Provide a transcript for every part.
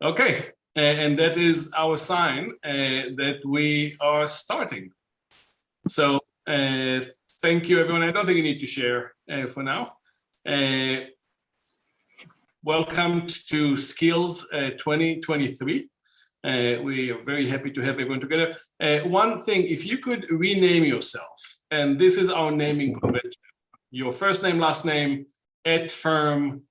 Okay, and that is our sign that we are starting. So thank you, everyone. I don't think you need to share for now. Welcome to Skills 2023. We are very happy to have everyone together. One thing, if you could rename yourself, and this is our naming convention, your first name, last name, firm,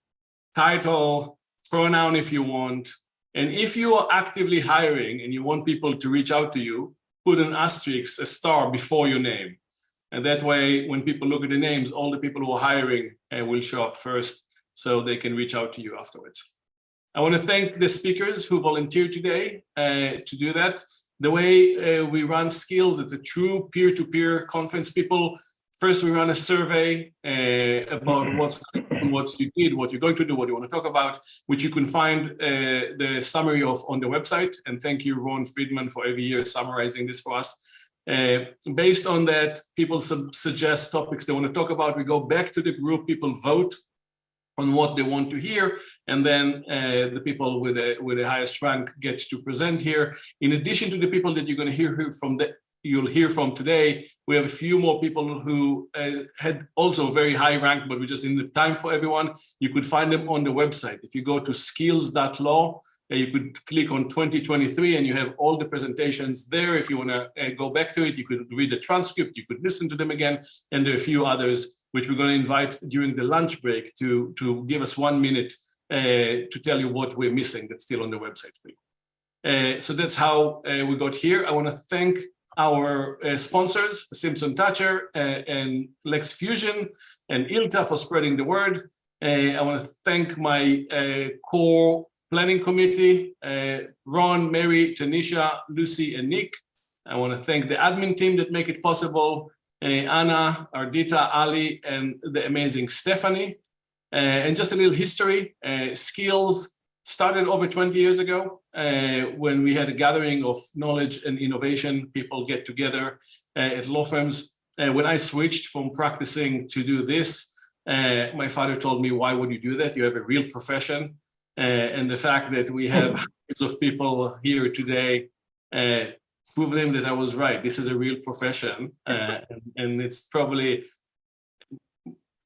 title, pronoun if you want. And if you are actively hiring and you want people to reach out to you, put an asterisk, a star before your name. And that way, when people look at the names, all the people who are hiring will show up first so they can reach out to you afterwards. I want to thank the speakers who volunteered today to do that. The way we run Skills, it's a true peer-to-peer conference. First, we run a survey about what you did, what you're going to do, what you want to talk about, which you can find the summary of on the website. And thank you, Ron Friedman, for every year summarizing this for us. Based on that, people suggest topics they want to talk about. We go back to the group, people vote on what they want to hear, and then the people with the highest rank get to present here. In addition to the people that you're going to you'll hear from today, we have a few more people who had also a very high rank, but we just didn't have time for everyone. You could find them on the website. If you go to skills.law, you could click on 2023 and you have all the presentations there. If you want to go back to it, you could read the transcript, you could listen to them again, and there are a few others which we're going to invite during the lunch break to give us 1 minute to tell you what we're missing that's still on the website for you. So that's how we got here. I want to thank our sponsors, Simpson Thacher and Lex Fusion and ILTA for spreading the word. I want to thank my core planning committee, Ron, Mary, Tanisha, Lucy, and Nick. I want to thank the admin team that make it possible, Anna, Ardita, Ali, and the amazing Stephanie. And just a little history, Skills started over 20 years ago when we had a gathering of knowledge and innovation. People get together at law firms. When I switched from practicing to do this, my father told me, why would you do that? You have a real profession. And the fact that we have hundreds of people here today proved him that I was right. This is a real profession. And it's probably,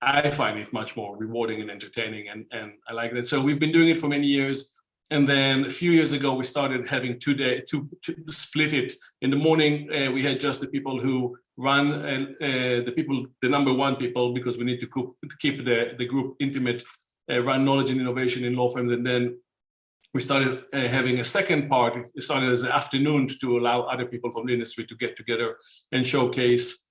I find it much more rewarding and entertaining, and I like that. So we've been doing it for many years. And then a few years ago, we started having to split it. In the morning, we had just the people who run, the number one people, because we need to keep the group intimate, run knowledge and innovation in law firms. And then we started having a second part. It started as an afternoon to allow other people from the industry to get together and showcase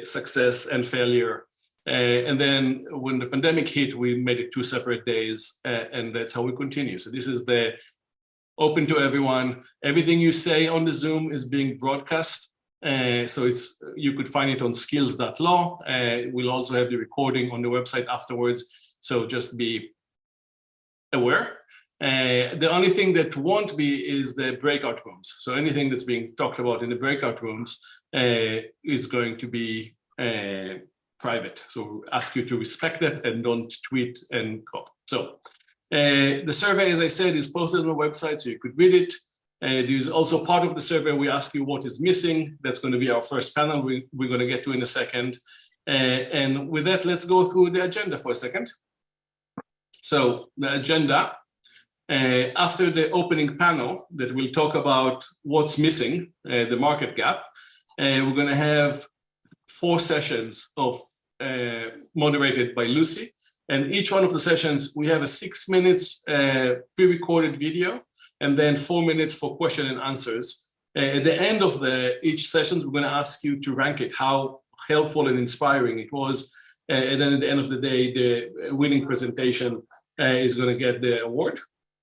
success and failure. And then when the pandemic hit, we made it 2 separate days, and that's how we continue. So this is the open to everyone. Everything you say on the Zoom is being broadcast. So you could find it on skills.law. We'll also have the recording on the website afterwards. So just be aware. The only thing that won't be is the breakout rooms. So anything that's being talked about in the breakout rooms is going to be private. So ask you to respect that and don't tweet and call. So the survey, as I said, is posted on the website, so you could read it. There's also part of the survey, we ask you what is missing. That's going to be our first panel we're going to get to in a second. And with that, let's go through the agenda for a second. So the agenda, after the opening panel that will talk about what's missing, the market gap, we're going to have 4 sessions of moderated by Lucy. And each one of the sessions, we have a 6 minutes pre-recorded video, and then 4 minutes for question and answers. At the end of each session, we're going to ask you to rank it, how helpful and inspiring it was. And then at the end of the day, the winning presentation is going to get the award.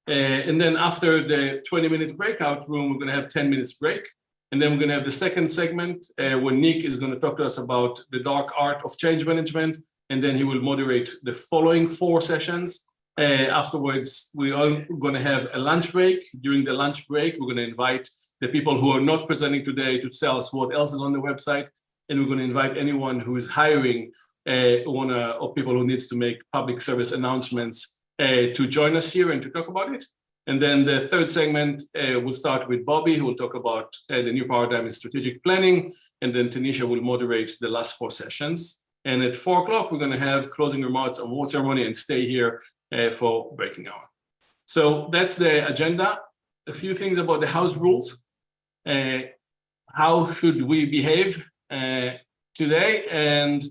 And then after the 20 minutes breakout room, we're going to have 10 minutes break. And then we're going to have the second segment where Nick is going to talk to us about the dark art of change management. And then he will moderate the following 4 sessions. Afterwards, we are going to have a lunch break. During the lunch break, we're going to invite the people who are not presenting today to tell us what else is on the website. And we're going to invite anyone who is hiring or people who needs to make public service announcements to join us here and to talk about it. And then the third segment will start with Bobby, who will talk about the new paradigm in strategic planning. And then Tanisha will moderate the last 4 sessions. And at 4 o'clock, we're going to have closing remarks, award ceremony, and stay here for breaking hour. So that's the agenda. A few things about the house rules. How should we behave today, and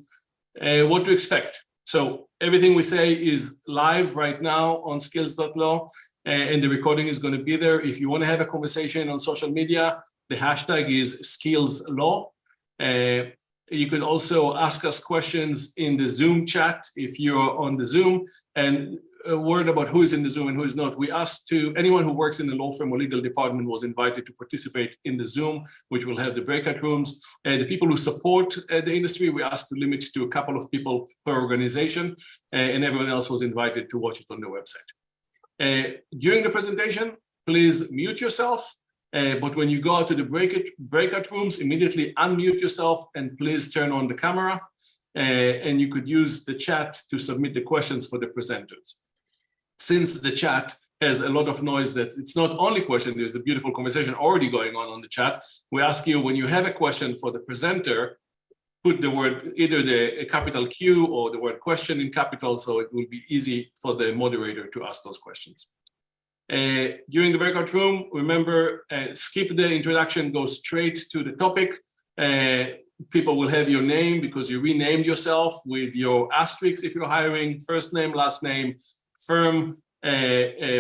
what to expect. So everything we say is live right now on skills.law, and the recording is going to be there. If you want to have a conversation on social media, the hashtag is skillslaw. You could also ask us questions in the Zoom chat if you're on the Zoom. And a word about who is in the Zoom and who is not. We asked anyone who works in the law firm or legal department was invited to participate in the Zoom, which will have the breakout rooms. The people who support the industry, we asked to limit to a couple of people per organization, and everyone else was invited to watch it on the website. During the presentation, please mute yourself. But when you go out to the breakout rooms, immediately unmute yourself and please turn on the camera. And you could use the chat to submit the questions for the presenters. Since the chat has a lot of noise, that it's not only question, there's a beautiful conversation already going on the chat. We ask you, when you have a question for the presenter, put the word, either the capital Q or the word question in capital, so it will be easy for the moderator to ask those questions. During the breakout room, remember, skip the introduction, go straight to the topic. People will have your name because you renamed yourself with your asterisks if you're hiring, first name, last name, firm,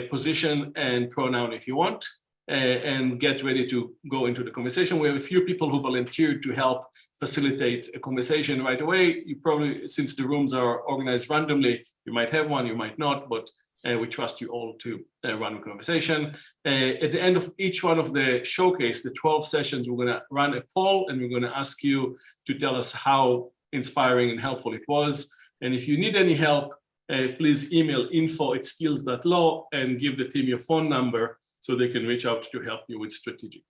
position, and pronoun if you want, and get ready to go into the conversation. We have a few people who volunteered to help facilitate a conversation right away. You probably, since the rooms are organized randomly, you might have one, you might not, but we trust you all to run a conversation. At the end of each one of the showcase, the 12 sessions, we're going to run a poll and we're going to ask you to tell us how inspiring and helpful it was. And if you need any help, please email info@skills.law and give the team your phone number so they can reach out to help you with strategic.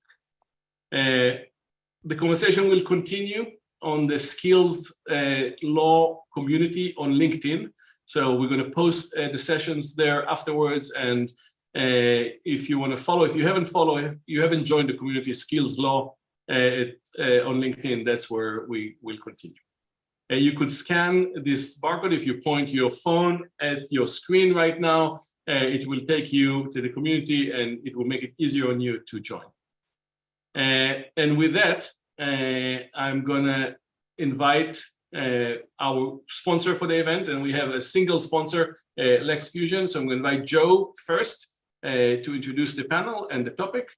The conversation will continue on the Skills Law community on LinkedIn. So we're going to post the sessions there afterwards. And if you want to follow, if you haven't joined the community Skills Law on LinkedIn, that's where we will continue. You could scan this barcode if you point your phone at your screen right now. It will take you to the community and it will make it easier on you to join. And with that, I'm going to invite our sponsor for the event, and we have a single sponsor, LexFusion. So I'm going to invite Joe first to introduce the panel and the topic,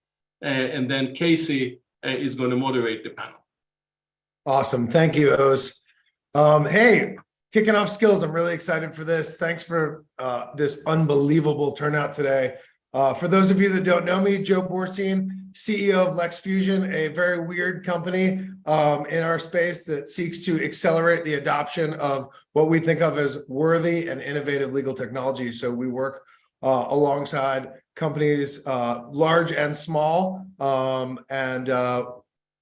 and then Casey is going to moderate the panel. Awesome. Thank you, Oz. Hey, kicking off Skills. I'm really excited for this. Thanks for this unbelievable turnout today. For those of you that don't know me, Joe Borstein, CEO of LexFusion, a very weird company in our space that seeks to accelerate the adoption of what we think of as worthy and innovative legal technology. So we work alongside companies large and small,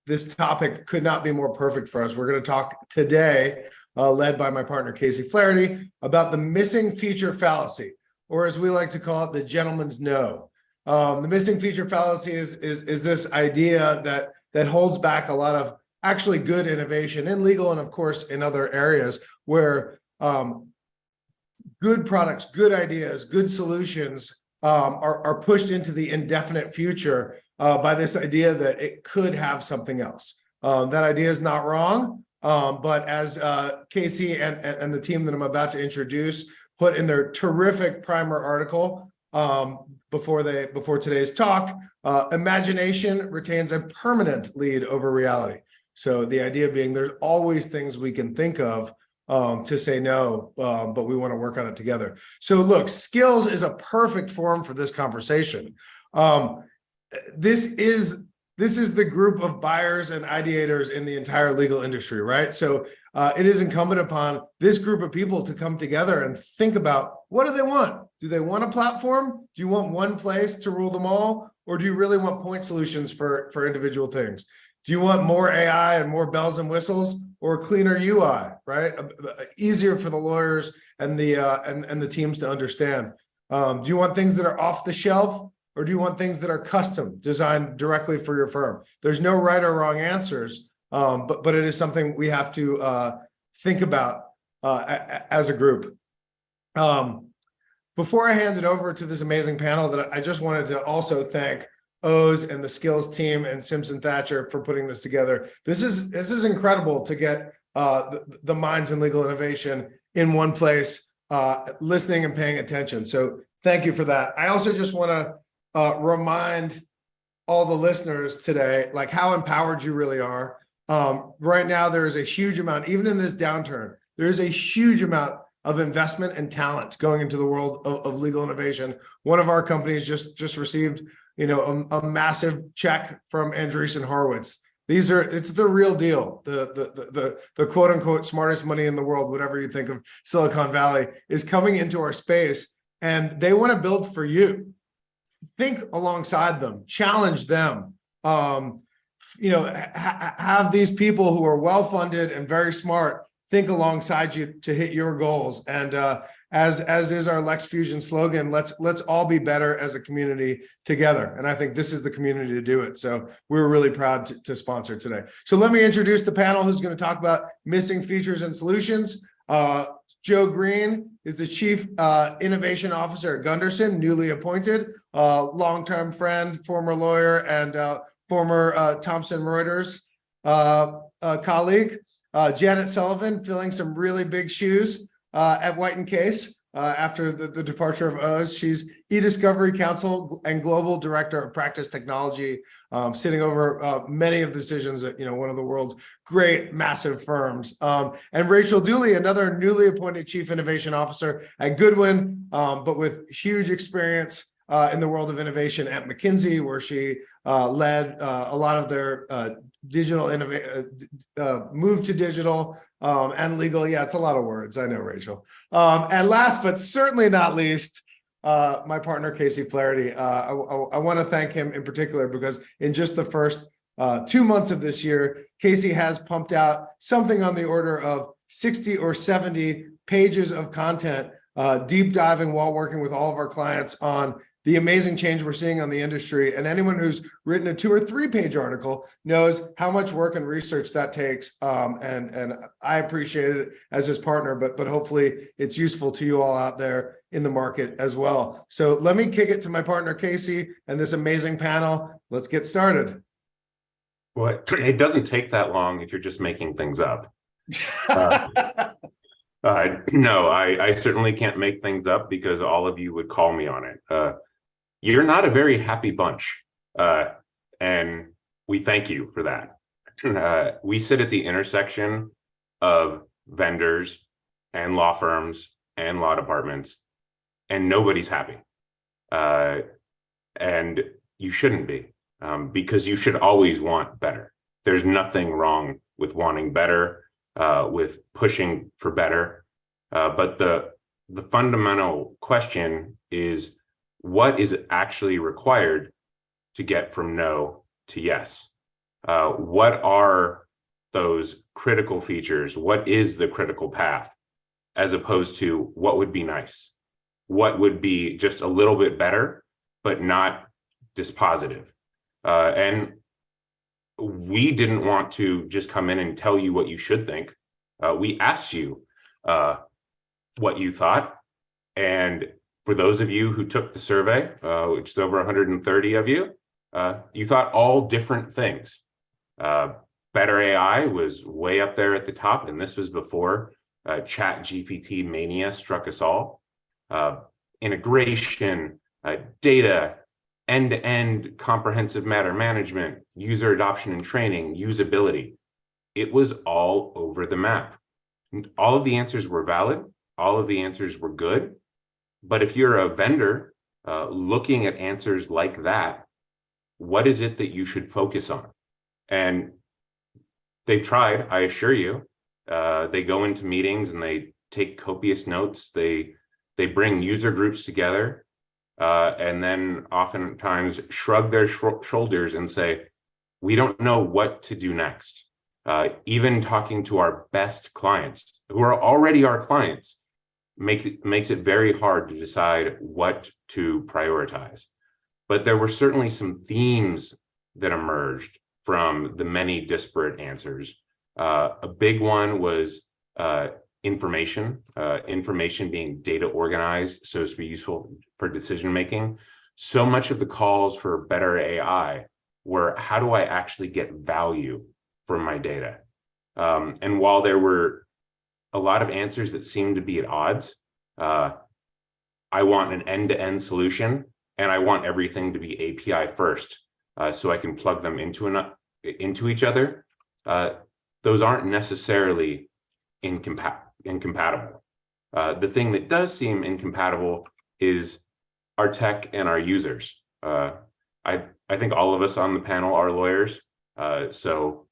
this topic could not be more perfect for us. We're going to talk today, led by my partner, Casey Flaherty, about the missing feature fallacy, or as we like to call it, the gentleman's no. The missing feature fallacy is this idea that holds back a lot of actually good innovation in legal and, of course, in other areas where good products, good ideas, good solutions are pushed into the indefinite future by this idea that it could have something else. That idea is not wrong, but as Casey and the team that I'm about to introduce put in their terrific primer article before today's talk, imagination retains a permanent lead over reality. So the idea being there's always things we can think of to say no, but we want to work on it together. So look, Skills is a perfect forum for this conversation. This is the group of buyers and ideators in the entire legal industry, right? So it is incumbent upon this group of people to come together and think about, what do they want? Do they want a platform? Do you want one place to rule them all? Or do you really want point solutions for individual things? Do you want more AI and more bells and whistles, or cleaner UI, right? Easier for the lawyers and the teams to understand. Do you want things that are off the shelf, or do you want things that are custom, designed directly for your firm? There's no right or wrong answers, but it is something we have to think about as a group. Before I hand it over to this amazing panel, that I just wanted to also thank Oz and the skills team and Simpson Thatcher for putting this together. This is incredible to get the minds in legal innovation in one place, listening and paying attention. So thank you for that. I also just want to remind all the listeners today, like, how empowered you really are. Right now, there is a huge amount, even in this downturn, there is a huge amount of investment and talent going into the world of legal innovation. One of our companies just received, a massive check from Andreessen Horowitz. It's the real deal. The quote unquote smartest money in the world, whatever you think of Silicon Valley, is coming into our space, and they want to build for you. Think alongside them, challenge them. Have these people who are well-funded and very smart think alongside you to hit your goals. And as is our Lex Fusion slogan, let's all be better as a community together. And I think this is the community to do it. So we're really proud to sponsor today. So let me introduce the panel who's going to talk about missing features and solutions. Joe Green is the Chief Innovation Officer at Gunderson, newly appointed, long-term friend, former lawyer, and former Thomson Reuters colleague. Janet Sullivan filling some really big shoes at White & Case after the departure of Oz. She's eDiscovery Counsel and Global Director of Practice Technology, sitting over many of the decisions at one of the world's great massive firms. And Rachel Dooley, another newly appointed Chief Innovation Officer at Goodwin, but with huge experience in the world of innovation at McKinsey, where she led a lot of their digital move to digital and legal. Yeah, it's a lot of words. I know, Rachel. And last but certainly not least, my partner, Casey Flaherty. I want to thank him in particular because in just the first 2 months of this year, Casey has pumped out something on the order of 60 or 70 pages of content, deep diving while working with all of our clients on the amazing change we're seeing on the industry. And anyone who's written a 2 or 3 page article knows how much work and research that takes. And I appreciate it as his partner, but hopefully it's useful to you all out there in the market as well. So let me kick it to my partner, Casey, and this amazing panel. Let's get started. Well, it doesn't take that long if you're just making things up. No, I certainly can't make things up because all of you would call me on it. You're not a very happy bunch, and we thank you for that. We sit at the intersection of vendors and law firms and law departments, and nobody's happy. And you shouldn't be, because you should always want better. There's nothing wrong with wanting better, with pushing for better. But the fundamental question is, what is actually required to get from no to yes? What are those critical features? What is the critical path, as opposed to what would be nice? What would be just a little bit better, but not dispositive? And we didn't want to just come in and tell you what you should think. We asked you what you thought. And for those of you who took the survey, which is over 130 of you, you thought all different things. Better AI was way up there at the top, and this was before ChatGPT mania struck us all. Integration, data, end-to-end comprehensive matter management, user adoption and training, usability. It was all over the map. All of the answers were valid. All of the answers were good. But if you're a vendor looking at answers like that, what is it that you should focus on? And they've tried, I assure you. They go into meetings and they take copious notes. They bring user groups together and then oftentimes shrug their shoulders and say, we don't know what to do next. Even talking to our best clients, who are already our clients, makes it very hard to decide what to prioritize. But there were certainly some themes that emerged from the many disparate answers. A big one was information being data organized so as to be useful for decision making. So much of the calls for better AI were, how do I actually get value from my data? And while there were a lot of answers that seemed to be at odds, I want an end-to-end solution, and I want everything to be API first, so I can plug them into each other. Those aren't necessarily incompatible. The thing that does seem incompatible is our tech and our users. I think all of us on the panel are lawyers, so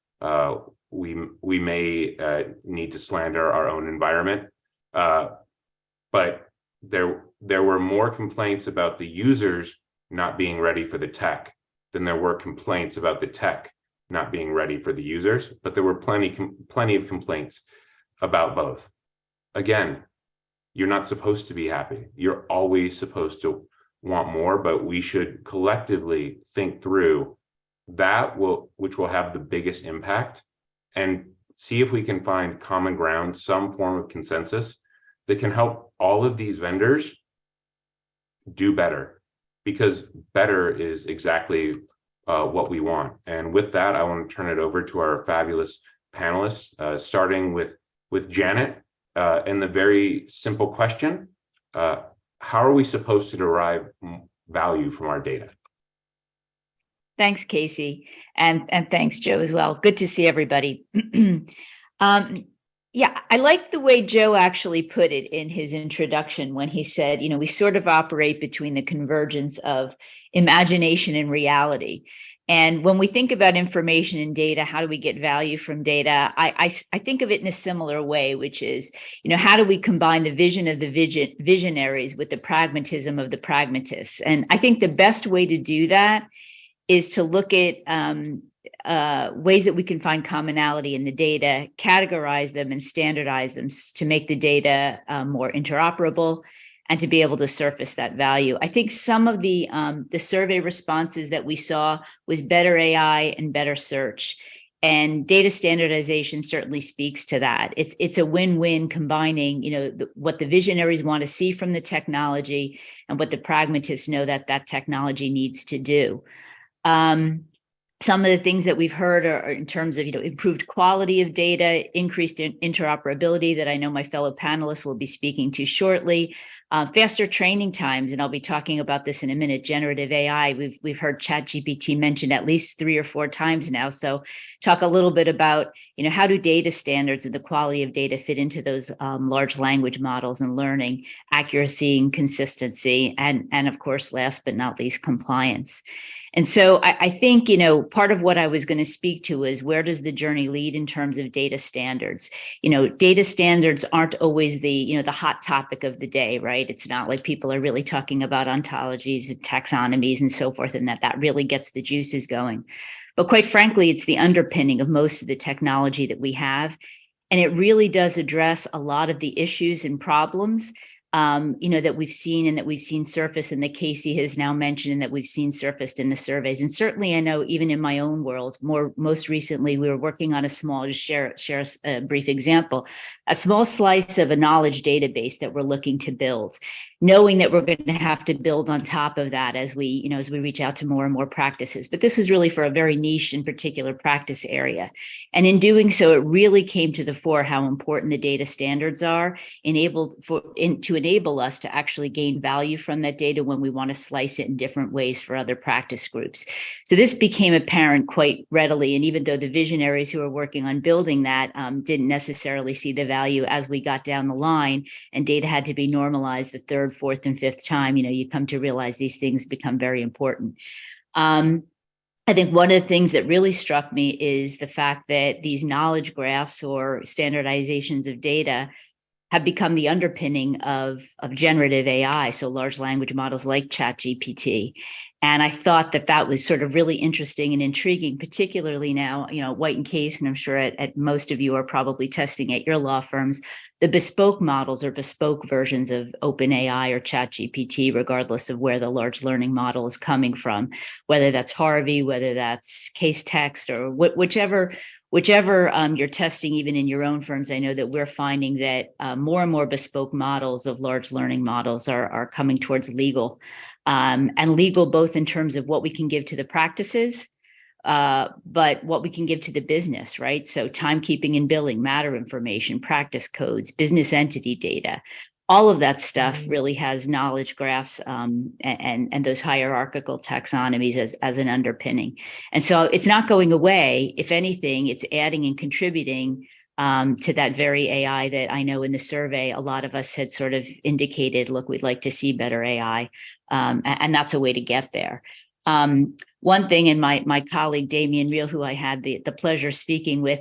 we may need to slander our own environment, but there were more complaints about the users not being ready for the tech than there were complaints about the tech not being ready for the users. But there were plenty of complaints about both. Again, you're not supposed to be happy. You're always supposed to want more, but we should collectively think through which will have the biggest impact, and see if we can find common ground, some form of consensus that can help all of these vendors do better, because better is exactly what we want. And with that, I want to turn it over to our fabulous panelists, starting with Janet, and the very simple question, how are we supposed to derive value from our data? Thanks, Casey, and thanks, Joe, as well. Good to see everybody. Yeah, I like the way Joe actually put it in his introduction when he said, we sort of operate between the convergence of imagination and reality. And when we think about information and data, how do we get value from data? I think of it in a similar way, which is, how do we combine the vision of the visionaries with the pragmatism of the pragmatists? And I think the best way to do that is to look at ways that we can find commonality in the data, categorize them and standardize them to make the data more interoperable and to be able to surface that value. I think some of the survey responses that we saw was better AI and better search. And data standardization certainly speaks to that. It's a win-win, combining, what the visionaries want to see from the technology and what the pragmatists know that technology needs to do. Some of the things that we've heard are in terms of, improved quality of data, increased interoperability that I know my fellow panelists will be speaking to shortly, faster training times, and I'll be talking about this in a minute. Generative AI, we've heard ChatGPT mentioned at least 3 or 4 times now. So talk a little bit about, how do data standards and the quality of data fit into those large language models and learning, accuracy and consistency, and of course, last but not least, compliance. And so I think, part of what I was going to speak to is, where does the journey lead in terms of data standards? Data standards aren't always the hot topic of the day, right? It's not like people are really talking about ontologies and taxonomies and so forth, and that really gets the juices going. But quite frankly, it's the underpinning of most of the technology that we have. And it really does address a lot of the issues and problems that we've seen and that we've seen surface, and that Casey has now mentioned, and that we've seen surfaced in the surveys. And certainly I know even in my own world, most recently, we were working on just share a brief example, a small slice of a knowledge database that we're looking to build, knowing that we're going to have to build on top of that as we reach out to more and more practices. But this was really for a very niche and particular practice area. And in doing so, it really came to the fore how important the data standards are to enable us to actually gain value from that data when we want to slice it in different ways for other practice groups. So this became apparent quite readily. And even though the visionaries who are working on building that didn't necessarily see the value, as we got down the line and data had to be normalized the 3rd, 4th, and 5th time, you come to realize these things become very important. I think one of the things that really struck me is the fact that these knowledge graphs or standardizations of data have become the underpinning of generative AI, so large language models like ChatGPT. And I thought that that was sort of really interesting and intriguing, particularly now, White and Case, and I'm sure at most of you are probably testing at your law firms, the bespoke models or bespoke versions of OpenAI or ChatGPT, regardless of where the large learning model is coming from, whether that's Harvey, whether that's Casetext, or whichever you're testing, even in your own firms. I know that we're finding that more and more bespoke models of large learning models are coming towards legal. And legal both in terms of what we can give to the practices, but what we can give to the business, right? So timekeeping and billing, matter information, practice codes, business entity data, all of that stuff really has knowledge graphs and those hierarchical taxonomies as an underpinning. And so it's not going away. If anything, it's adding and contributing to that very AI that I know in the survey, a lot of us had sort of indicated, look, we'd like to see better AI. And that's a way to get there. One thing, and my colleague, Damian Reel, who I had the pleasure speaking with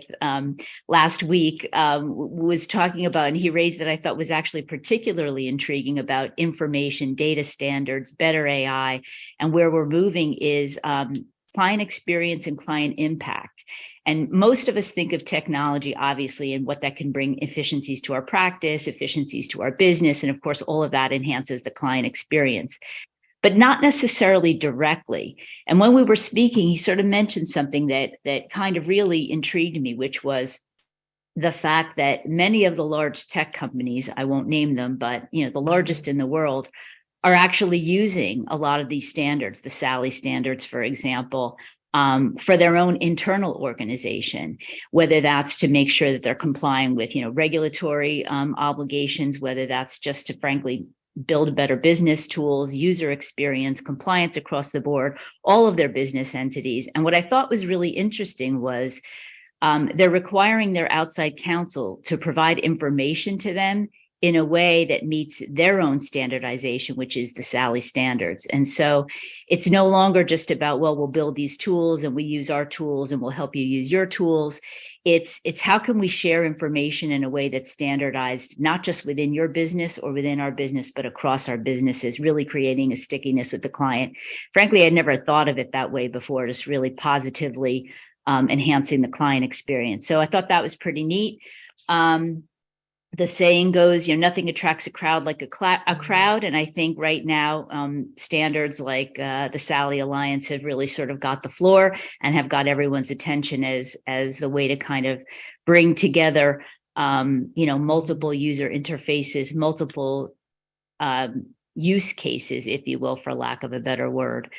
last week, was talking about, and he raised that I thought was actually particularly intriguing about information, data standards, better AI, and where we're moving is client experience and client impact. And most of us think of technology, obviously, and what that can bring efficiencies to our practice, efficiencies to our business, and of course, all of that enhances the client experience, but not necessarily directly. And when we were speaking, he sort of mentioned something that kind of really intrigued me, which was the fact that many of the large tech companies, I won't name them, but the largest in the world, are actually using a lot of these standards, the SALI standards, for example, for their own internal organization, whether that's to make sure that they're complying with, regulatory obligations, whether that's just to frankly build better business tools, user experience, compliance across the board, all of their business entities. And what I thought was really interesting was they're requiring their outside counsel to provide information to them in a way that meets their own standardization, which is the SALI standards. And so it's no longer just about, well, we'll build these tools and we use our tools and we'll help you use your tools. It's how can we share information in a way that's standardized, not just within your business or within our business, but across our businesses, really creating a stickiness with the client. Frankly, I'd never thought of it that way before, just really positively enhancing the client experience. So I thought that was pretty neat. The saying goes, nothing attracts a crowd like a crowd. And I think right now, standards like the SALI Alliance have really sort of got the floor and have got everyone's attention as a way to kind of bring together, multiple user interfaces, multiple use cases, if you will, for lack of a better word.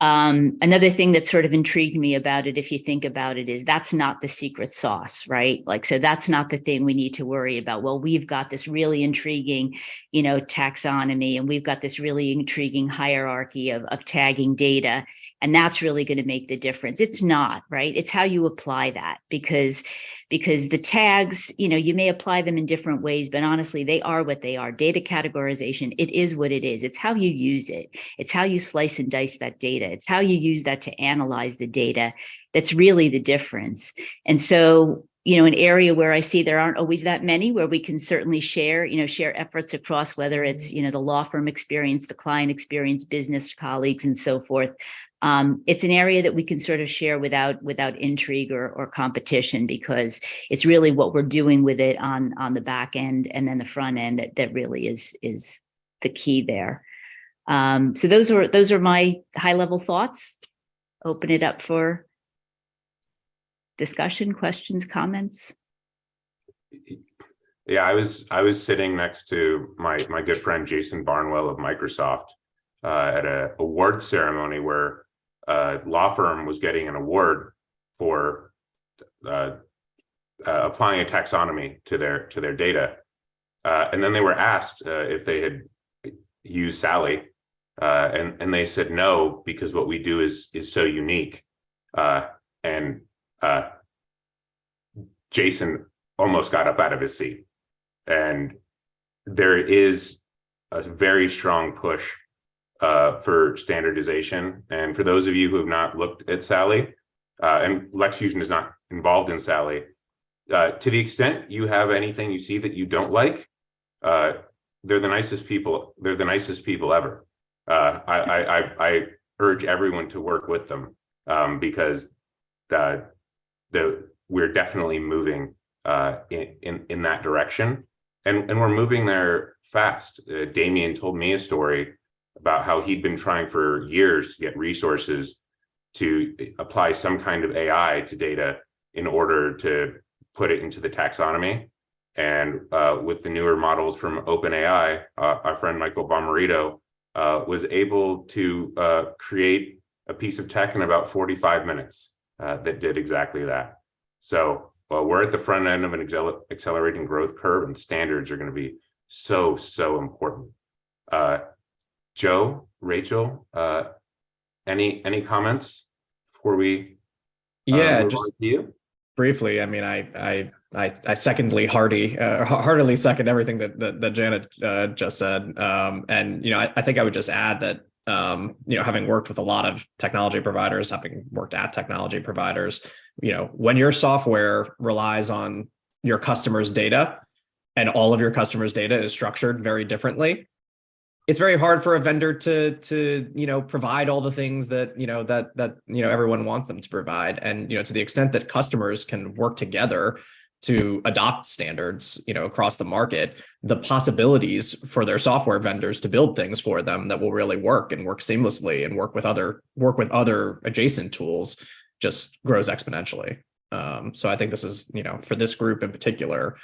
Another thing that sort of intrigued me about it, if you think about it, is that's not the secret sauce, right? So that's not the thing we need to worry about. Well, we've got this really intriguing, taxonomy, and we've got this really intriguing hierarchy of tagging data, and that's really going to make the difference. It's not, right? It's how you apply that, because the tags, you may apply them in different ways, but honestly, they are what they are. Data categorization, it is what it is. It's how you use it. It's how you slice and dice that data. It's how you use that to analyze the data. That's really the difference. And so, an area where I see there aren't always that many, where we can certainly share efforts across, whether it's, the law firm experience, the client experience, business colleagues, and so forth. It's an area that we can sort of share without intrigue or competition, because it's really what we're doing with it on the back end and then the front end that really is the key there. So those are my high level thoughts. Open it up for discussion, questions, comments. Yeah, I was sitting next to my good friend Jason Barnwell of Microsoft at an award ceremony where a law firm was getting an award for applying a taxonomy to their data, and then they were asked if they had used SALI, and they said no, because what we do is so unique. And Jason almost got up out of his seat. And there is a very strong push for standardization. And for those of you who have not looked at SALI, and LexFusion is not involved in SALI, to the extent you have anything you see that you don't like, they're the nicest people. They're the nicest people ever. I urge everyone to work with them, because we're definitely moving in that direction, and we're moving there fast. Damien told me a story about how he'd been trying for years to get resources to apply some kind of AI to data in order to put it into the taxonomy. And with the newer models from OpenAI, our friend Michael Bomarito was able to create a piece of tech in about 45 minutes that did exactly that. So we're at the front end of an accelerating growth curve, and standards are going to be so important. Joe, Rachel, any comments before we move just on to you? briefly. I mean, I heartily second everything that Janet just said. And I think I would just add that having worked with a lot of technology providers, having worked at technology providers, when your software relies on your customers' data, and all of your customers' data is structured very differently, it's very hard for a vendor to provide all the things that everyone wants them to provide. And to the extent that customers can work together to adopt standards across the market, the possibilities for their software vendors to build things for them that will really work and work seamlessly and work with other adjacent tools just grows exponentially. So I think this is for this group in particular,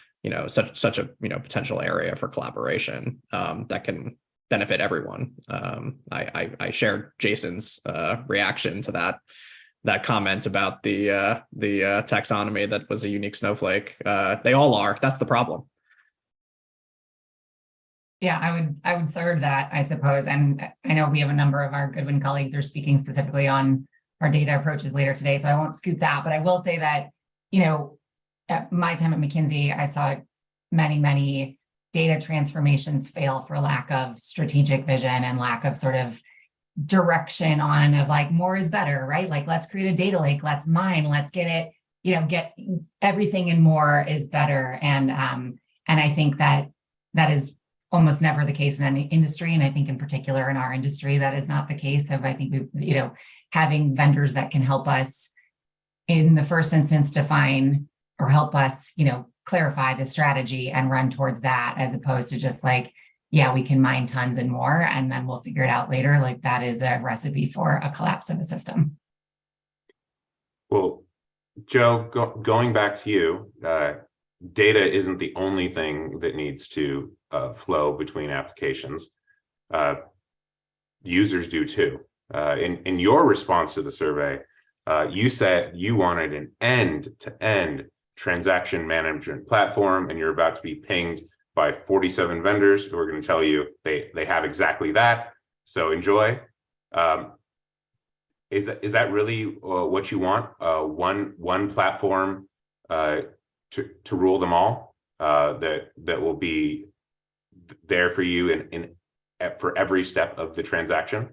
such a potential area for collaboration that can benefit everyone. I shared Jason's reaction to that comment about the taxonomy that was a unique snowflake. They all are. That's the problem. Yeah, I would third that, I suppose. And I know we have a number of our Goodwin colleagues are speaking specifically on our data approaches later today, so I won't scoot that. But I will say that, at my time at McKinsey, I saw many data transformations fail for lack of strategic vision and lack of sort of direction of like more is better, right? Like, let's create a data lake, let's mine, let's get it, get everything and more is better. And I think that is almost never the case in any industry. And I think in particular in our industry, that is not the case. I think having vendors that can help us in the first instance define or help us, clarify the strategy and run towards that, as opposed to just like, yeah, we can mine tons and more, and then we'll figure it out later. Like, that is a recipe for a collapse of a system. Well, Joe, going back to you, data isn't the only thing that needs to flow between applications. Users do too. In your response to the survey, you said you wanted an end-to-end transaction management platform, and you're about to be pinged by 47 vendors who are going to tell you they have exactly that. So enjoy. Is that really what you want? One platform to rule them all, that will be there for you for every step of the transaction?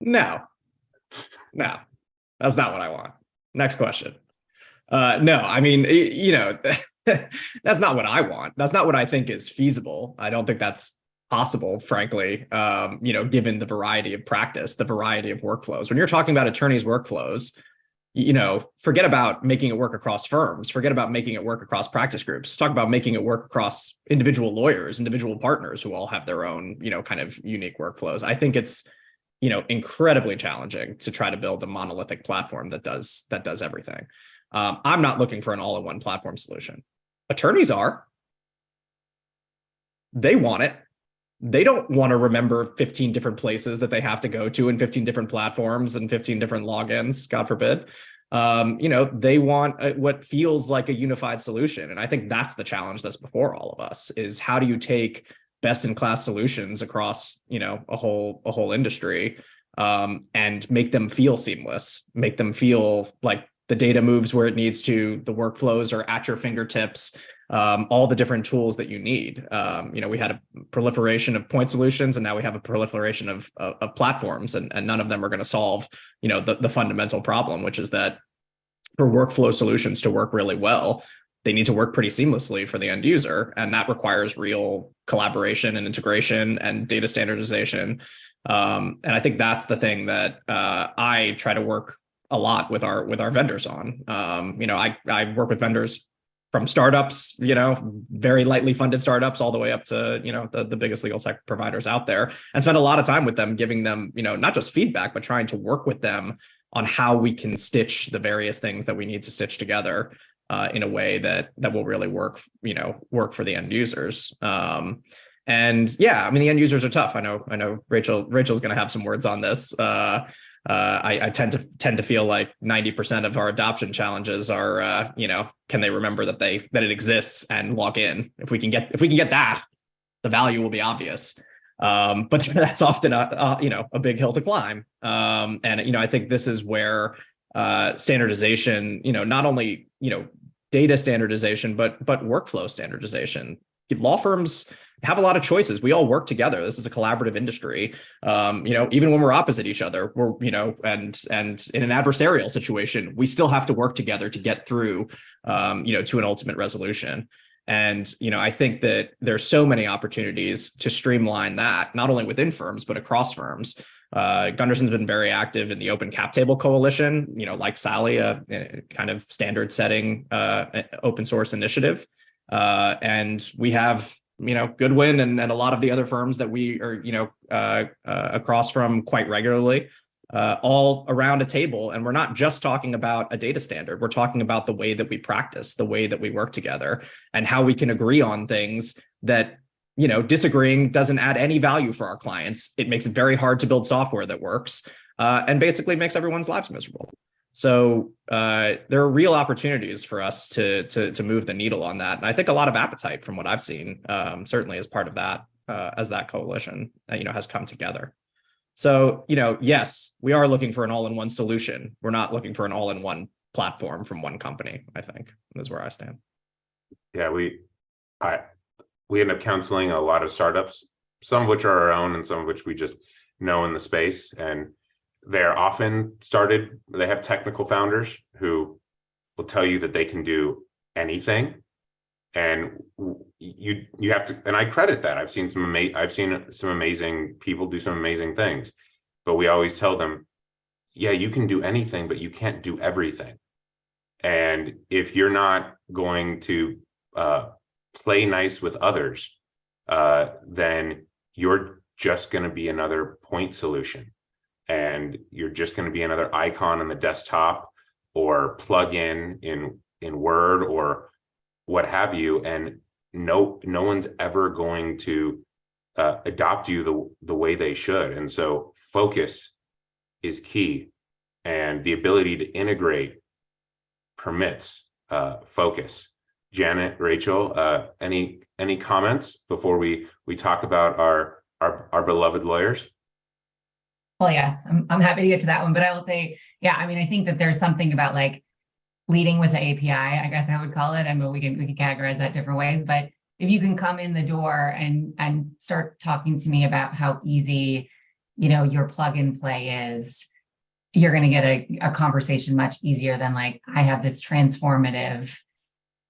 No, that's not what I want. Next question. No, I mean, that's not what I want. That's not what I think is feasible. I don't think that's possible, frankly, given the variety of practice, the variety of workflows. When you're talking about attorneys' workflows, forget about making it work across firms, forget about making it work across practice groups, talk about making it work across individual lawyers, individual partners who all have their own, kind of unique workflows. I think it's, incredibly challenging to try to build a monolithic platform that does everything. I'm not looking for an all-in-one platform solution. Attorneys are. They want it. They don't want to remember 15 different places that they have to go to and 15 different platforms and 15 different logins, God forbid. They want what feels like a unified solution. And I think that's the challenge that's before all of us, is how do you take best-in-class solutions across, a whole industry, and make them feel seamless, make them feel like the data moves where it needs to, the workflows are at your fingertips, all the different tools that you need. We had a proliferation of point solutions, and now we have a proliferation of platforms, and none of them are going to solve, the fundamental problem, which is that for workflow solutions to work really well, they need to work pretty seamlessly for the end user. And that requires real collaboration and integration and data standardization. And I think that's the thing that I try to work a lot with our vendors on. I work with vendors from startups, very lightly funded startups, all the way up to, the biggest legal tech providers out there, and spend a lot of time with them, giving them, not just feedback, but trying to work with them on how we can stitch the various things that we need to stitch together in a way that will really work for the end users. And yeah, I mean, the end users are tough. I know Rachel's going to have some words on this. I tend to feel like 90% of our adoption challenges are, can they remember that it exists and log in? If we can get that, the value will be obvious. But that's often a big hill to climb. And I think this is where standardization, not only data standardization, but workflow standardization. Law firms have a lot of choices. We all work together. This is a collaborative industry. Even when we're opposite each other, we're, and in an adversarial situation, we still have to work together to get through, to an ultimate resolution. And, I think that there's so many opportunities to streamline that, not only within firms, but across firms. Gunderson's been very active in the Open Cap Table Coalition, like Sally, a kind of standard setting open source initiative. And we have, Goodwin and a lot of the other firms that we are, across from quite regularly, all around a table. And we're not just talking about a data standard. We're talking about the way that we practice, the way that we work together, and how we can agree on things that, disagreeing doesn't add any value for our clients. It makes it very hard to build software that works, and basically makes everyone's lives miserable. So there are real opportunities for us to move the needle on that. And I think a lot of appetite from what I've seen, certainly as part of that, as that coalition, has come together. So, yes, we are looking for an all-in-one solution. We're not looking for an all-in-one platform from one company, I think, is where I stand. Yeah, we end up counseling a lot of startups, some of which are our own and some of which we just know in the space. And they're often they have technical founders who will tell you that they can do anything. And you have to, and I credit that. I've seen some amazing people do some amazing things, but we always tell them, yeah, you can do anything, but you can't do everything. And if you're not going to play nice with others, then you're just going to be another point solution. And you're just going to be another icon on the desktop or plug in Word or what have you. And no one's ever going to adopt you the way they should. And so focus is key. And the ability to integrate permits focus. Janet, Rachel, any comments before we talk about our beloved lawyers? Well, yes, I'm happy to get to that one, but I will say, yeah, I mean, I think that there's something about like leading with the API, I guess I would call it. I mean, we can categorize that different ways, but if you can come in the door and start talking to me about how easy, your plug and play is, you're going to get a conversation much easier than like, I have this transformative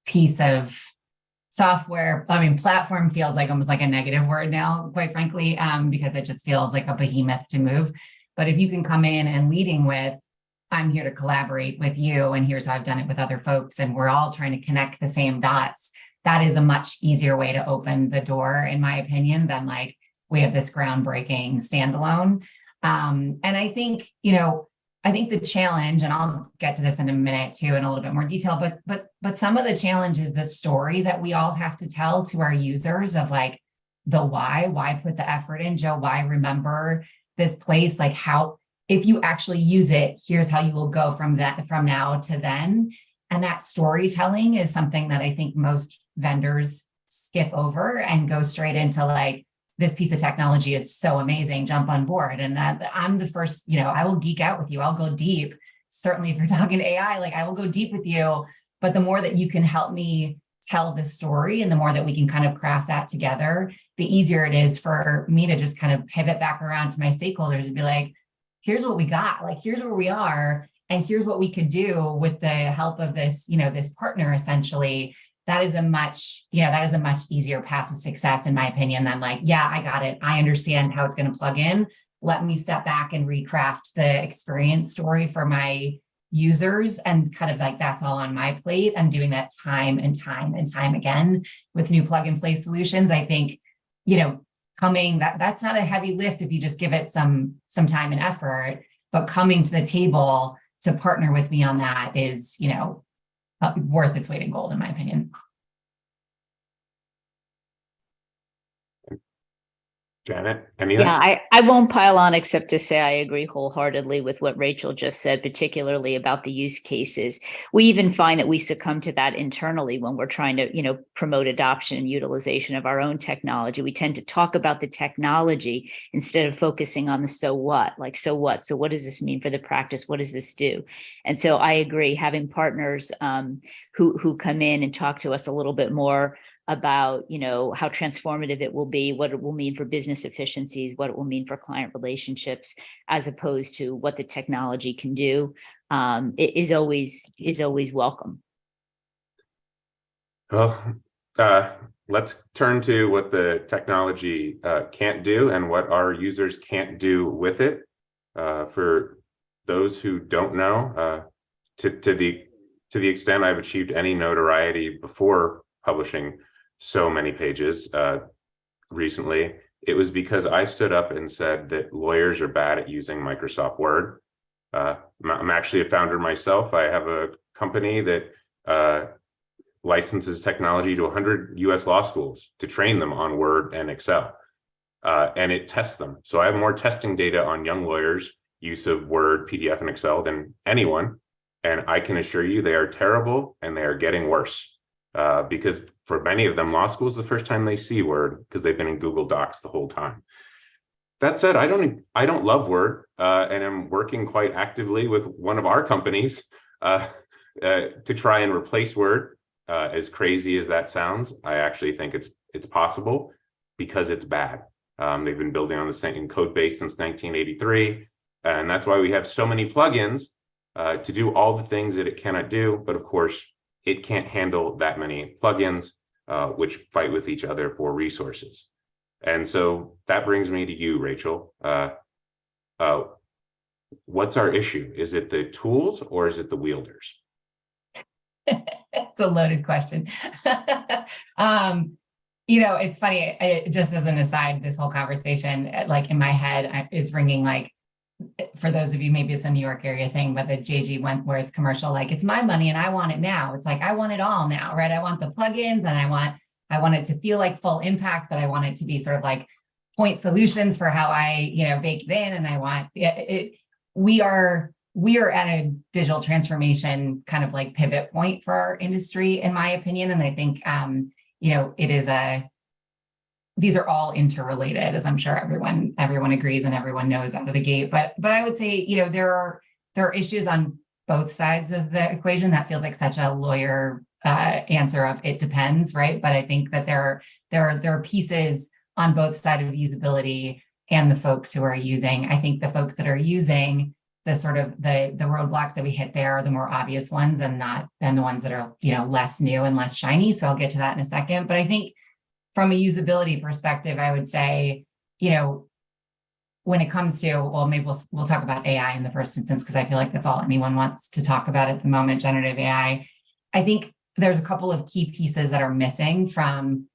piece of software. I mean, platform feels like almost like a negative word now, quite frankly, because it just feels like a behemoth to move. But if you can come in and leading with, I'm here to collaborate with you, and here's how I've done it with other folks, and we're all trying to connect the same dots, that is a much easier way to open the door, in my opinion, than like, we have this groundbreaking standalone. And I think, I think the challenge, and I'll get to this in a minute too, in a little bit more detail, but some of the challenge is the story that we all have to tell to our users of like the why put the effort in, Joe, why remember this place, like how, if you actually use it, here's how you will go from now to then. And that storytelling is something that I think most vendors skip over and go straight into like, this piece of technology is so amazing, jump on board. And that I'm the first, I will geek out with you. I'll go deep. Certainly if you're talking AI, like I will go deep with you, but the more that you can help me tell the story and the more that we can kind of craft that together, the easier it is for me to just kind of pivot back around to my stakeholders and be like, here's what we got, like, here's where we are. and here's what we could do with the help of this, this partner, essentially. That is a much easier path to success, in my opinion, than like, yeah, I got it. I understand how it's going to plug in. Let me step back and recraft the experience story for my users, and kind of like, that's all on my plate. I'm doing that time and time and time again with new plug and play solutions. I think, that's not a heavy lift if you just give it some time and effort, but coming to the table to partner with me on that is, worth its weight in gold, in my opinion. Janet, anything? Yeah, I won't pile on except to say I agree wholeheartedly with what Rachel just said, particularly about the use cases. We even find that we succumb to that internally when we're trying to, promote adoption and utilization of our own technology. We tend to talk about the technology instead of focusing on the so what, like, so what? So what does this mean for the practice? What does this do? And so I agree, having partners who come in and talk to us a little bit more about how transformative it will be, what it will mean for business efficiencies, what it will mean for client relationships, as opposed to what the technology can do, it is always welcome. Well, let's turn to what the technology can't do and what our users can't do with it. For those who don't know, to the extent I've achieved any notoriety before publishing so many pages recently, it was because I stood up and said that lawyers are bad at using Microsoft Word. I'm actually a founder myself. I have a company that licenses technology to 100 US law schools to train them on Word and Excel, and it tests them. So I have more testing data on young lawyers' use of Word, PDF, and Excel than anyone, and I can assure you they are terrible, and they are getting worse. Because for many of them, law school is the first time they see Word, because they've been in Google Docs the whole time. That said, I don't love Word, and I'm working quite actively with one of our companies to try and replace Word. As crazy as that sounds, I actually think it's possible, because it's bad. They've been building on the same code base since 1983, and that's why we have so many plugins to do all the things that it cannot do. But of course, it can't handle that many plugins, which fight with each other for resources. And so that brings me to you, Rachel. What's our issue? Is it the tools or is it the wielders? It's a loaded question. It's funny, just as an aside, this whole conversation, like in my head, is ringing like, for those of you, maybe it's a New York area thing, but the JG Wentworth commercial, like, it's my money and I want it now. It's like, I want it all now, right? I want the plugins, and I want it to feel like full impact, but I want it to be sort of like point solutions for how I, bake it in. And I want it. We are at a digital transformation kind of like pivot point for our industry, in my opinion. And I think, it is these are all interrelated, as I'm sure everyone agrees and everyone knows out of the gate. But I would say, there are issues on both sides of the equation. That feels like such a lawyer answer of it depends, right? But I think that there are pieces on both sides of usability and the folks who are using. I think the folks that are using, the sort of the roadblocks that we hit there are the more obvious ones, and the ones that are less new and less shiny. So I'll get to that in a second. But I think from a usability perspective, I would say, when it comes to, well, maybe we'll talk about AI in the first instance, because I feel like that's all anyone wants to talk about at the moment, generative AI. I think there's a couple of key pieces that are missing from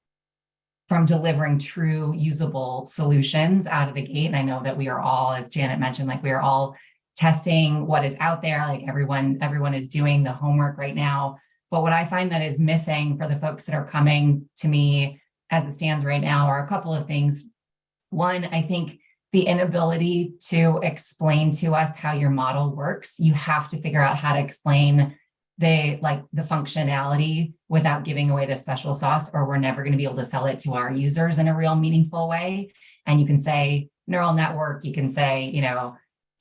delivering true usable solutions out of the gate. And I know that we are all, as Janet mentioned, like, we are all testing what is out there. Like, everyone is doing the homework right now. But what I find that is missing for the folks that are coming to me as it stands right now are a couple of things. One, I think the inability to explain to us how your model works. You have to figure out how to explain the functionality without giving away the special sauce, or we're never going to be able to sell it to our users in a real meaningful way. And you can say neural network, you can say,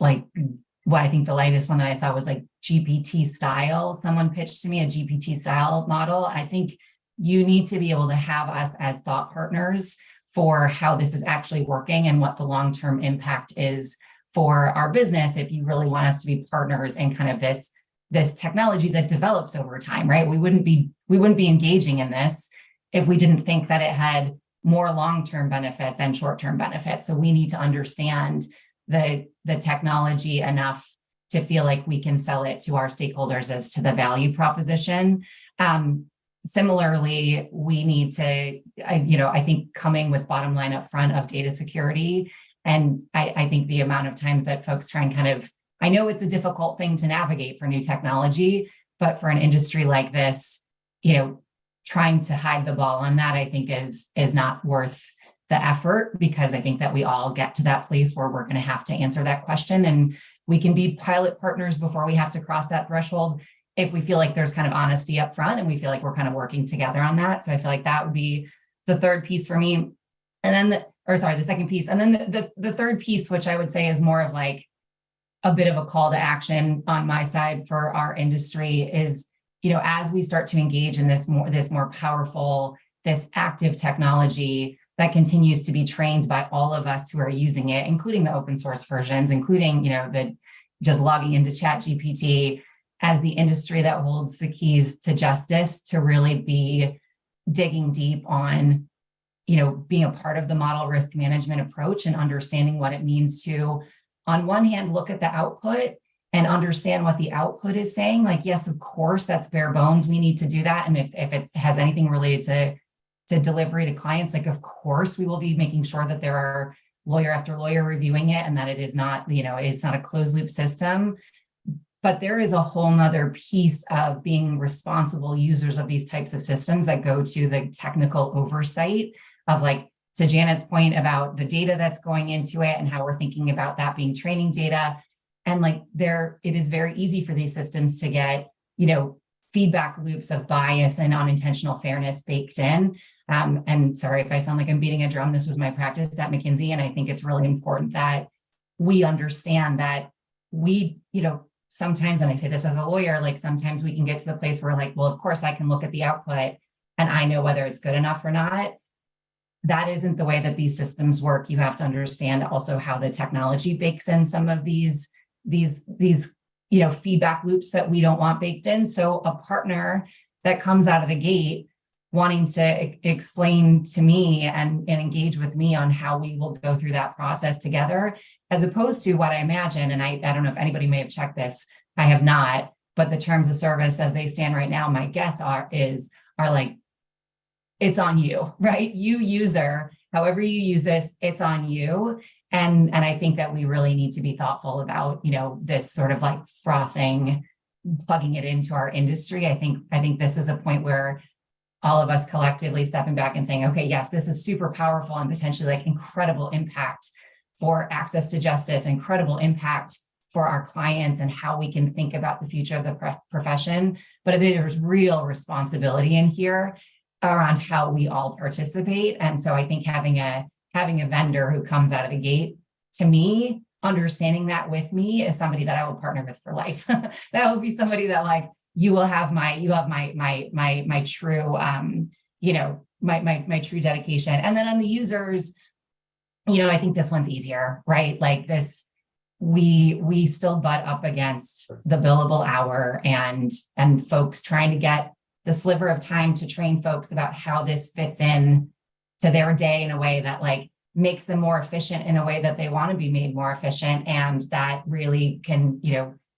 well, I think the latest one that I saw was like GPT style. Someone pitched to me a GPT style model. I think you need to be able to have us as thought partners for how this is actually working and what the long-term impact is for our business if you really want us to be partners in kind of this technology that develops over time, right? We wouldn't be engaging in this if we didn't think that it had more long-term benefit than short-term benefit. So we need to understand the technology enough to feel like we can sell it to our stakeholders as to the value proposition. Similarly, we need to, I think coming with bottom line up front of data security. And I think the amount of times that folks try and kind of, I know it's a difficult thing to navigate for new technology, but for an industry like this, trying to hide the ball on that, I think is not worth the effort, because I think that we all get to that place where we're going to have to answer that question. And we can be pilot partners before we have to cross that threshold if we feel like there's kind of honesty up front and we feel like we're kind of working together on that. So I feel like that would be the third piece for me. And then, the second piece. And then the third piece, which I would say is more of like a bit of a call to action on my side for our industry is, as we start to engage in this more powerful, this active technology that continues to be trained by all of us who are using it, including the open source versions, including, the just logging into ChatGPT, as the industry that holds the keys to justice, to really be digging deep on, being a part of the model risk management approach and understanding what it means to, on one hand, look at the output and understand what the output is saying. Like, yes, of course, that's bare bones. We need to do that. And if it has anything related to delivery to clients, like, of course, we will be making sure that there are lawyer after lawyer reviewing it and that it is not, it's not a closed loop system. But there is a whole nother piece of being responsible users of these types of systems that go to the technical oversight of, like, to Janet's point about the data that's going into it and how we're thinking about that being training data. And like it is very easy for these systems to get, feedback loops of bias and unintentional fairness baked in. And sorry if I sound like I'm beating a drum, this was my practice at McKinsey. And I think it's really important that we understand that we, sometimes, and I say this as a lawyer, like sometimes we can get to the place where, like, well, of course I can look at the output and I know whether it's good enough or not. That isn't the way that these systems work. You have to understand also how the technology bakes in some of these feedback loops that we don't want baked in. So a partner that comes out of the gate wanting to explain to me and engage with me on how we will go through that process together, as opposed to what I imagine, and I don't know if anybody may have checked this, I have not, but the terms of service as they stand right now, my guess are like, it's on you, right? You user, however you use this, it's on you. And I think that we really need to be thoughtful about, this sort of like frothing, plugging it into our industry. I think this is a point where all of us collectively stepping back and saying, okay, yes, this is super powerful and potentially like incredible impact for access to justice, incredible impact for our clients and how we can think about the future of the profession. But there's real responsibility in here around how we all participate. And so I think having a vendor who comes out of the gate, to me, understanding that with me is somebody that I will partner with for life. That will be somebody that, like, you have my true, my true dedication. And then on the users, I think this one's easier, right? Like this, we still butt up against the billable hour and folks trying to get the sliver of time to train folks about how this fits in to their day in a way that, like, makes them more efficient in a way that they want to be made more efficient, and that really can,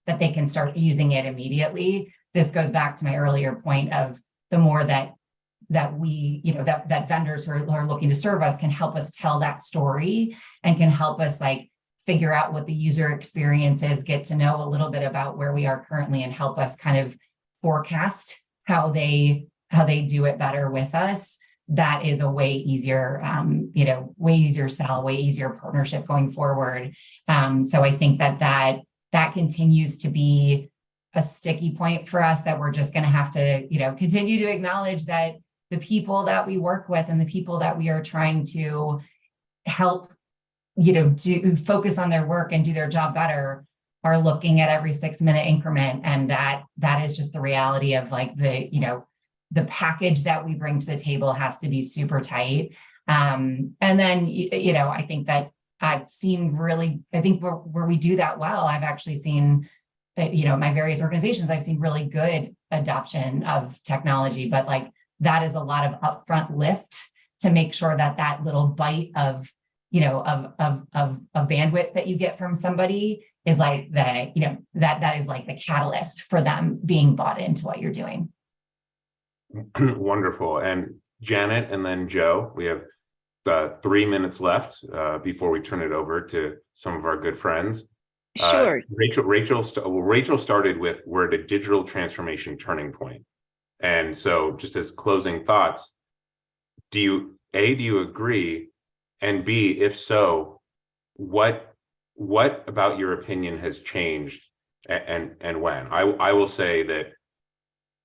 that they can start using it immediately. This goes back to my earlier point of the more that we, that vendors who are looking to serve us can help us tell that story and can help us, like, figure out what the user experience is, get to know a little bit about where we are currently, and help us kind of forecast how they do it better with us. That is a way easier, way easier sell, way easier partnership going forward. So I think that continues to be a sticky point for us, that we're just going to have to, continue to acknowledge that the people that we work with and the people that we are trying to help, do focus on their work and do their job better are looking at every 6-minute increment. And that is just the reality of, like, the package that we bring to the table has to be super tight. And then, I think that I've seen really, I think where we do that well, I've actually seen, my various organizations, I've seen really good adoption of technology, but like that is a lot of upfront lift to make sure that that little bite of bandwidth that you get from somebody is like that is like the catalyst for them being bought into what you're doing. Wonderful. And Janet and then Joe, we have 3 minutes left before we turn it over to some of our good friends. Sure. Rachel started with, we're at a digital transformation turning point. And so just as closing thoughts, do you agree? And B, if so, what about your opinion has changed and when? I will say that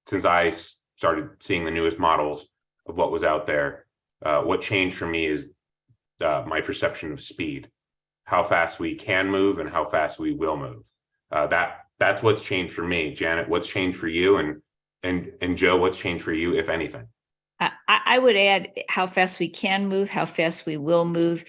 since I started seeing the newest models of what was out there, what changed for me is my perception of speed, how fast we can move and how fast we will move. That's what's changed for me. Janet, what's changed for you? And Joe, what's changed for you, if anything? I would add how fast we can move, how fast we will move.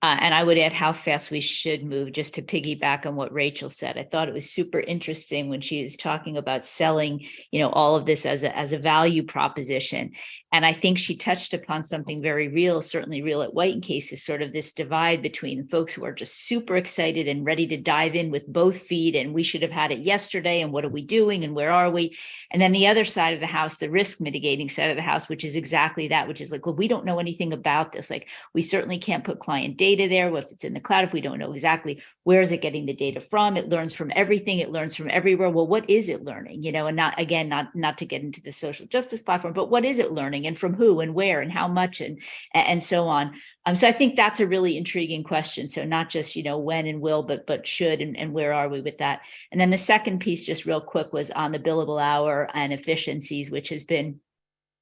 And I would add how fast we should move, just to piggyback on what Rachel said. I thought it was super interesting when she was talking about selling, all of this as a value proposition. And I think she touched upon something very real, certainly real at White & Case, is sort of this divide between folks who are just super excited and ready to dive in with both feet, and we should have had it yesterday, and what are we doing, and where are we? And then the other side of the house, the risk mitigating side of the house, which is exactly that, which is like, well, we don't know anything about this. Like, we certainly can't put client data there. If it's in the cloud, if we don't know exactly where is it getting the data from, it learns from everything, it learns from everywhere. Well, what is it learning? And not to get into the social justice platform, but what is it learning, and from who and where and how much and so on. So I think that's a really intriguing question. So not just when and will, but should, and where are we with that? And then the second piece, just real quick, was on the billable hour and efficiencies, which has been,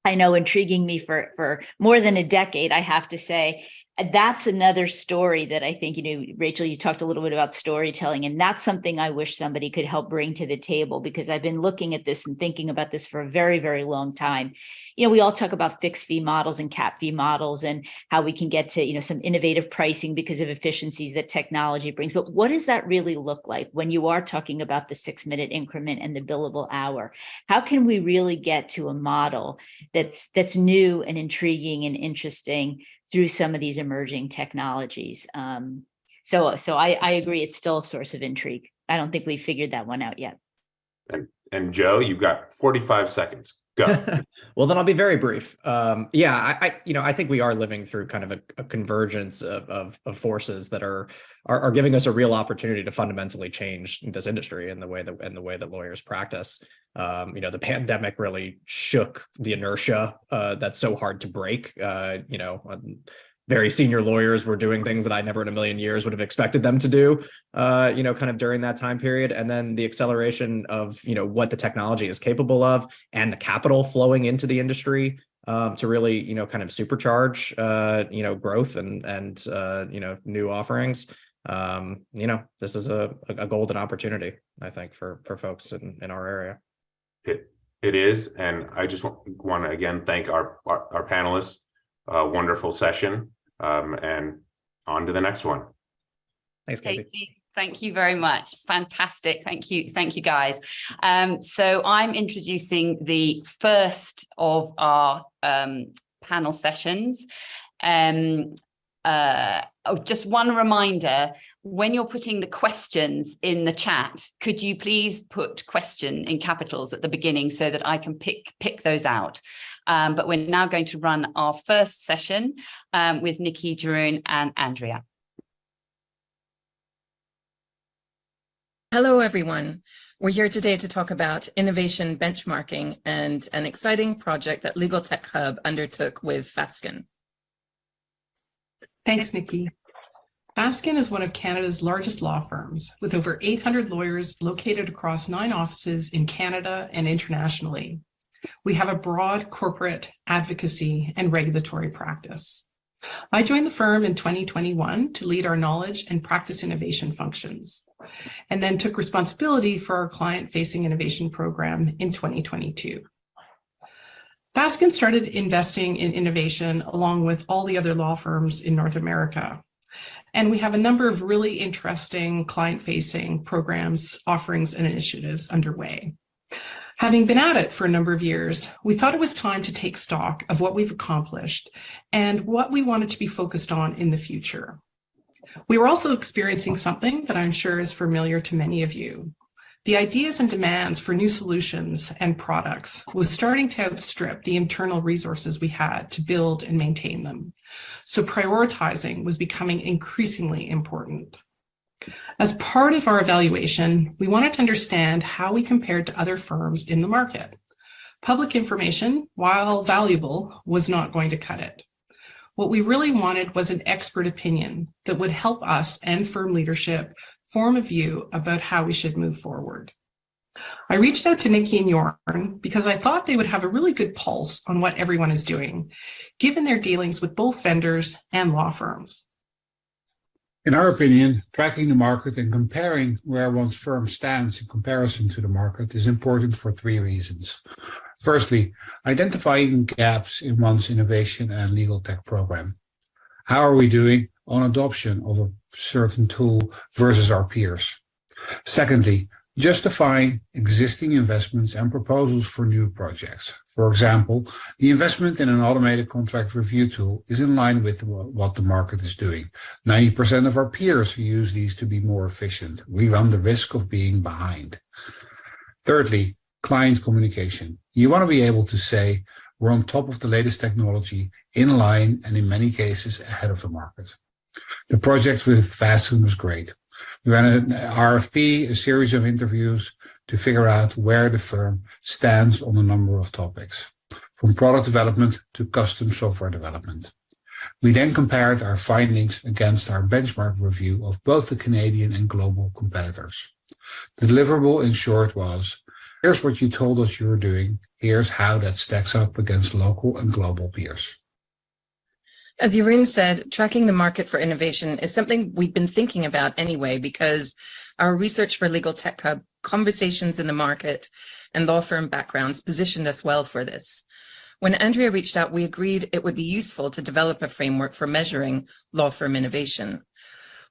I know, intriguing me for more than a decade, I have to say. That's another story that I think, Rachel, you talked a little bit about storytelling, and that's something I wish somebody could help bring to the table, because I've been looking at this and thinking about this for a very, very long time. We all talk about fixed fee models and cap fee models and how we can get to, some innovative pricing because of efficiencies that technology brings. But what does that really look like when you are talking about the 6-minute increment and the billable hour? How can we really get to a model that's new and intriguing and interesting through some of these emerging technologies? So I agree, it's still a source of intrigue. I don't think we've figured that one out yet. And Joe, you've got 45 seconds. Go. Well, then I'll be very brief. I think we are living through kind of a convergence of forces that are giving us a real opportunity to fundamentally change this industry and the way that lawyers practice. The pandemic really shook the inertia that's so hard to break. Very senior lawyers were doing things that I never in a million years would have expected them to do, kind of during that time period. And then the acceleration of, what the technology is capable of and the capital flowing into the industry to really, kind of supercharge, growth and new offerings. This is a golden opportunity, I think, for folks in our area. It is. And I just want to again thank our panelists. Wonderful session, and on to the next one. Thanks, Casey. Thank you very much. Fantastic. Thank you, guys. So I'm introducing the first of our panel sessions. Just one reminder, when you're putting the questions in the chat, could you please put question in capitals at the beginning so that I can pick those out? But we're now going to run our first session with Nikki, Jeroen, and Andrea. Hello, everyone. We're here today to talk about innovation benchmarking and an exciting project that Legal Tech Hub undertook with Fasken. Thanks, Nikki. Fasken is one of Canada's largest law firms, with over 800 lawyers located across 9 offices in Canada and internationally. We have a broad corporate advocacy and regulatory practice. I joined the firm in 2021 to lead our knowledge and practice innovation functions, and then took responsibility for our client-facing innovation program in 2022. Fasken started investing in innovation along with all the other law firms in North America. And we have a number of really interesting client-facing programs, offerings, and initiatives underway. Having been at it for a number of years, we thought it was time to take stock of what we've accomplished and what we wanted to be focused on in the future. We were also experiencing something that I'm sure is familiar to many of you. The ideas and demands for new solutions and products was starting to outstrip the internal resources we had to build and maintain them. So prioritizing was becoming increasingly important. As part of our evaluation, we wanted to understand how we compared to other firms in the market. Public information, while valuable, was not going to cut it. What we really wanted was an expert opinion that would help us and firm leadership form a view about how we should move forward. I reached out to Nikki and Jorn because I thought they would have a really good pulse on what everyone is doing, given their dealings with both vendors and law firms. In our opinion, tracking the market and comparing where one's firm stands in comparison to the market is important for 3 reasons. Firstly, identifying gaps in one's innovation and legal tech program. How are we doing on adoption of a certain tool versus our peers? Secondly, justifying existing investments and proposals for new projects. For example, the investment in an automated contract review tool is in line with what the market is doing. 90% of our peers use these to be more efficient. We run the risk of being behind. Thirdly, client communication. You want to be able to say, we're on top of the latest technology, in line, and in many cases ahead of the market. The project with Fasken was great. We ran an RFP, a series of interviews to figure out where the firm stands on a number of topics, from product development to custom software development. We then compared our findings against our benchmark review of both the Canadian and global competitors. The deliverable in short was, here's what you told us you were doing, here's how that stacks up against local and global peers. As Jeroen said, tracking the market for innovation is something we've been thinking about anyway, because our research for Legal Tech Hub, conversations in the market, and law firm backgrounds positioned us well for this. When Andrea reached out, we agreed it would be useful to develop a framework for measuring law firm innovation.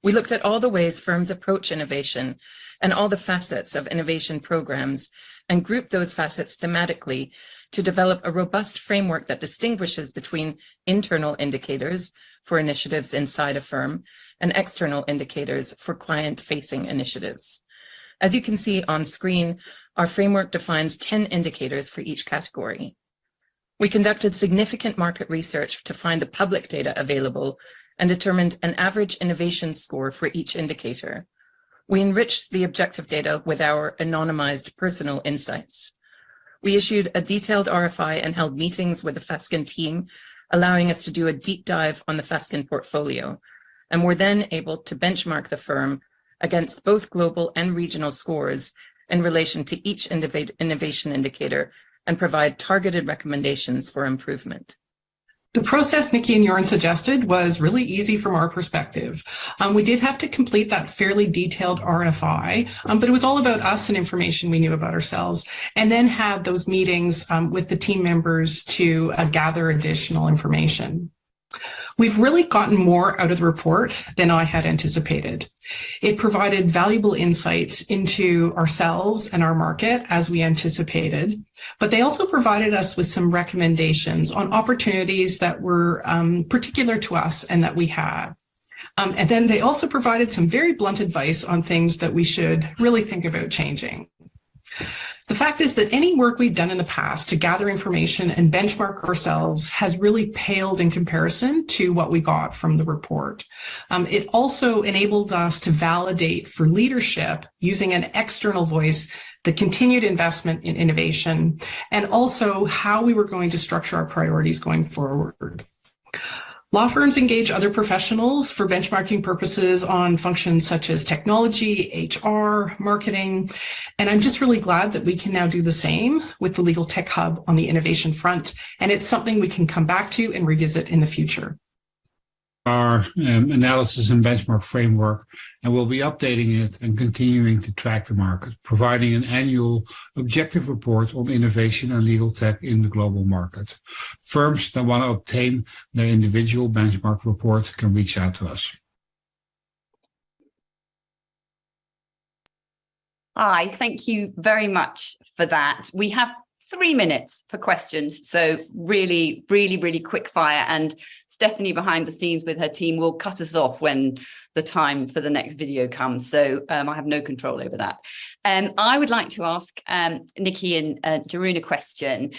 We looked at all the ways firms approach innovation and all the facets of innovation programs and grouped those facets thematically to develop a robust framework that distinguishes between internal indicators for initiatives inside a firm and external indicators for client-facing initiatives. As you can see on screen, our framework defines 10 indicators for each category. We conducted significant market research to find the public data available and determined an average innovation score for each indicator. We enriched the objective data with our anonymized personal insights. We issued a detailed RFI and held meetings with the Fasken team, allowing us to do a deep dive on the Fasken portfolio, and were then able to benchmark the firm against both global and regional scores in relation to each innovation indicator and provide targeted recommendations for improvement. The process Nikki and Jorn suggested was really easy from our perspective. We did have to complete that fairly detailed RFI, but it was all about us and information we knew about ourselves, and then had those meetings with the team members to gather additional information. We've really gotten more out of the report than I had anticipated. It provided valuable insights into ourselves and our market as we anticipated, but they also provided us with some recommendations on opportunities that were particular to us and that we have. And then they also provided some very blunt advice on things that we should really think about changing. The fact is that any work we've done in the past to gather information and benchmark ourselves has really paled in comparison to what we got from the report. It also enabled us to validate for leadership using an external voice the continued investment in innovation and also how we were going to structure our priorities going forward. Law firms engage other professionals for benchmarking purposes on functions such as technology, HR, marketing, and I'm just really glad that we can now do the same with the Legal Tech Hub on the innovation front, and it's something we can come back to and revisit in the future. Our analysis and benchmark framework, and we'll be updating it and continuing to track the market, providing an annual objective report on innovation and legal tech in the global market. Firms that want to obtain their individual benchmark report can reach out to us. Hi, thank you very much for that. We have 3 minutes for questions. So really, really, really quick fire. And Stephanie behind the scenes with her team will cut us off when the time for the next video comes. So I have no control over that. I would like to ask Nikki and Jeroen a question.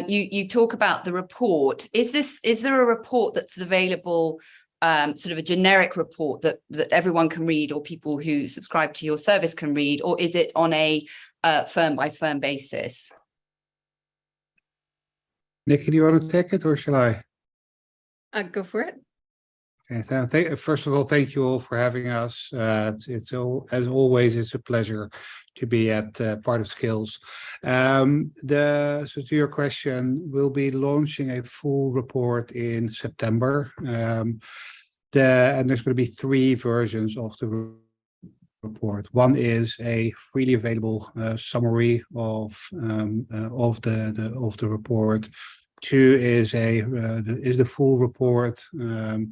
You talk about the report. Is there a report that's available, sort of a generic report that everyone can read, or people who subscribe to your service can read, or is it on a firm by firm basis? Nikki, do you want to take it or shall I? Go for it. Okay, first of all, thank you all for having us. As always, it's a pleasure to be at Part of Skills. So to your question, we'll be launching a full report in September. And there's going to be 3 versions of the report. One is a freely available summary of the report. 2 is the full report, not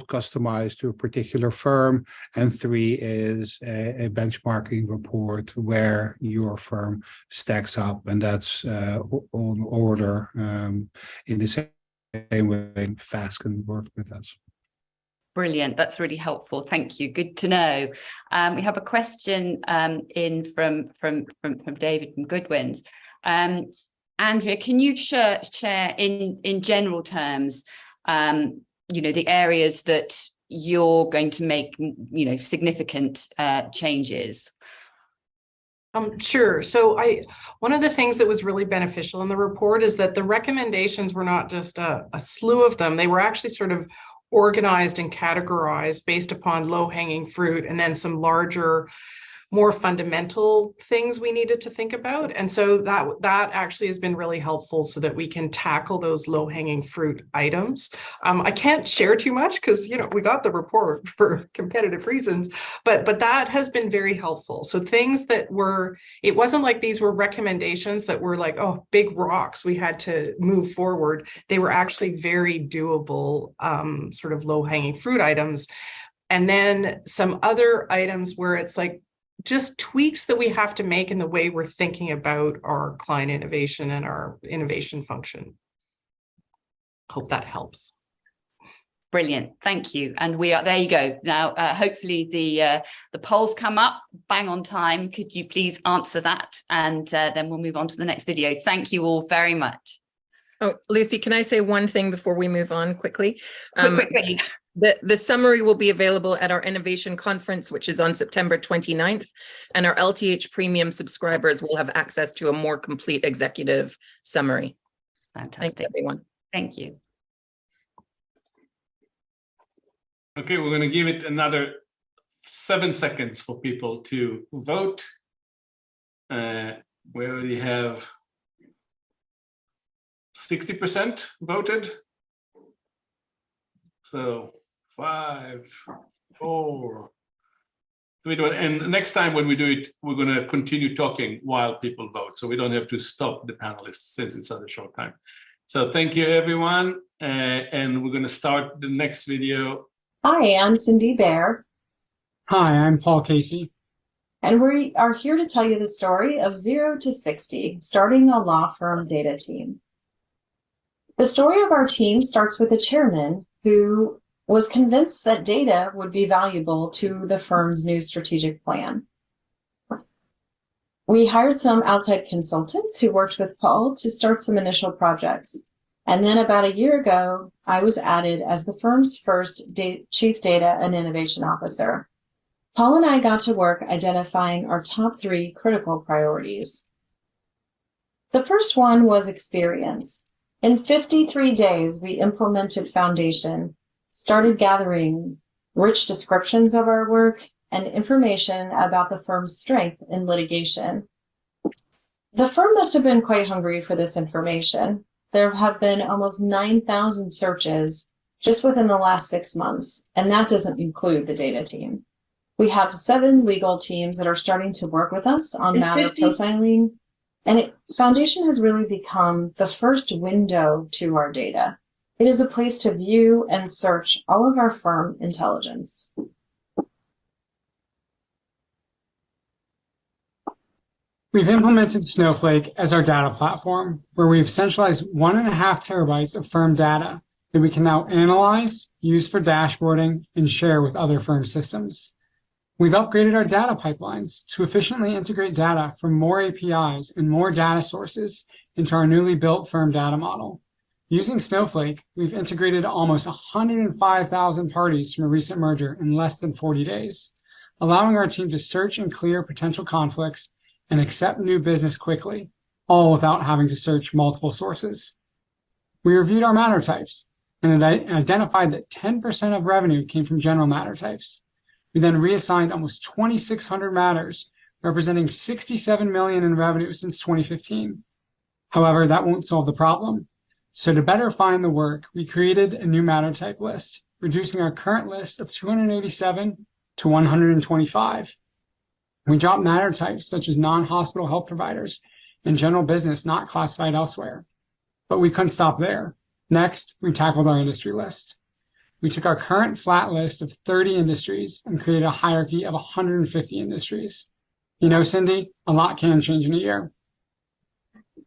customized to a particular firm, and 3 is a benchmarking report where your firm stacks up, and that's on order in the same way FAST can work with us. Brilliant. That's really helpful. Thank you. Good to know. We have a question in from David from Goodwins. Andrea, can you share in general terms, the areas that you're going to make, significant changes? Sure. So one of the things that was really beneficial in the report is that the recommendations were not just a slew of them. They were actually sort of organized and categorized based upon low-hanging fruit, and then some larger, more fundamental things we needed to think about. And so that actually has been really helpful so that we can tackle those low-hanging fruit items. I can't share too much because, we got the report for competitive reasons, but that has been very helpful. So things that it wasn't like these were recommendations that were like, oh, big rocks we had to move forward. They were actually very doable, sort of low-hanging fruit items. And then some other items where it's like, just tweaks that we have to make in the way we're thinking about our client innovation and our innovation function. Hope that helps. Brilliant. Thank you. And there you go. Now, hopefully the polls come up bang on time. Could you please answer that? And then we'll move on to the next video. Thank you all very much. Oh, Lucy, can I say one thing before we move on quickly? Quick. The summary will be available at our innovation conference, which is on September 29th, and our LTH premium subscribers will have access to a more complete executive summary. Fantastic. Thanks, everyone. Thank you. Okay, we're going to give it another 7 seconds for people to vote. We already have 60% voted. So 5, 4, 3, 2, and next time when we do it, we're going to continue talking while people vote, so we don't have to stop the panelists since it's such a short time. So thank you, everyone, and we're going to start the next video. Hi, I'm Cindy Bear. Hi, I'm Paul Casey. And we are here to tell you the story of 0 to 60, starting a law firm data team. The story of our team starts with a chairman who was convinced that data would be valuable to the firm's new strategic plan. We hired some outside consultants who worked with Paul to start some initial projects. And then about a year ago, I was added as the firm's first Chief Data and Innovation Officer. Paul and I got to work identifying our top 3 critical priorities. The first one was experience. In 53 days, we implemented Foundation, started gathering rich descriptions of our work and information about the firm's strength in litigation. The firm must have been quite hungry for this information. There have been almost 9,000 searches just within the last 6 months, and that doesn't include the data team. We have 7 legal teams that are starting to work with us on matter profiling, and Foundation has really become the first window to our data. It is a place to view and search all of our firm intelligence. We've implemented Snowflake as our data platform, where we've centralized 1.5 terabytes of firm data that we can now analyze, use for dashboarding, and share with other firm systems. We've upgraded our data pipelines to efficiently integrate data from more APIs and more data sources into our newly built firm data model. Using Snowflake, we've integrated almost 105,000 parties from a recent merger in less than 40 days, allowing our team to search and clear potential conflicts and accept new business quickly, all without having to search multiple sources. We reviewed our matter types and identified that 10% of revenue came from general matter types. We then reassigned almost 2,600 matters, representing $67 million in revenue since 2015. However, that won't solve the problem. So to better find the work, we created a new matter type list, reducing our current list of 287 to 125. We dropped matter types such as non-hospital health providers and general business not classified elsewhere. But we couldn't stop there. Next, we tackled our industry list. We took our current flat list of 30 industries and created a hierarchy of 150 industries. You know, Cindy, a lot can change in a year.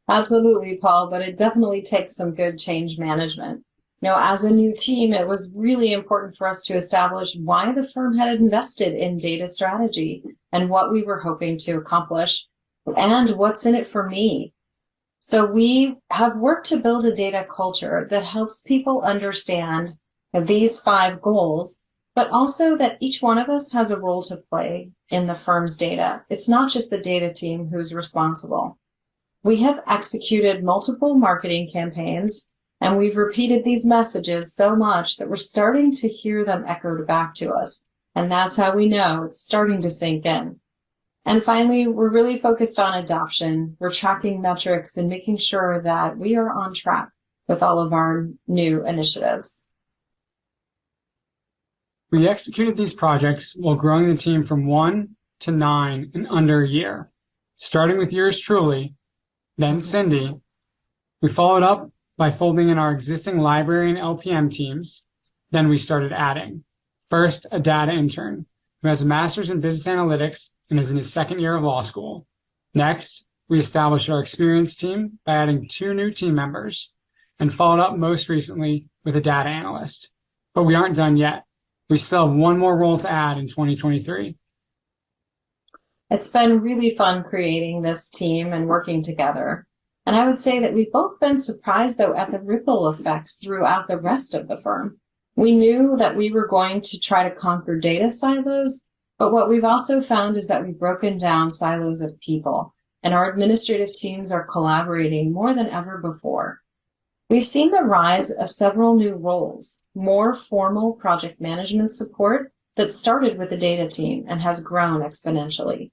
Absolutely, Paul, but it definitely takes some good change management. You know, as a new team, it was really important for us to establish why the firm had invested in data strategy and what we were hoping to accomplish and what's in it for me. So we have worked to build a data culture that helps people understand these 5 goals, but also that each one of us has a role to play in the firm's data. It's not just the data team who's responsible. We have executed multiple marketing campaigns, and we've repeated these messages so much that we're starting to hear them echoed back to us. And that's how we know it's starting to sink in. And finally, we're really focused on adoption. We're tracking metrics and making sure that we are on track with all of our new initiatives. We executed these projects while growing the team from 1 to 9 in under a year, starting with yours truly, then Cindy. We followed up by folding in our existing library and LPM teams. Then we started adding. First, a data intern who has a master's in business analytics and is in his 2nd year of law school. Next, we established our experienced team by adding 2 new team members and followed up most recently with a data analyst. But we aren't done yet. We still have 1 more role to add in 2023. It's been really fun creating this team and working together. And I would say that we've both been surprised, though, at the ripple effects throughout the rest of the firm. We knew that we were going to try to conquer data silos, but what we've also found is that we've broken down silos of people, and our administrative teams are collaborating more than ever before. We've seen the rise of several new roles, more formal project management support that started with the data team and has grown exponentially.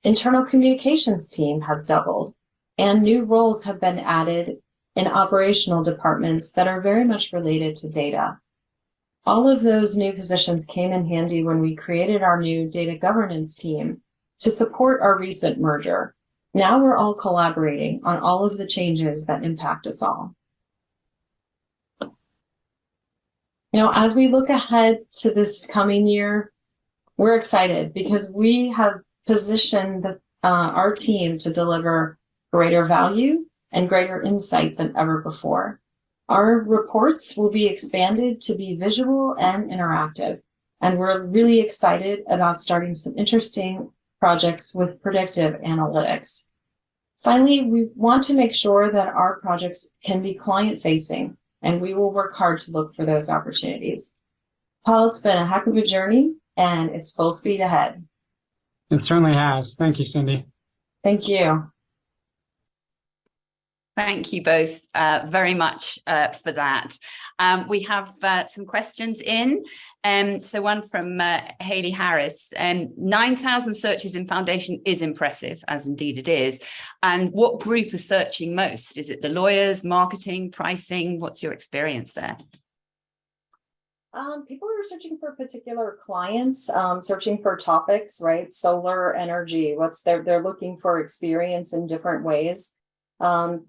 Internal communications team has doubled, and new roles have been added in operational departments that are very much related to data. All of those new positions came in handy when we created our new data governance team to support our recent merger. Now we're all collaborating on all of the changes that impact us all. You know, as we look ahead to this coming year, we're excited because we have positioned our team to deliver greater value and greater insight than ever before. Our reports will be expanded to be visual and interactive, and we're really excited about starting some interesting projects with predictive analytics. Finally, we want to make sure that our projects can be client-facing, and we will work hard to look for those opportunities. Paul, it's been a heck of a journey, and it's full speed ahead. It certainly has. Thank you, Cindy. Thank you. Thank you both very much for that. We have some questions in. So one from Haley Harris. 9,000 searches in Foundation is impressive, as indeed it is. And what group is searching most? Is it the lawyers, marketing, pricing? What's your experience there? People are searching for particular clients, searching for topics, right? Solar energy, they're looking for experience in different ways.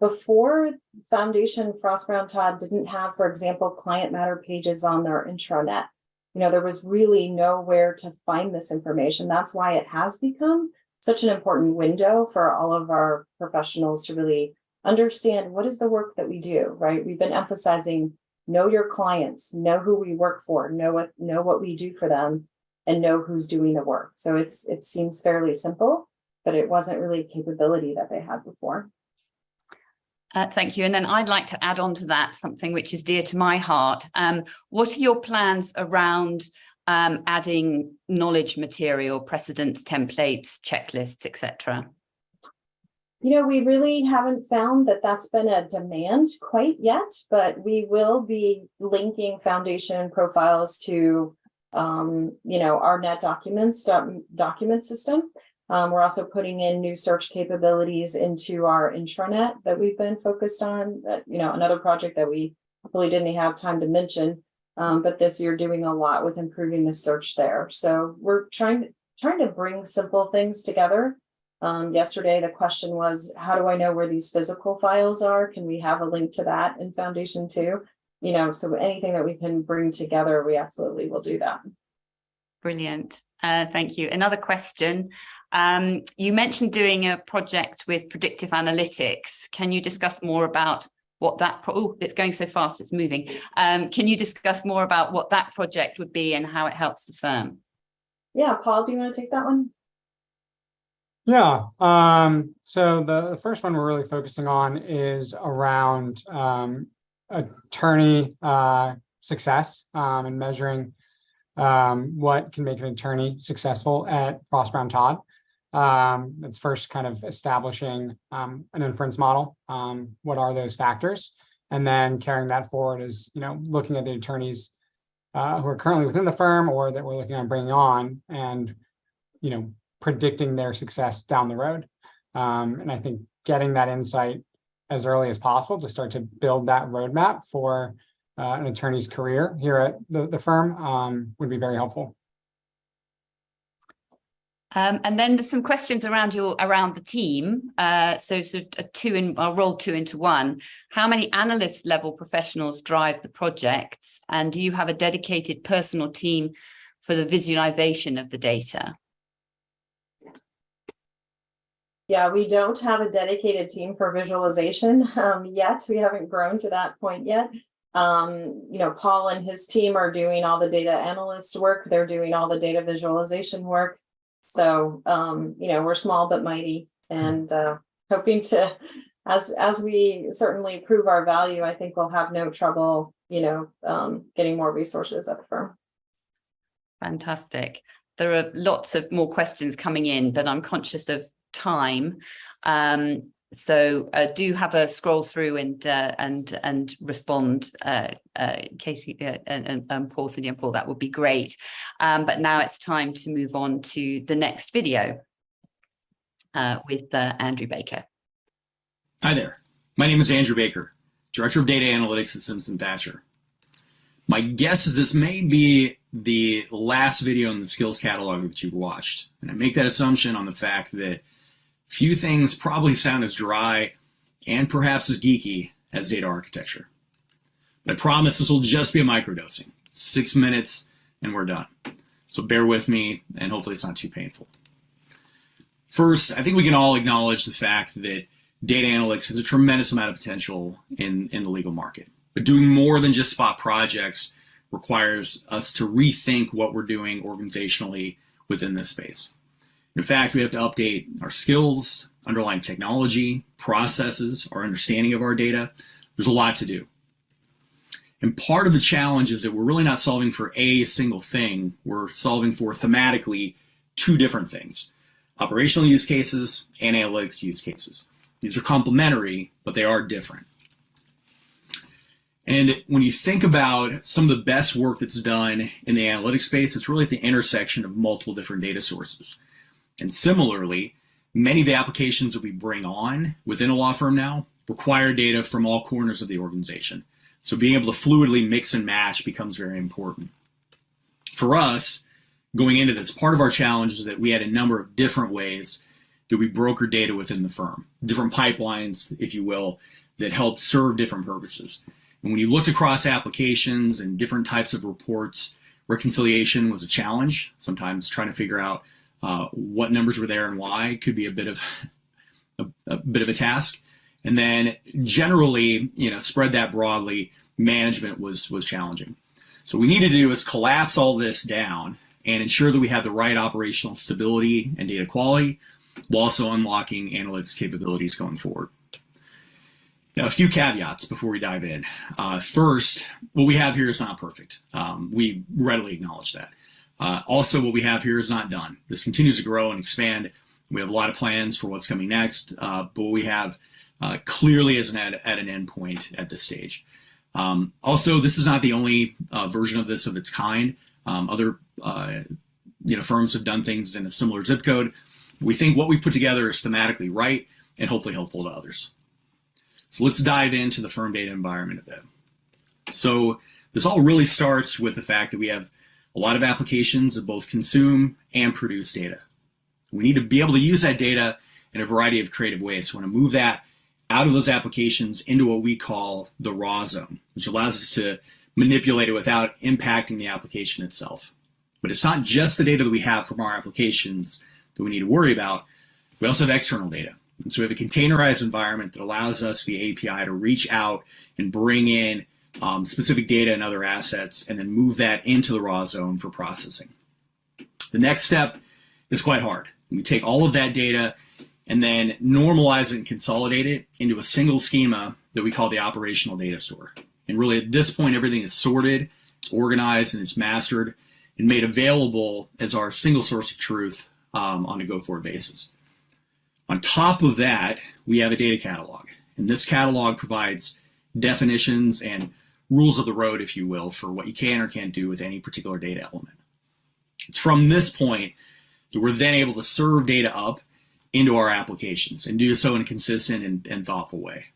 Before Foundation, Frost Brown Todd didn't have, for example, client matter pages on their intranet. You know, there was really nowhere to find this information. That's why it has become such an important window for all of our professionals to really understand what is the work that we do, right? We've been emphasizing know your clients, know who we work for, know what we do for them, and know who's doing the work. So it seems fairly simple, but it wasn't really a capability that they had before. Thank you. And then I'd like to add on to that something which is dear to my heart. What are your plans around adding knowledge material, precedents, templates, checklists, etc.? We really haven't found that that's been a demand quite yet, but we will be linking foundation profiles to, our net document system. We're also putting in new search capabilities into our intranet that we've been focused on. Another project that we probably didn't have time to mention, but this year doing a lot with improving the search there. So we're trying to bring simple things together. Yesterday, the question was, how do I know where these physical files are? Can we have a link to that in Foundation too? So anything that we can bring together, we absolutely will do that. Brilliant. Thank you. Another question. You mentioned doing a project with predictive analytics. Can you discuss more about what that, it's going so fast, it's moving. Can you discuss more about what that project would be and how it helps the firm? Yeah, Paul, do you want to take that one? Yeah. So the first one we're really focusing on is around attorney success and measuring what can make an attorney successful at Frost Brown Todd. It's first kind of establishing an inference model. What are those factors? And then carrying that forward is, looking at the attorneys who are currently within the firm or that we're looking at bringing on and, predicting their success down the road. And I think getting that insight as early as possible to start to build that roadmap for an attorney's career here at the firm would be very helpful. And then there's some questions around the team. So I'll roll two into one. How many analyst level professionals drive the projects? And do you have a dedicated personal team for the visualization of the data? Yeah, we don't have a dedicated team for visualization yet. We haven't grown to that point yet. Paul and his team are doing all the data analyst work. They're doing all the data visualization work. So, we're small but mighty, and hoping to, as we certainly prove our value, I think we'll have no trouble, getting more resources at the firm. Fantastic. There are lots of more questions coming in, but I'm conscious of time. So do have a scroll through and respond, Casey and Paul, Cindy and Paul, that would be great. But now it's time to move on to the next video with Andrew Baker. Hi there, my name is Andrew Baker, Director of Data Analytics at Simpson Thacher. My guess is this may be the last video in the skills catalog that you've watched. And I make that assumption on the fact that few things probably sound as dry and perhaps as geeky as data architecture. But I promise this will just be a microdosing. 6 minutes and we're done. So bear with me and hopefully it's not too painful. First, I think we can all acknowledge the fact that data analytics has a tremendous amount of potential in the legal market. But doing more than just spot projects requires us to rethink what we're doing organizationally within this space. In fact, we have to update our skills, underlying technology, processes, our understanding of our data. There's a lot to do. And part of the challenge is that we're really not solving for a single thing. We're solving for thematically two different things: operational use cases and analytics use cases. These are complementary, but they are different. And when you think about some of the best work that's done in the analytics space, it's really at the intersection of multiple different data sources. And similarly, many of the applications that we bring on within a law firm now require data from all corners of the organization. So being able to fluidly mix and match becomes very important. For us, going into this, part of our challenge is that we had a number of different ways that we broker data within the firm, different pipelines, if you will, that help serve different purposes. And when you looked across applications and different types of reports, reconciliation was a challenge, sometimes trying to figure out what numbers were there and why could be a bit of a task. And then generally, spread that broadly, management was challenging. So what we needed to do is collapse all this down and ensure that we had the right operational stability and data quality, while also unlocking analytics capabilities going forward. Now, a few caveats before we dive in. First, what we have here is not perfect. We readily acknowledge that. Also, what we have here is not done. This continues to grow and expand. We have a lot of plans for what's coming next, but what we have clearly isn't at an end point at this stage. Also, this is not the only version of this of its kind. Other firms have done things in a similar zip code. We think what we put together is thematically right and hopefully helpful to others. So let's dive into the firm data environment a bit. So this all really starts with the fact that we have a lot of applications that both consume and produce data. We need to be able to use that data in a variety of creative ways. So we want to move that out of those applications into what we call the raw zone, which allows us to manipulate it without impacting the application itself. But it's not just the data that we have from our applications that we need to worry about. We also have external data. And so we have a containerized environment that allows us via API to reach out and bring in specific data and other assets and then move that into the raw zone for processing. The next step is quite hard. We take all of that data and then normalize it and consolidate it into a single schema that we call the operational data store. And really at this point, everything is sorted, it's organized, and it's mastered and made available as our single source of truth on a go-forward basis. On top of that, we have a data catalog. And this catalog provides definitions and rules of the road, if you will, for what you can or can't do with any particular data element. It's from this point that we're then able to serve data up into our applications and do so in a consistent and thoughtful way.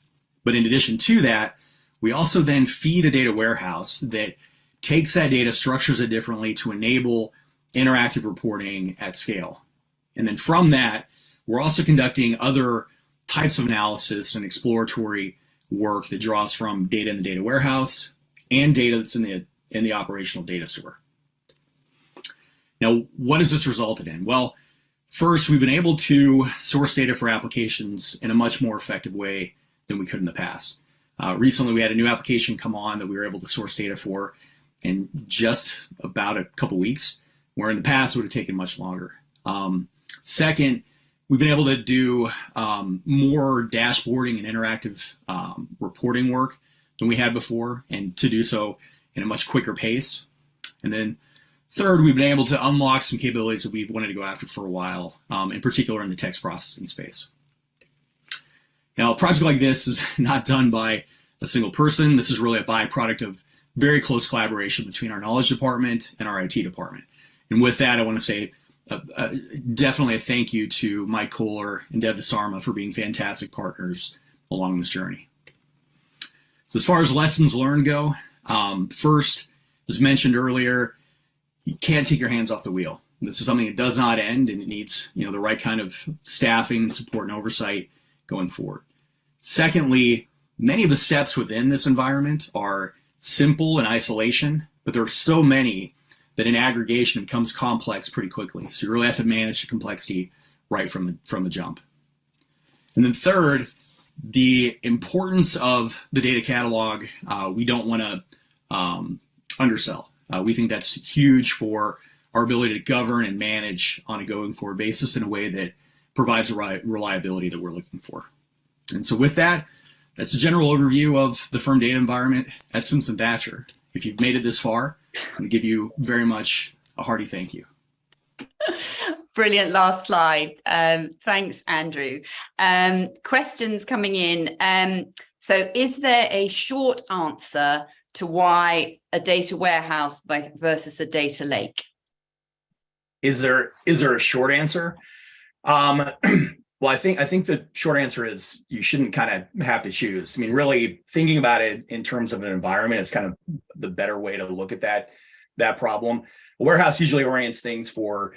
But in addition to that, we also then feed a data warehouse that takes that data, structures it differently to enable interactive reporting at scale. And then from that, we're also conducting other types of analysis and exploratory work that draws from data in the data warehouse and data that's in the operational data store. Now, what has this resulted in? Well, first, we've been able to source data for applications in a much more effective way than we could in the past. Recently, we had a new application come on that we were able to source data for in just about a couple weeks, where in the past it would have taken much longer. Second, we've been able to do more dashboarding and interactive reporting work than we had before, and to do so in a much quicker pace. And then third, we've been able to unlock some capabilities that we've wanted to go after for a while, in particular in the text processing space. Now, a project like this is not done by a single person. This is really a byproduct of very close collaboration between our knowledge department and our IT department. And with that, I want to say definitely a thank you to Mike Kohler and Dev Sarma for being fantastic partners along this journey. So as far as lessons learned go, first, as mentioned earlier, you can't take your hands off the wheel. This is something that does not end, and it needs the right kind of staffing, support, and oversight going forward. Secondly, many of the steps within this environment are simple in isolation, but there are so many that in aggregation becomes complex pretty quickly. So you really have to manage the complexity right from the jump. And then third, the importance of the data catalog, we don't want to undersell. We think that's huge for our ability to govern and manage on a going forward basis in a way that provides the reliability that we're looking for. And so with that, that's a general overview of the firm data environment at Simpson Thacher. If you've made it this far, I'm going to give you very much a hearty thank you. Brilliant last slide. Thanks, Andrew. Questions coming in. So is there a short answer to why a data warehouse versus a data lake? Is there a short answer? Well, I think the short answer is you shouldn't kind of have to choose. I mean, really thinking about it in terms of an environment is kind of the better way to look at that problem. A warehouse usually orients things for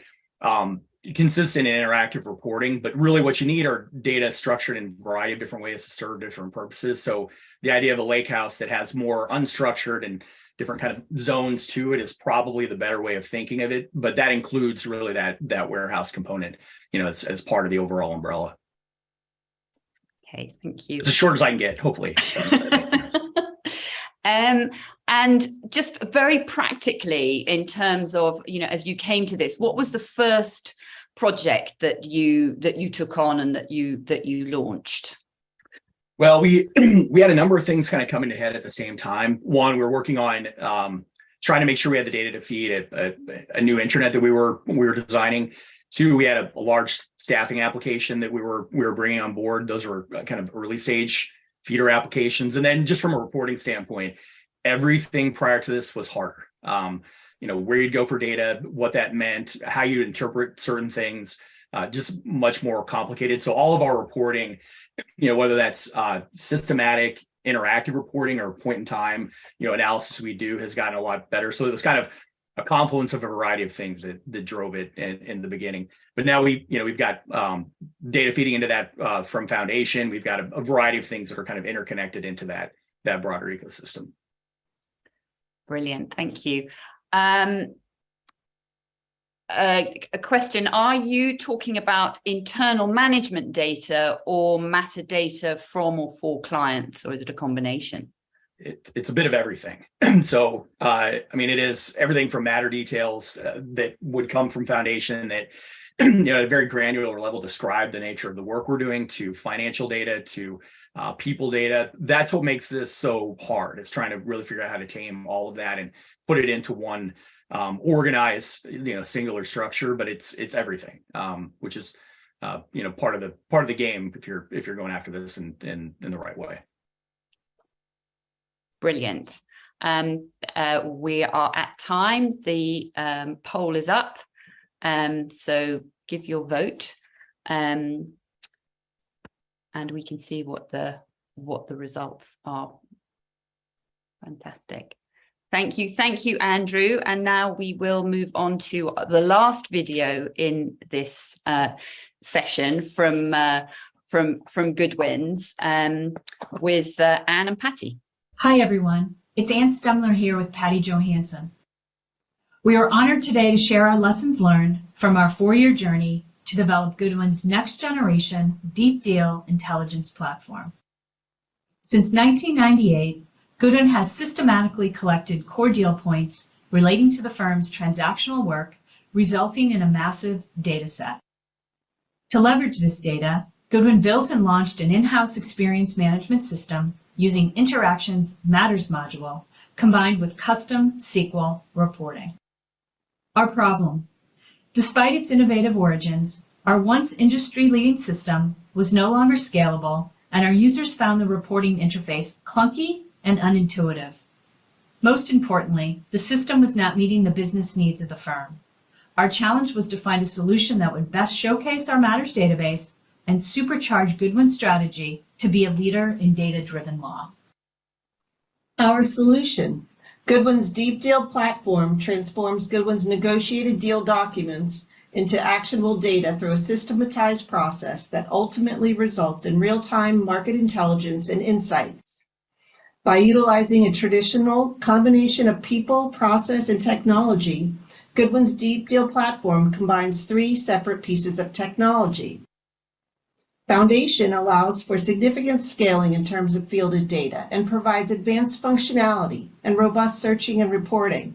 consistent and interactive reporting, but really what you need are data structured in a variety of different ways to serve different purposes. So the idea of a lake house that has more unstructured and different kind of zones to it is probably the better way of thinking of it. But that includes really that warehouse component, as part of the overall umbrella. Okay, thank you. It's as short as I can get, hopefully. That makes sense. And just very practically, in terms of, as you came to this, what was the first project that you took on and that you launched? Well, we had a number of things kind of coming to head at the same time. One, we were working on trying to make sure we had the data to feed a new intranet that we were designing. Two, we had a large staffing application that we were bringing on board. Those were kind of early stage feeder applications. And then just from a reporting standpoint, everything prior to this was harder. Where you'd go for data, what that meant, how you interpret certain things, just much more complicated. So all of our reporting, whether that's systematic, interactive reporting or point in time, analysis we do has gotten a lot better. So it was kind of a confluence of a variety of things that drove it in the beginning. But now we've got data feeding into that from Foundation. We've got a variety of things that are kind of interconnected into that broader ecosystem. Brilliant, thank you. A question, are you talking about internal management data or metadata from or for clients, or is it a combination? It's a bit of everything. So, it is everything from matter details that would come from Foundation that, at a very granular level describe the nature of the work we're doing, to financial data, to people data. That's what makes this so hard. It's trying to really figure out how to tame all of that and put it into one organized, singular structure. But it's everything, which is, part of the game if you're going after this in the right way. Brilliant. We are at time. The poll is up. So give your vote. And we can see what the results are. Fantastic. Thank you, Andrew. And now we will move on to the last video in this session from Goodwin's with Anne and Patty. Hi, everyone. It's Ann Stemler here with Patty Johansson. We are honored today to share our lessons learned from our 4-year journey to develop Goodwin's next generation deep deal intelligence platform. Since 1998, Goodwin has systematically collected core deal points relating to the firm's transactional work, resulting in a massive data set. To leverage this data, Goodwin built and launched an in-house experience management system using Interactions Matters module combined with custom SQL reporting. Our problem: despite its innovative origins, our once industry-leading system was no longer scalable, and our users found the reporting interface clunky and unintuitive. Most importantly, the system was not meeting the business needs of the firm. Our challenge was to find a solution that would best showcase our Matters database and supercharge Goodwin's strategy to be a leader in data-driven law. Our solution: Goodwin's Deep Deal platform transforms Goodwin's negotiated deal documents into actionable data through a systematized process that ultimately results in real-time market intelligence and insights. By utilizing a traditional combination of people, process, and technology, Goodwin's Deep Deal platform combines 3 separate pieces of technology. Foundation allows for significant scaling in terms of fielded data and provides advanced functionality and robust searching and reporting.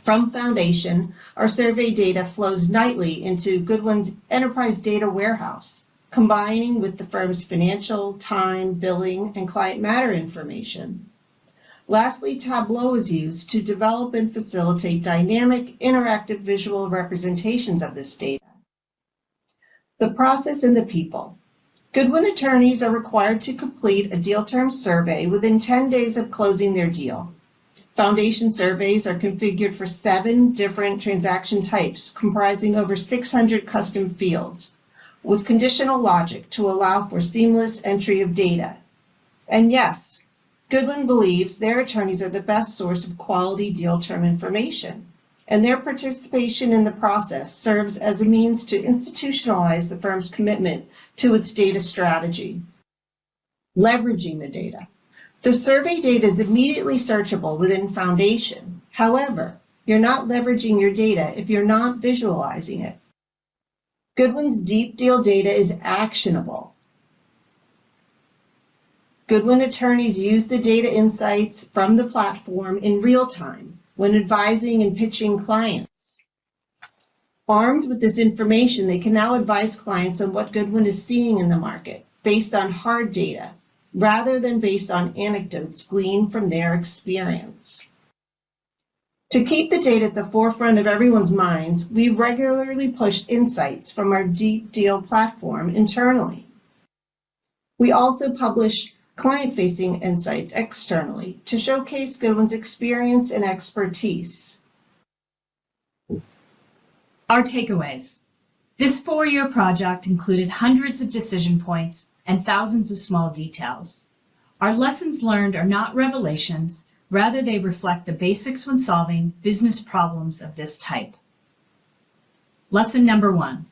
From Foundation, our survey data flows nightly into Goodwin's enterprise data warehouse, combining with the firm's financial, time, billing, and client matter information. Lastly, Tableau is used to develop and facilitate dynamic, interactive visual representations of this data. The process and the people. Goodwin attorneys are required to complete a deal term survey within 10 days of closing their deal. Foundation surveys are configured for 7 different transaction types, comprising over 600 custom fields, with conditional logic to allow for seamless entry of data. And yes, Goodwin believes their attorneys are the best source of quality deal term information, and their participation in the process serves as a means to institutionalize the firm's commitment to its data strategy. Leveraging the data. The survey data is immediately searchable within Foundation. However, you're not leveraging your data if you're not visualizing it. Goodwin's deep deal data is actionable. Goodwin attorneys use the data insights from the platform in real time when advising and pitching clients. Armed with this information, they can now advise clients on what Goodwin is seeing in the market based on hard data, rather than based on anecdotes gleaned from their experience. To keep the data at the forefront of everyone's minds, we regularly push insights from our Deep Deal platform internally. We also publish client-facing insights externally to showcase Goodwin's experience and expertise. Our takeaways. This 4-year project included hundreds of decision points and thousands of small details. Our lessons learned are not revelations, rather they reflect the basics when solving business problems of this type. Lesson number 1.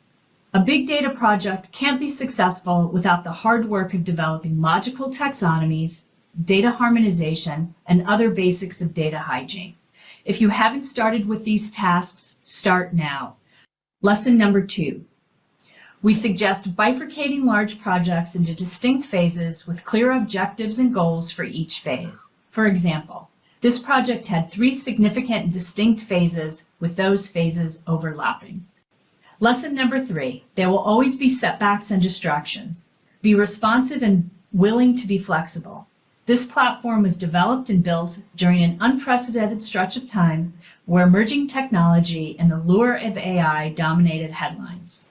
A big data project can't be successful without the hard work of developing logical taxonomies, data harmonization, and other basics of data hygiene. If you haven't started with these tasks, start now. Lesson number 2. We suggest bifurcating large projects into distinct phases with clear objectives and goals for each phase. For example, this project had 3 significant and distinct phases with those phases overlapping. Lesson number 3, there will always be setbacks and distractions. Be responsive and willing to be flexible. This platform was developed and built during an unprecedented stretch of time where emerging technology and the lure of AI dominated headlines.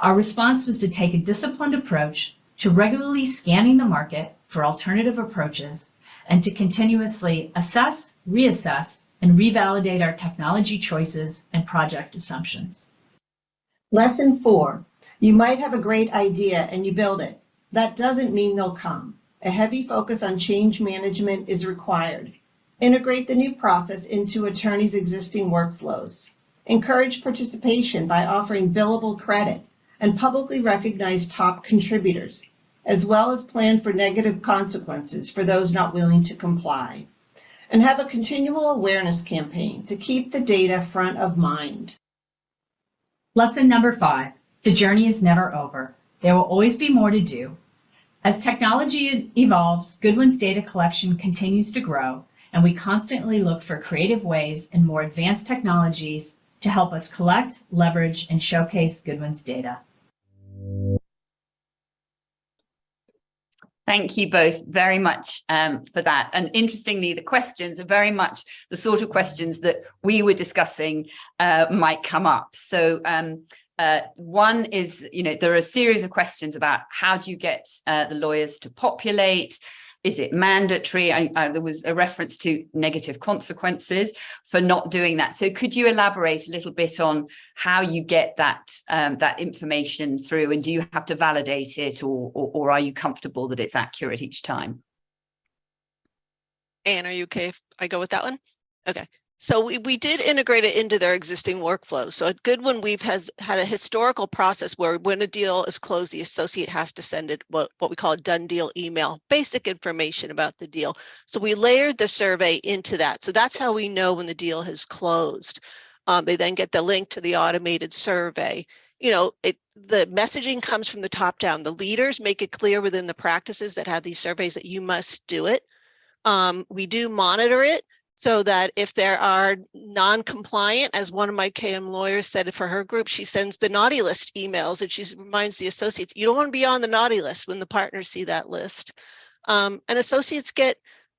Our response was to take a disciplined approach to regularly scanning the market for alternative approaches and to continuously assess, reassess, and revalidate our technology choices and project assumptions. Lesson 4. You might have a great idea and you build it. That doesn't mean they'll come. A heavy focus on change management is required. Integrate the new process into attorneys' existing workflows. Encourage participation by offering billable credit and publicly recognize top contributors, as well as plan for negative consequences for those not willing to comply. And have a continual awareness campaign to keep the data front of mind. Lesson number 5. The journey is never over. There will always be more to do. As technology evolves, Goodwin's data collection continues to grow, and we constantly look for creative ways and more advanced technologies to help us collect, leverage, and showcase Goodwin's data. Thank you both very much for that. And interestingly, the questions are very much the sort of questions that we were discussing might come up. So one is, there are a series of questions about how do you get the lawyers to populate? Is it mandatory? There was a reference to negative consequences for not doing that. So could you elaborate a little bit on how you get that that information through, and do you have to validate it, or are you comfortable that it's accurate each time? Anne, are you okay if I go with that one? Okay. So we did integrate it into their existing workflow. So at Goodwin, we've had a historical process where when a deal is closed, the associate has to send it what we call a done deal email, basic information about the deal. So we layered the survey into that. So that's how we know when the deal has closed. They then get the link to the automated survey. The messaging comes from the top down. The leaders make it clear within the practices that have these surveys that you must do it. We do monitor it, so that if there are non-compliant, as one of my KM lawyers said for her group, she sends the naughty list emails and she reminds the associates, you don't want to be on the naughty list when the partners see that list. And associates get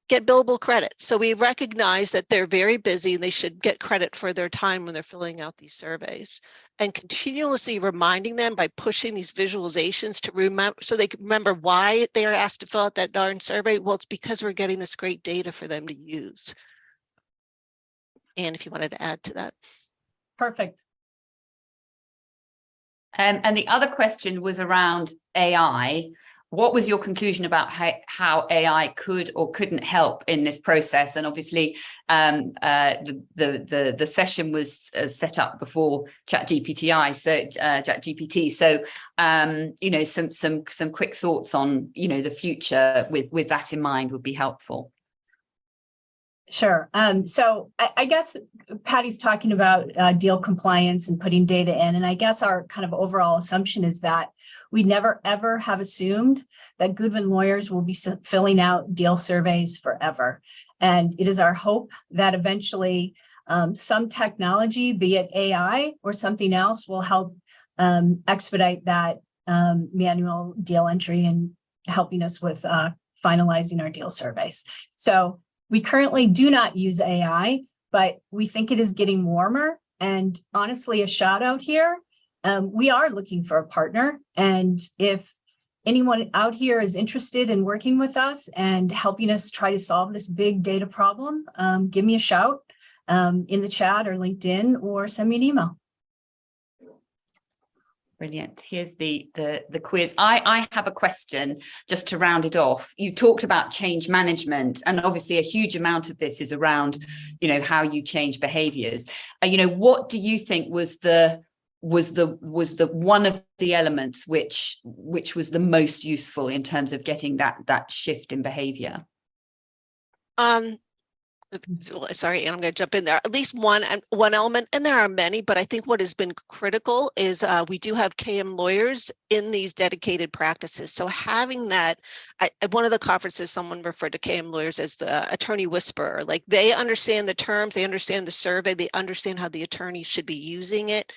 billable credit. So we recognize that they're very busy and they should get credit for their time when they're filling out these surveys. And continuously reminding them by pushing these visualizations to remember, so they can remember why they are asked to fill out that darn survey. Well, it's because we're getting this great data for them to use. And if you wanted to add to that. Perfect. And the other question was around AI. What was your conclusion about how AI could or couldn't help in this process? And obviously, the session was set up before ChatGPT. So some quick thoughts on the future with that in mind would be helpful. Sure. So I guess Patty's talking about deal compliance and putting data in. And I guess our kind of overall assumption is that we never, ever have assumed that Goodwin lawyers will be filling out deal surveys forever. And it is our hope that eventually some technology, be it AI or something else, will help expedite that manual deal entry and helping us with finalizing our deal surveys. So we currently do not use AI, but we think it is getting warmer. And honestly, a shout out here, we are looking for a partner. And if anyone out here is interested in working with us and helping us try to solve this big data problem, give me a shout in the chat or LinkedIn, or send me an email. Brilliant. Here's the quiz. I have a question just to round it off. You talked about change management, and obviously a huge amount of this is around, how you change behaviors. What do you think was the one of the elements which was the most useful in terms of getting that shift in behavior? Sorry, and I'm going to jump in there. At least one element, and there are many, but I think what has been critical is we do have KM lawyers in these dedicated practices. So having that, at one of the conferences, someone referred to KM lawyers as the attorney whisperer. Like, they understand the terms, they understand the survey, they understand how the attorneys should be using it,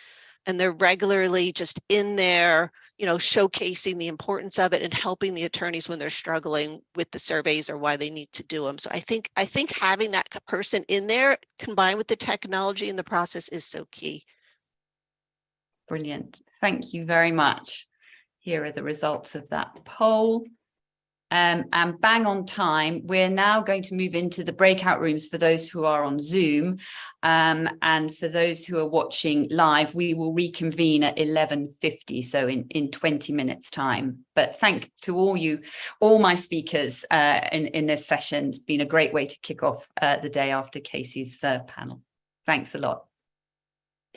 and they're regularly just in there, showcasing the importance of it and helping the attorneys when they're struggling with the surveys or why they need to do them. So I think having that person in there combined with the technology in the process is so key. Brilliant. Thank you very much. Here are the results of that poll. And bang on time, we're now going to move into the breakout rooms for those who are on Zoom. And for those who are watching live, we will reconvene at 11:50, so in 20 minutes time. But thank to all my speakers in this session. It's been a great way to kick off the day after Casey's panel. Thanks a lot.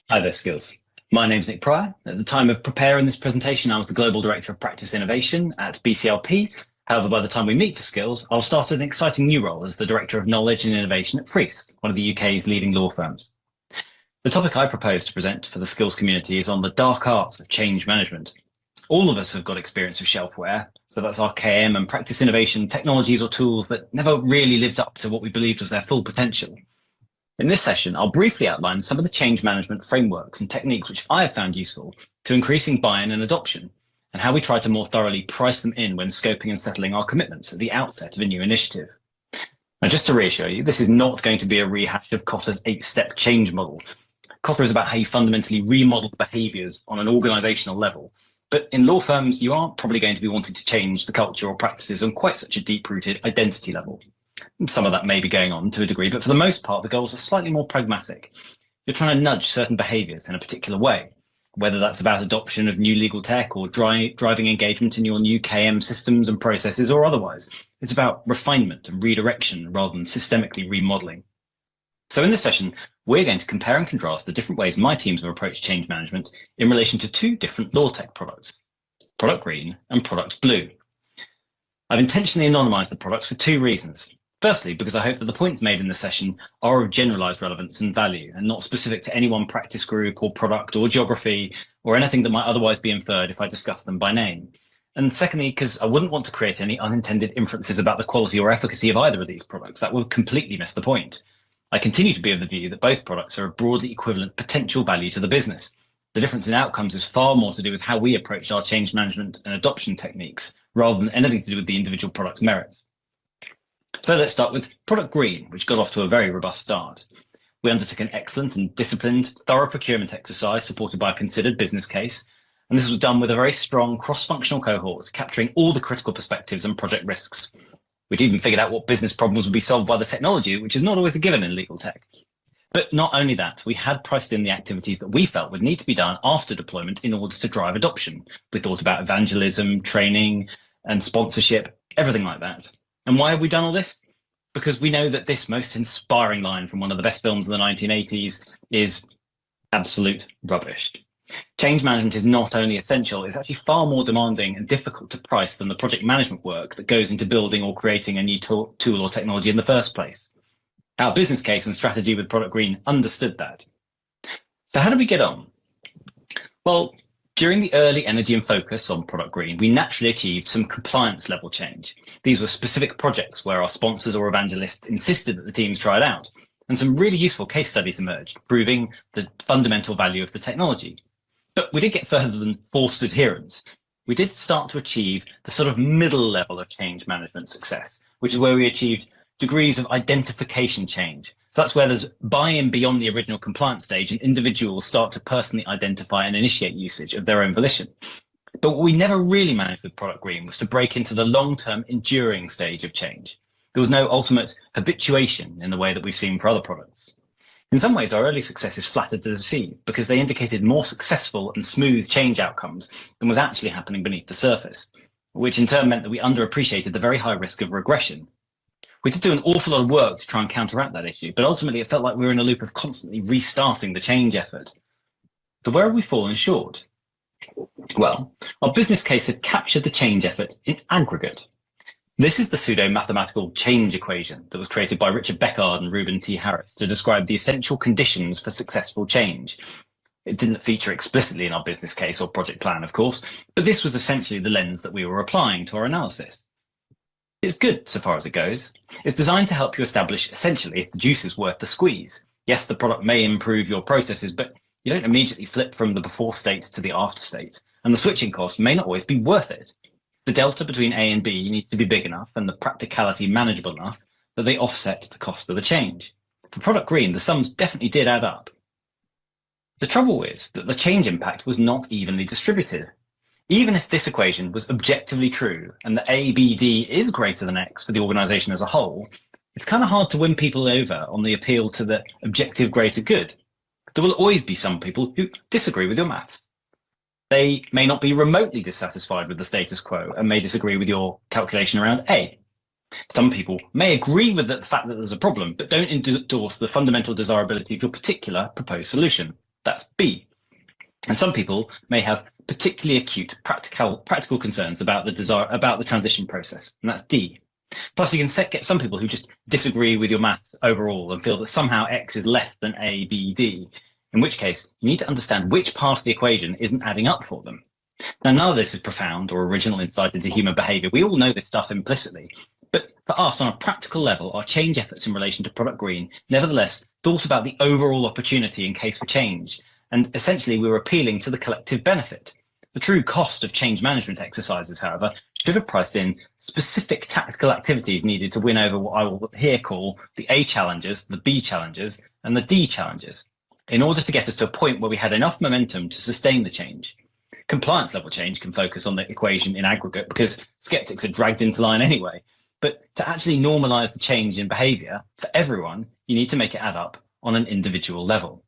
Hi there, Skills. My name's Nick Pryor. At the time of preparing this presentation, I was the Global Director of Practice Innovation at BCLP. However, by the time we meet for Skills, I'll start an exciting new role as the Director of Knowledge and Innovation at Friest, one of the UK's leading law firms. The topic I propose to present for the Skills community is on the dark arts of change management. All of us have got experience with shelfware, so that's our KM and practice innovation technologies or tools that never really lived up to what we believed was their full potential. In this session, I'll briefly outline some of the change management frameworks and techniques which I have found useful to increasing buy-in and adoption, and how we try to more thoroughly price them in when scoping and settling our commitments at the outset of a new initiative. Now, just to reassure you, this is not going to be a rehash of Kotter's 8-step change model. Kotter is about how you fundamentally remodel behaviours on an organisational level. But in law firms, you aren't probably going to be wanting to change the culture or practices on quite such a deep-rooted identity level. Some of that may be going on to a degree, but for the most part, the goals are slightly more pragmatic. You're trying to nudge certain behaviours in a particular way, whether that's about adoption of new legal tech or driving engagement in your new KM systems and processes or otherwise. It's about refinement and redirection rather than systemically remodeling. So in this session, we're going to compare and contrast the different ways my teams have approached change management in relation to two different law tech products, Product Green and Product Blue. I've intentionally anonymized the products for two reasons. Firstly, because I hope that the points made in the session are of generalized relevance and value and not specific to any one practice group or product or geography or anything that might otherwise be inferred if I discuss them by name. And secondly, because I wouldn't want to create any unintended inferences about the quality or efficacy of either of these products. That would completely miss the point. I continue to be of the view that both products are of broadly equivalent potential value to the business. The difference in outcomes is far more to do with how we approach our change management and adoption techniques rather than anything to do with the individual product's merits. So let's start with Product Green, which got off to a very robust start. We undertook an excellent and disciplined, thorough procurement exercise supported by a considered business case, and this was done with a very strong cross-functional cohort, capturing all the critical perspectives and project risks. We'd even figured out what business problems would be solved by the technology, which is not always a given in legal tech. But not only that, we had priced in the activities that we felt would need to be done after deployment in order to drive adoption. We thought about evangelism, training, and sponsorship, everything like that. And why have we done all this? Because we know that this most inspiring line from one of the best films of the 1980s is absolute rubbish. Change management is not only essential, it's actually far more demanding and difficult to price than the project management work that goes into building or creating a new tool or technology in the first place. Our business case and strategy with Product Green understood that. So how did we get on? Well, during the early energy and focus on Product Green, we naturally achieved some compliance level change. These were specific projects where our sponsors or evangelists insisted that the teams try it out, and some really useful case studies emerged, proving the fundamental value of the technology. But we did get further than forced adherence. We did start to achieve the sort of middle level of change management success, which is where we achieved degrees of identification change. So that's where there's buy-in beyond the original compliance stage and individuals start to personally identify and initiate usage of their own volition. But what we never really managed with Product Green was to break into the long-term enduring stage of change. There was no ultimate habituation in the way that we've seen for other products. In some ways, our early successes flattered to deceive because they indicated more successful and smooth change outcomes than was actually happening beneath the surface, which in turn meant that we underappreciated the very high risk of regression. We did do an awful lot of work to try and counteract that issue, but ultimately it felt like we were in a loop of constantly restarting the change effort. So where have we fallen short? Well, our business case had captured the change effort in aggregate. This is the pseudo-mathematical change equation that was created by Richard Beckard and Reuben T. Harris to describe the essential conditions for successful change. It didn't feature explicitly in our business case or project plan, of course, but this was essentially the lens that we were applying to our analysis. It's good so far as it goes. It's designed to help you establish essentially if the juice is worth the squeeze. Yes, the product may improve your processes, but you don't immediately flip from the before state to the after state, and the switching cost may not always be worth it. The delta between A and B needs to be big enough and the practicality manageable enough that they offset the cost of the change. For Product Green, the sums definitely did add up. The trouble is that the change impact was not evenly distributed. Even if this equation was objectively true and that ABD is greater than X for the organization as a whole, it's kind of hard to win people over on the appeal to the objective greater good. There will always be some people who disagree with your maths. They may not be remotely dissatisfied with the status quo and may disagree with your calculation around A. Some people may agree with the fact that there's a problem, but don't endorse the fundamental desirability of your particular proposed solution. That's B. And some people may have particularly acute practical concerns about the transition process, and that's D. Plus, you can get some people who just disagree with your maths overall and feel that somehow X is less than A, B, D, in which case you need to understand which part of the equation isn't adding up for them. Now, none of this is profound or original insight into human behavior. We all know this stuff implicitly. But for us, on a practical level, our change efforts in relation to Product Green nevertheless thought about the overall opportunity and case for change. And essentially, we were appealing to the collective benefit. The true cost of change management exercises, however, should have priced in specific tactical activities needed to win over what I will here call the A challenges, the B challenges, and the D challenges, in order to get us to a point where we had enough momentum to sustain the change. Compliance level change can focus on the equation in aggregate because skeptics are dragged into line anyway. But to actually normalize the change in behavior for everyone, you need to make it add up on an individual level.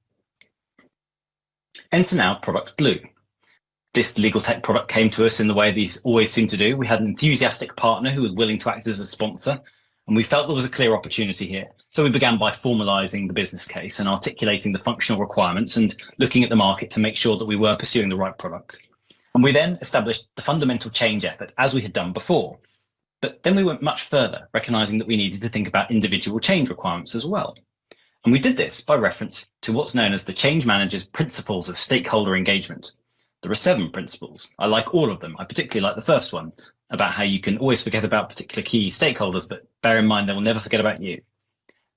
Enter now Product Blue. This legal tech product came to us in the way these always seem to do. We had an enthusiastic partner who was willing to act as a sponsor, and we felt there was a clear opportunity here. So we began by formalizing the business case and articulating the functional requirements and looking at the market to make sure that we were pursuing the right product. And we then established the fundamental change effort as we had done before. But then we went much further, recognizing that we needed to think about individual change requirements as well. And we did this by reference to what's known as the change manager's principles of stakeholder engagement. There are 7 principles. I like all of them. I particularly like the first one about how you can always forget about particular key stakeholders, but bear in mind they will never forget about you.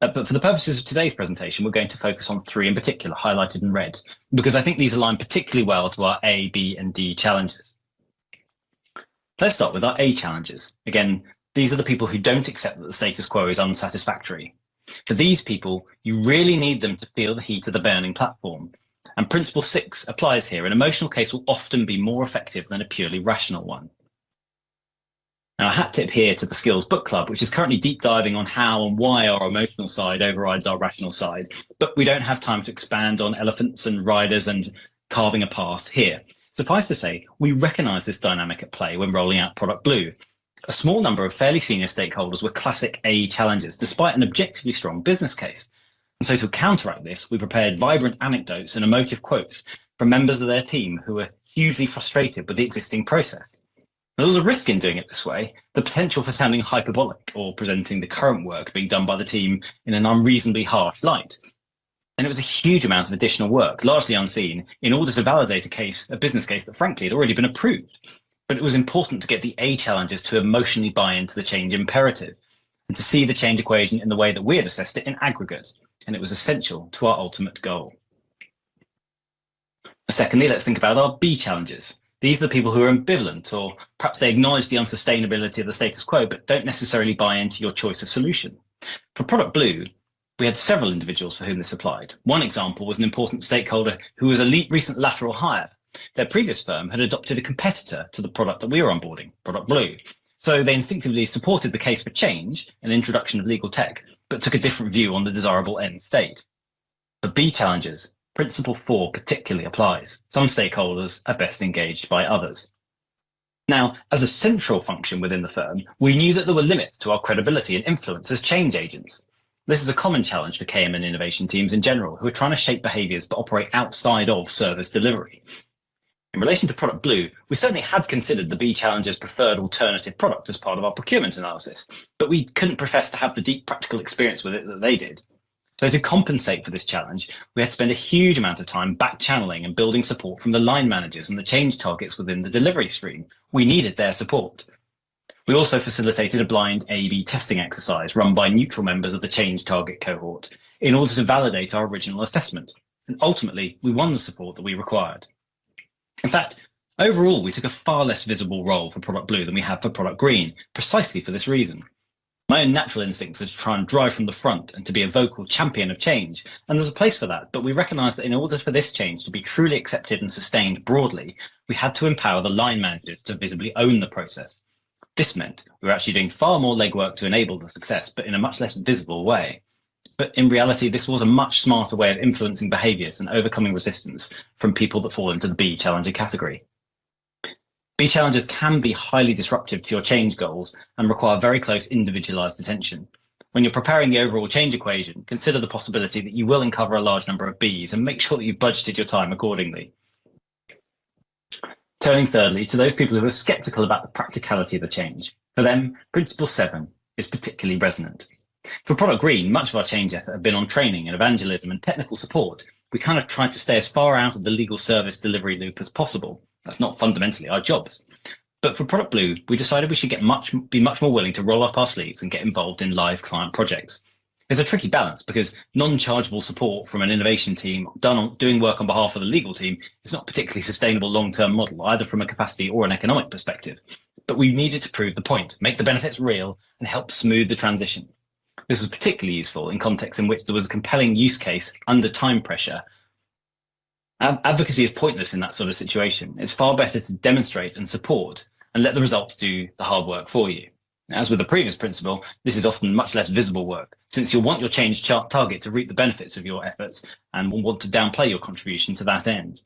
But for the purposes of today's presentation, we're going to focus on 3 in particular, highlighted in red, because I think these align particularly well to our A, B, and D challenges. Let's start with our A challenges. Again, these are the people who don't accept that the status quo is unsatisfactory. For these people, you really need them to feel the heat of the burning platform. And principle 6 applies here. An emotional case will often be more effective than a purely rational one. Now, a hat tip here to the Skills Book Club, which is currently deep diving on how and why our emotional side overrides our rational side. But we don't have time to expand on elephants and riders and carving a path here. Suffice to say, we recognize this dynamic at play when rolling out Product Blue, A small number of fairly senior stakeholders were classic A challengers, despite an objectively strong business case. And so to counteract this, we prepared vibrant anecdotes and emotive quotes from members of their team who were hugely frustrated with the existing process. Now, there was a risk in doing it this way, the potential for sounding hyperbolic or presenting the current work being done by the team in an unreasonably harsh light. And it was a huge amount of additional work, largely unseen, in order to validate a business case that frankly had already been approved. But it was important to get the A challengers to emotionally buy into the change imperative and to see the change equation in the way that we had assessed it in aggregate. And it was essential to our ultimate goal. Secondly, let's think about our B challengers. These are the people who are ambivalent, or perhaps they acknowledge the unsustainability of the status quo, but don't necessarily buy into your choice of solution. For Product Blue, we had several individuals for whom this applied. One example was an important stakeholder who was a recent lateral hire. Their previous firm had adopted a competitor to the product that we were onboarding, Product Blue. So they instinctively supported the case for change and introduction of legal tech, but took a different view on the desirable end state. For B challengers, Principle 4 particularly applies. Some stakeholders are best engaged by others. Now, as a central function within the firm, we knew that there were limits to our credibility and influence as change agents. This is a common challenge for KM and innovation teams in general, who are trying to shape behaviours but operate outside of service delivery. In relation to Product Blue, we certainly had considered the B challenger's preferred alternative product as part of our procurement analysis, but we couldn't profess to have the deep practical experience with it that they did. So to compensate for this challenge, we had to spend a huge amount of time back channeling and building support from the line managers and the change targets within the delivery stream. We needed their support. We also facilitated a blind A/B testing exercise run by neutral members of the change target cohort in order to validate our original assessment. And ultimately, we won the support that we required. In fact, overall, we took a far less visible role for Product Blue than we had for Product Green, precisely for this reason. My own natural instincts are to try and drive from the front and to be a vocal champion of change, and there's a place for that, but we recognise that in order for this change to be truly accepted and sustained broadly, we had to empower the line managers to visibly own the process. This meant we were actually doing far more legwork to enable the success, but in a much less visible way. But in reality, this was a much smarter way of influencing behaviours and overcoming resistance from people that fall into the B challenger category. B challengers can be highly disruptive to your change goals and require very close individualised attention. When you're preparing the overall change equation, consider the possibility that you will uncover a large number of Bs and make sure that you've budgeted your time accordingly. Turning thirdly to those people who are sceptical about the practicality of the change. For them, Principle 7 is particularly resonant. For Product Green, much of our change effort had been on training and evangelism and technical support. We kind of tried to stay as far out of the legal service delivery loop as possible. That's not fundamentally our jobs. But for Product Blue, we decided we should be much more willing to roll up our sleeves and get involved in live client projects. It's a tricky balance because non-chargeable support from an innovation team doing work on behalf of the legal team is not a particularly sustainable long-term model, either from a capacity or an economic perspective. But we needed to prove the point, make the benefits real, and help smooth the transition. This was particularly useful in contexts in which there was a compelling use case under time pressure. Advocacy is pointless in that sort of situation. It's far better to demonstrate and support and let the results do the hard work for you. As with the previous principle, this is often much less visible work, since you'll want your change target to reap the benefits of your efforts and will want to downplay your contribution to that end.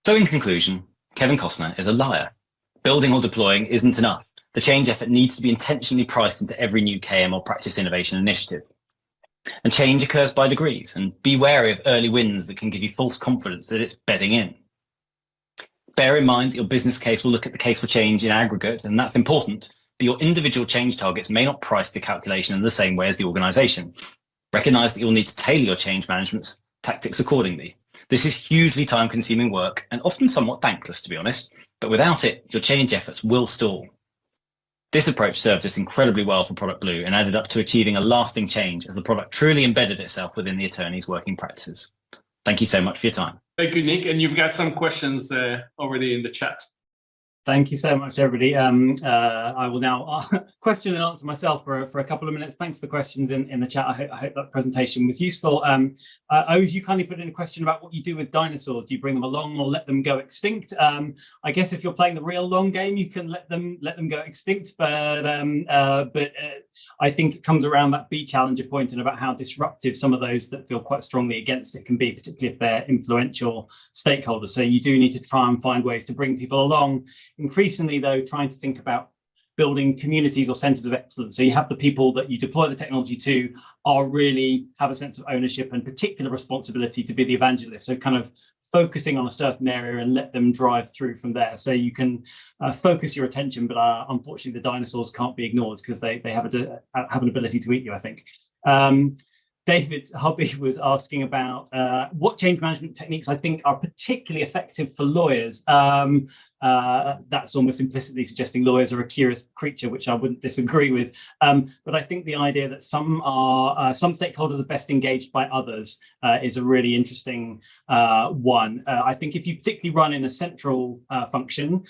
So in conclusion, Kevin Costner is a liar. Building or deploying isn't enough. The change effort needs to be intentionally priced into every new KM or practice innovation initiative. And change occurs by degrees, and be wary of early wins that can give you false confidence that it's bedding in. Bear in mind that your business case will look at the case for change in aggregate, and that's important, but your individual change targets may not price the calculation in the same way as the organisation. Recognise that you'll need to tailor your change management tactics accordingly. This is hugely time-consuming work, and often somewhat thankless, to be honest, but without it, your change efforts will stall. This approach served us incredibly well for Product Blue and added up to achieving a lasting change as the product truly embedded itself within the attorney's working practices. Thank you so much for your time. Thank you, Nick. And you've got some questions already in the chat. Thank you so much, everybody. I will now question and answer myself for a couple of minutes. Thanks for the questions in the chat. I hope that presentation was useful. Oz, you kindly put in a question about what you do with dinosaurs. Do you bring them along or let them go extinct? I guess if you're playing the real long game, you can let them go extinct. But I think it comes around that be challenger point and about how disruptive some of those that feel quite strongly against it can be, particularly if they're influential stakeholders. So you do need to try and find ways to bring people along. Increasingly, though, trying to think about building communities or centers of excellence. So you have the people that you deploy the technology to are really have a sense of ownership and particular responsibility to be the evangelist. So kind of focusing on a certain area and let them drive through from there. So you can focus your attention, but unfortunately the dinosaurs can't be ignored because they have an ability to eat you, I think. David Hobby was asking about what change management techniques I think are particularly effective for lawyers. That's almost implicitly suggesting lawyers are a curious creature, which I wouldn't disagree with. But I think the idea that some stakeholders are best engaged by others is a really interesting one. I think if you particularly run in a central function,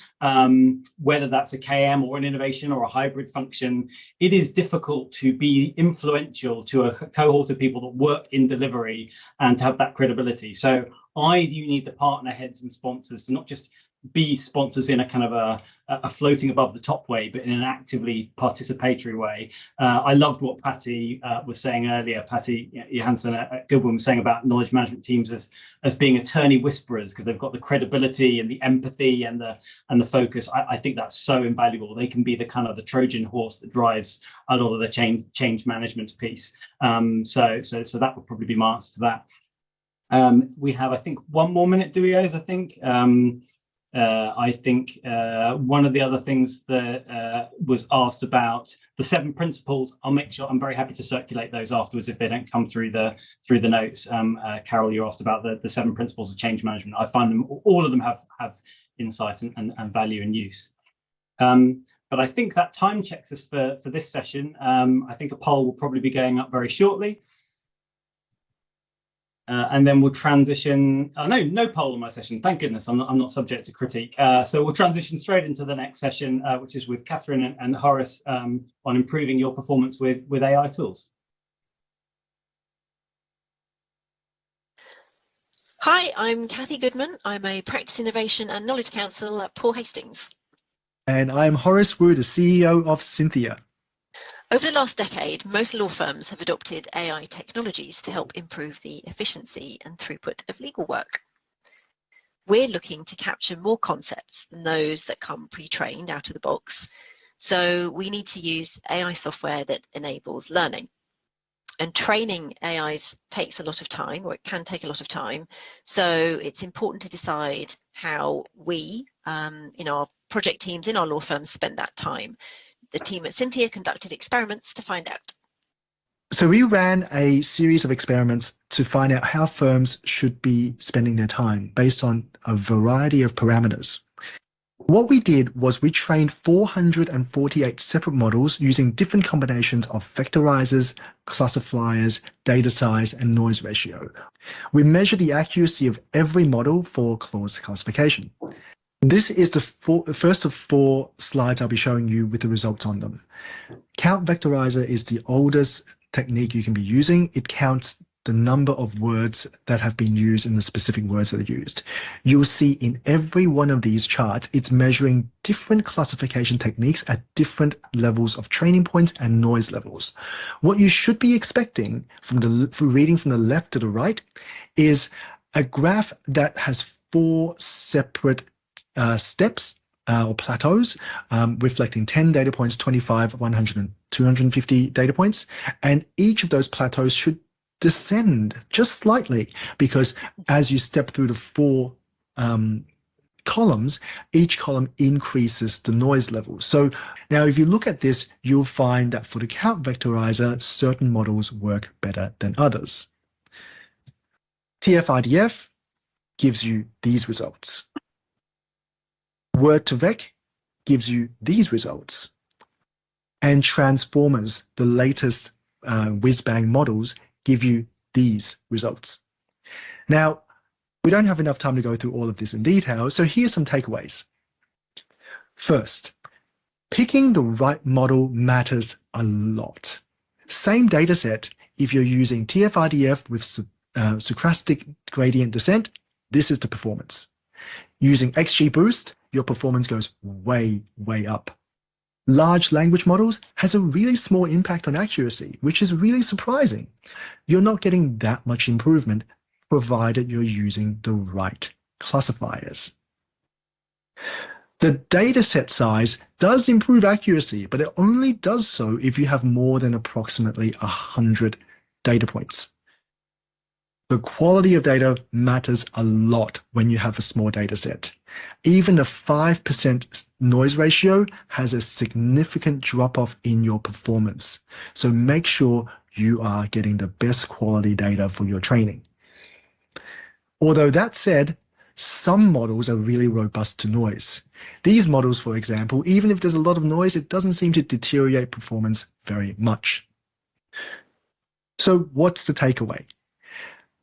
whether that's a KM or an innovation or a hybrid function, it is difficult to be influential to a cohort of people that work in delivery and to have that credibility. So you need the partner heads and sponsors to not just be sponsors in a kind of a floating above the top way, but in an actively participatory way. I loved what Patty was saying earlier. Patty Johansson at Goodwin was saying about knowledge management teams as being attorney whisperers because they've got the credibility and the empathy and the focus. I think that's so invaluable. They can be the kind of the Trojan horse that drives a lot of the change management piece. So that would probably be my answer to that. We have, I think, 1 more minute, do we, Oz? I think. I think one of the other things that was asked about the 7 principles. I'll make sure I'm very happy to circulate those afterwards if they don't come through the notes. Carol, you asked about the 7 principles of change management. I find all of them have insight and value and use. But I think that time checks us for this session. I think a poll will probably be going up very shortly. And then we'll transition. No poll on my session. Thank goodness, I'm not subject to critique. So we'll transition straight into the next session, which is with Catherine and Horace on improving your performance with AI tools. Hi, I'm Kathy Goodman. I'm a Practice Innovation and Knowledge Counsel at Paul Hastings. And I'm Horace Wu, the CEO of Cynthia. Over the last decade, most law firms have adopted AI technologies to help improve the efficiency and throughput of legal work. We're looking to capture more concepts than those that come pre-trained out of the box, so we need to use AI software that enables learning. And training AIs takes a lot of time, or it can take a lot of time, so it's important to decide how we, in our project teams, in our law firms, spend that time. The team at Cynthia conducted experiments to find out. So we ran a series of experiments to find out how firms should be spending their time based on a variety of parameters. What we did was we trained 448 separate models using different combinations of vectorizers, classifiers, data size, and noise ratio. We measured the accuracy of every model for clause classification. This is the first of 4 slides I'll be showing you with the results on them. Count vectorizer is the oldest technique you can be using. It counts the number of words that have been used and the specific words that are used. You'll see in every one of these charts, it's measuring different classification techniques at different levels of training points and noise levels. What you should be expecting from reading from the left to the right is a graph that has 4 separate steps or plateaus, reflecting 10 data points, 25, 100, and 250 data points. And each of those plateaus should descend just slightly because as you step through the 4 columns, each column increases the noise level. So now if you look at this, you'll find that for the count vectorizer, certain models work better than others. TF-IDF gives you these results. Word2Vec gives you these results. And transformers, the latest whiz-bang models, give you these results. Now, we don't have enough time to go through all of this in detail, so here's some takeaways. First, picking the right model matters a lot. Same data set, if you're using TF-IDF with stochastic gradient descent, this is the performance. Using XGBoost, your performance goes way, way up. Large language models has a really small impact on accuracy, which is really surprising. You're not getting that much improvement provided you're using the right classifiers. The data set size does improve accuracy, but it only does so if you have more than approximately 100 data points. The quality of data matters a lot when you have a small data set. Even a 5% noise ratio has a significant drop-off in your performance. So make sure you are getting the best quality data for your training. Although that said, some models are really robust to noise. These models, for example, even if there's a lot of noise, it doesn't seem to deteriorate performance very much. So what's the takeaway?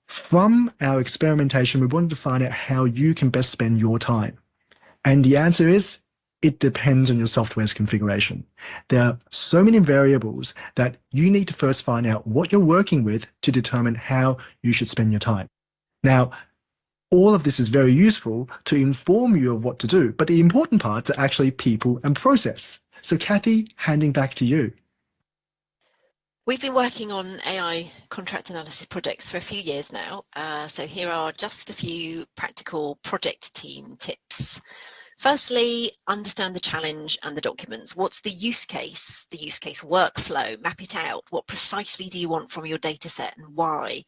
From our experimentation, we wanted to find out how you can best spend your time. And the answer is, it depends on your software's configuration. There are so many variables that you need to first find out what you're working with to determine how you should spend your time. Now, all of this is very useful to inform you of what to do, but the important parts are actually people and process. So Kathy, handing back to you. We've been working on AI contract analysis projects for a few years now. So here are just a few practical project team tips. Firstly, understand the challenge and the documents. What's the use case workflow? Map it out. What precisely do you want from your data set and why?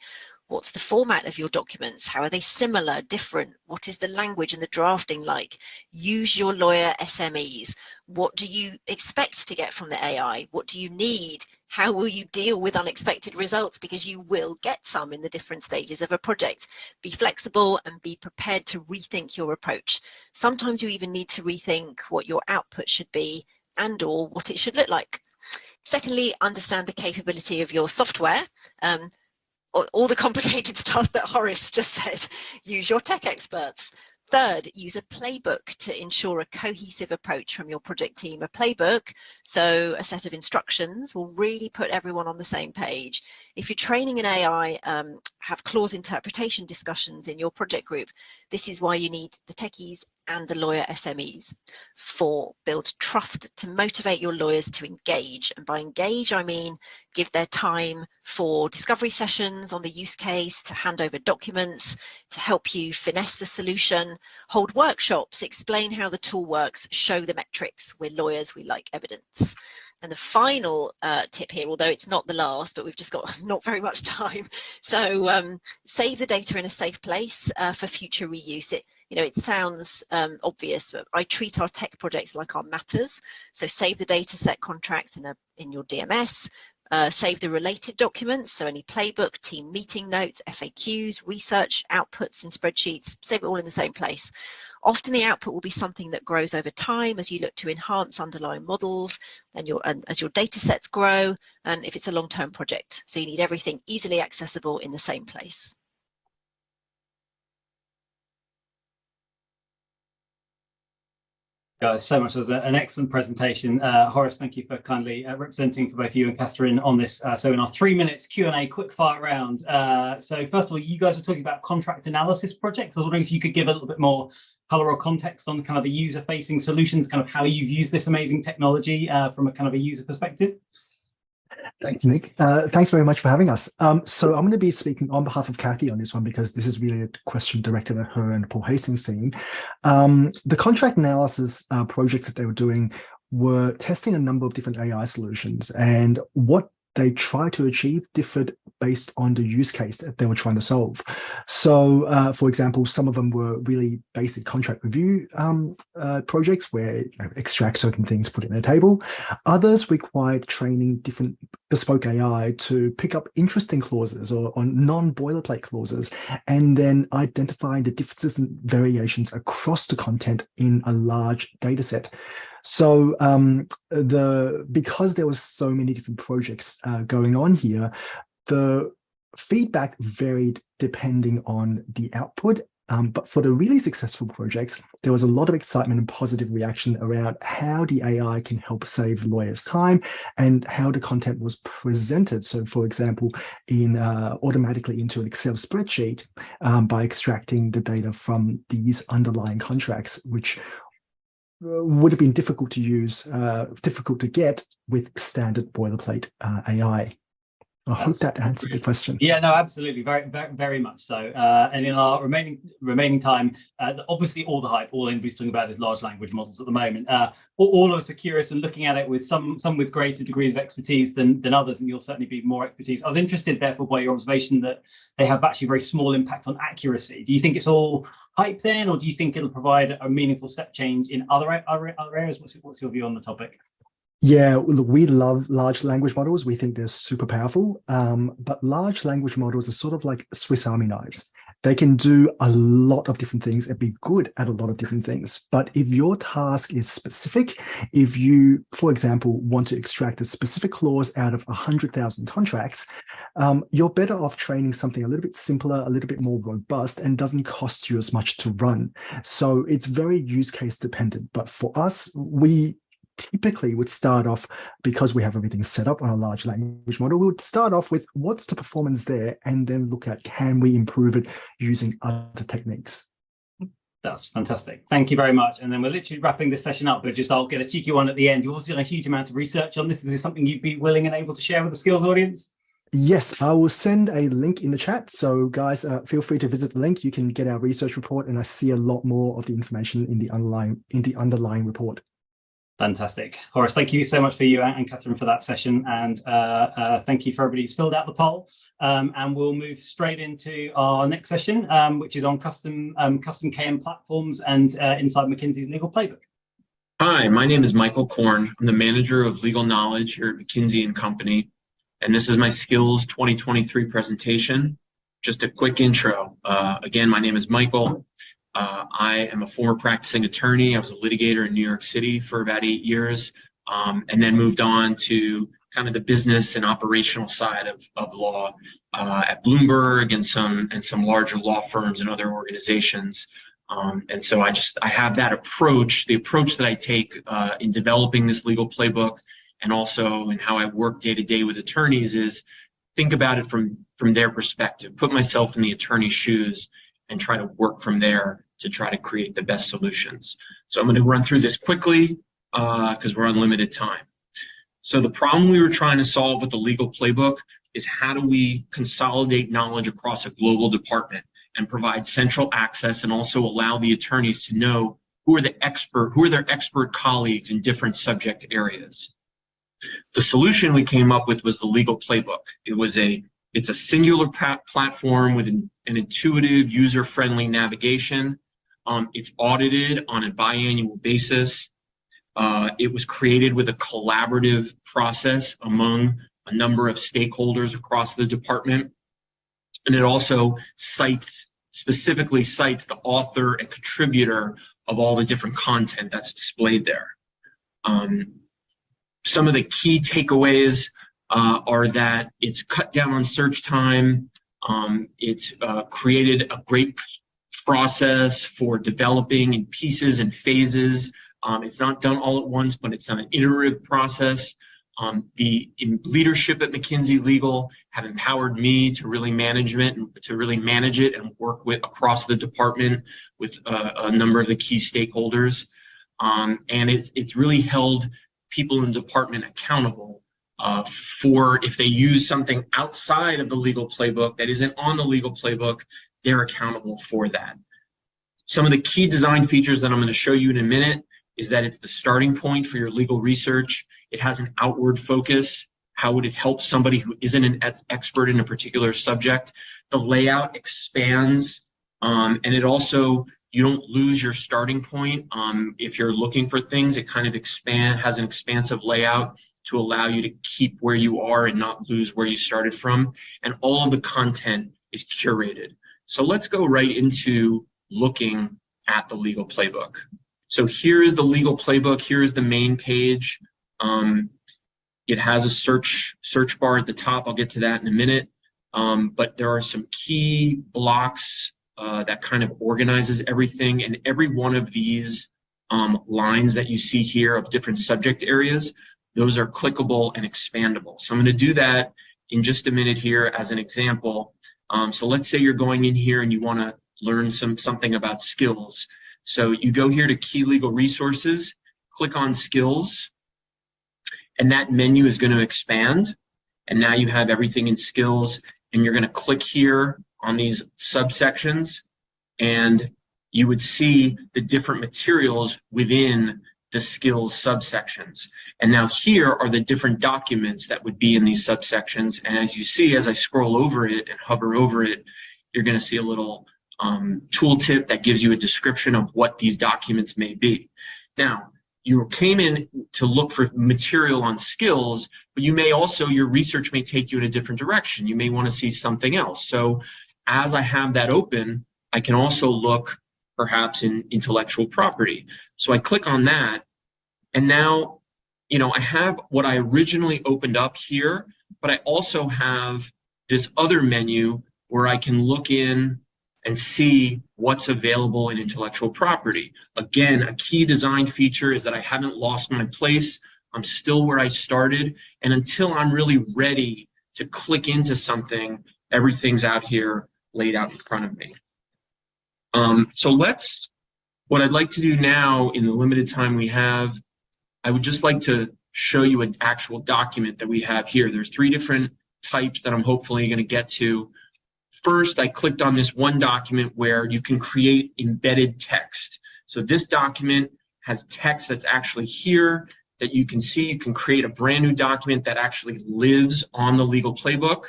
What's the format of your documents? How are they similar, different? What is the language and the drafting like? Use your lawyer SMEs. What do you expect to get from the AI? What do you need? How will you deal with unexpected results? Because you will get some in the different stages of a project. Be flexible and be prepared to rethink your approach. Sometimes you even need to rethink what your output should be and or what it should look like. Secondly, understand the capability of your software. All the complicated stuff that Horace just said, use your tech experts. Third, use a playbook to ensure a cohesive approach from your project team. A playbook, so a set of instructions, will really put everyone on the same page. If you're training an AI, have clause interpretation discussions in your project group. This is why you need the techies and the lawyer SMEs. 4, build trust to motivate your lawyers to engage. And by engage, I mean give their time for discovery sessions on the use case, to hand over documents, to help you finesse the solution, hold workshops, explain how the tool works, show the metrics. We're lawyers, we like evidence. And the final tip here, although it's not the last, but we've just got not very much time. So save the data in a safe place for future reuse. It sounds obvious, but I treat our tech projects like our matters. So save the data set contracts in your DMS, save the related documents, so any playbook, team meeting notes, FAQs, research, outputs in spreadsheets, save it all in the same place. Often the output will be something that grows over time as you look to enhance underlying models and as your data sets grow, and if it's a long-term project. So you need everything easily accessible in the same place. So much. It was an excellent presentation. Horace, thank you for kindly representing for both you and Catherine on this. So in our 3 minutes Q&A quick fire round. So first of all, you guys were talking about contract analysis projects. I was wondering if you could give a little bit more color or context on kind of the user-facing solutions, kind of how you've used this amazing technology from a kind of a user perspective. Thanks, Nick. Thanks very much for having us. So I'm going to be speaking on behalf of Kathy on this one because this is really a question directed at her and Paul Hastings' team. The contract analysis projects that they were doing were testing a number of different AI solutions, and what they tried to achieve differed based on the use case that they were trying to solve. So, for example, some of them were really basic contract review projects where extract certain things, put it in a table. Others required training different bespoke AI to pick up interesting clauses or non-boilerplate clauses, and then identifying the differences and variations across the content in a large data set. So because there was so many different projects going on here, the feedback varied depending on the output. But for the really successful projects, there was a lot of excitement and positive reaction around how the AI can help save lawyers time and how the content was presented. So, for example, automatically into an Excel spreadsheet by extracting the data from these underlying contracts, which would have been difficult to use, difficult to get with standard boilerplate AI. I hope that answered the question. Yeah, no, absolutely, very, very, very much so. And in our remaining time, obviously, all the hype, all anybody's talking about is large language models at the moment. All of us are curious and looking at it with some with greater degrees of expertise than others, and you'll certainly be more expertise. I was interested, therefore, by your observation that they have actually very small impact on accuracy. Do you think it's all hype then, or do you think it'll provide a meaningful step change in other areas? What's your view on the topic? Yeah, look, we love large language models. We think they're super powerful, but large language models are sort of like Swiss Army knives. They can do a lot of different things and be good at a lot of different things. But if your task is specific, if you, for example, want to extract a specific clause out of 100,000 contracts, you're better off training something a little bit simpler, a little bit more robust, and doesn't cost you as much to run. So it's very use case dependent. But for us, we typically would start off, because we have everything set up on a large language model, we would start off with what's the performance there, and then look at can we improve it using other techniques. That's fantastic. Thank you very much. And then we're literally wrapping this session up, but I'll get a cheeky one at the end. You've also done a huge amount of research on this. Is this something you'd be willing and able to share with the skills audience? Yes, I will send a link in the chat. So guys, feel free to visit the link. You can get our research report, and I see a lot more of the information in the underlying report. Fantastic. Horace, thank you so much for you and Catherine for that session. And thank you for everybody who's filled out the poll. And we'll move straight into our next session, which is on custom KM platforms and inside McKinsey's legal playbook. Hi, my name is Michael Korn. I'm the manager of legal knowledge here at McKinsey & Company. And this is my Skills 2023 presentation. Just a quick intro. Again, my name is Michael. I am a former practicing attorney. I was a litigator in New York City for about 8 years, and then moved on to kind of the business and operational side of law at Bloomberg and some larger law firms and other organizations. And so I have that approach. The approach that I take in developing this legal playbook, and also in how I work day to day with attorneys, is think about it from their perspective, put myself in the attorney's shoes, and try to work from there to try to create the best solutions. So I'm going to run through this quickly because we're on limited time. So the problem we were trying to solve with the legal playbook is how do we consolidate knowledge across a global department and provide central access, and also allow the attorneys to know who are their expert colleagues in different subject areas. The solution we came up with was the legal playbook. It's a singular platform with an intuitive, user-friendly navigation. It's audited on a biannual basis. It was created with a collaborative process among a number of stakeholders across the department. And it also specifically cites the author and contributor of all the different content that's displayed there. Some of the key takeaways are that it's cut down on search time. It's created a great process for developing in pieces and phases. It's not done all at once, but it's an iterative process. The leadership at McKinsey Legal have empowered me to really manage it and work with across the department with a number of the key stakeholders. And it's really held people in the department accountable for if they use something outside of the legal playbook that isn't on the legal playbook, they're accountable for that. Some of the key design features that I'm going to show you in a minute is that it's the starting point for your legal research. It has an outward focus. How would it help somebody who isn't an expert in a particular subject? The layout expands, and it also, you don't lose your starting point. If you're looking for things, it kind of has an expansive layout to allow you to keep where you are and not lose where you started from. And all of the content is curated. So let's go right into looking at the legal playbook. So here is the legal playbook. Here is the main page. It has a search bar at the top. I'll get to that in a minute. But there are some key blocks that kind of organizes everything. And every one of these lines that you see here of different subject areas, those are clickable and expandable. So I'm going to do that in just a minute here as an example. So let's say you're going in here and you want to learn something about skills. So you go here to Key Legal Resources, click on Skills, and that menu is going to expand. And now you have everything in Skills, and you're going to click here on these subsections, and you would see the different materials within the skills subsections. And now here are the different documents that would be in these subsections. And as you see, as I scroll over it and hover over it, you're going to see a little tooltip that gives you a description of what these documents may be. Now, you came in to look for material on skills, but you may also, your research may take you in a different direction. You may want to see something else. So as I have that open, I can also look perhaps in intellectual property. So I click on that, and now, you know, I have what I originally opened up here, but I also have this other menu where I can look in and see what's available in intellectual property. Again, a key design feature is that I haven't lost my place. I'm still where I started. And until I'm really ready to click into something, everything's out here laid out in front of me. So what I'd like to do now in the limited time we have, I would just like to show you an actual document that we have here. There's 3 different types that I'm hopefully going to get to. First, I clicked on this one document where you can create embedded text. So this document has text that's actually here that you can see. You can create a brand new document that actually lives on the legal playbook.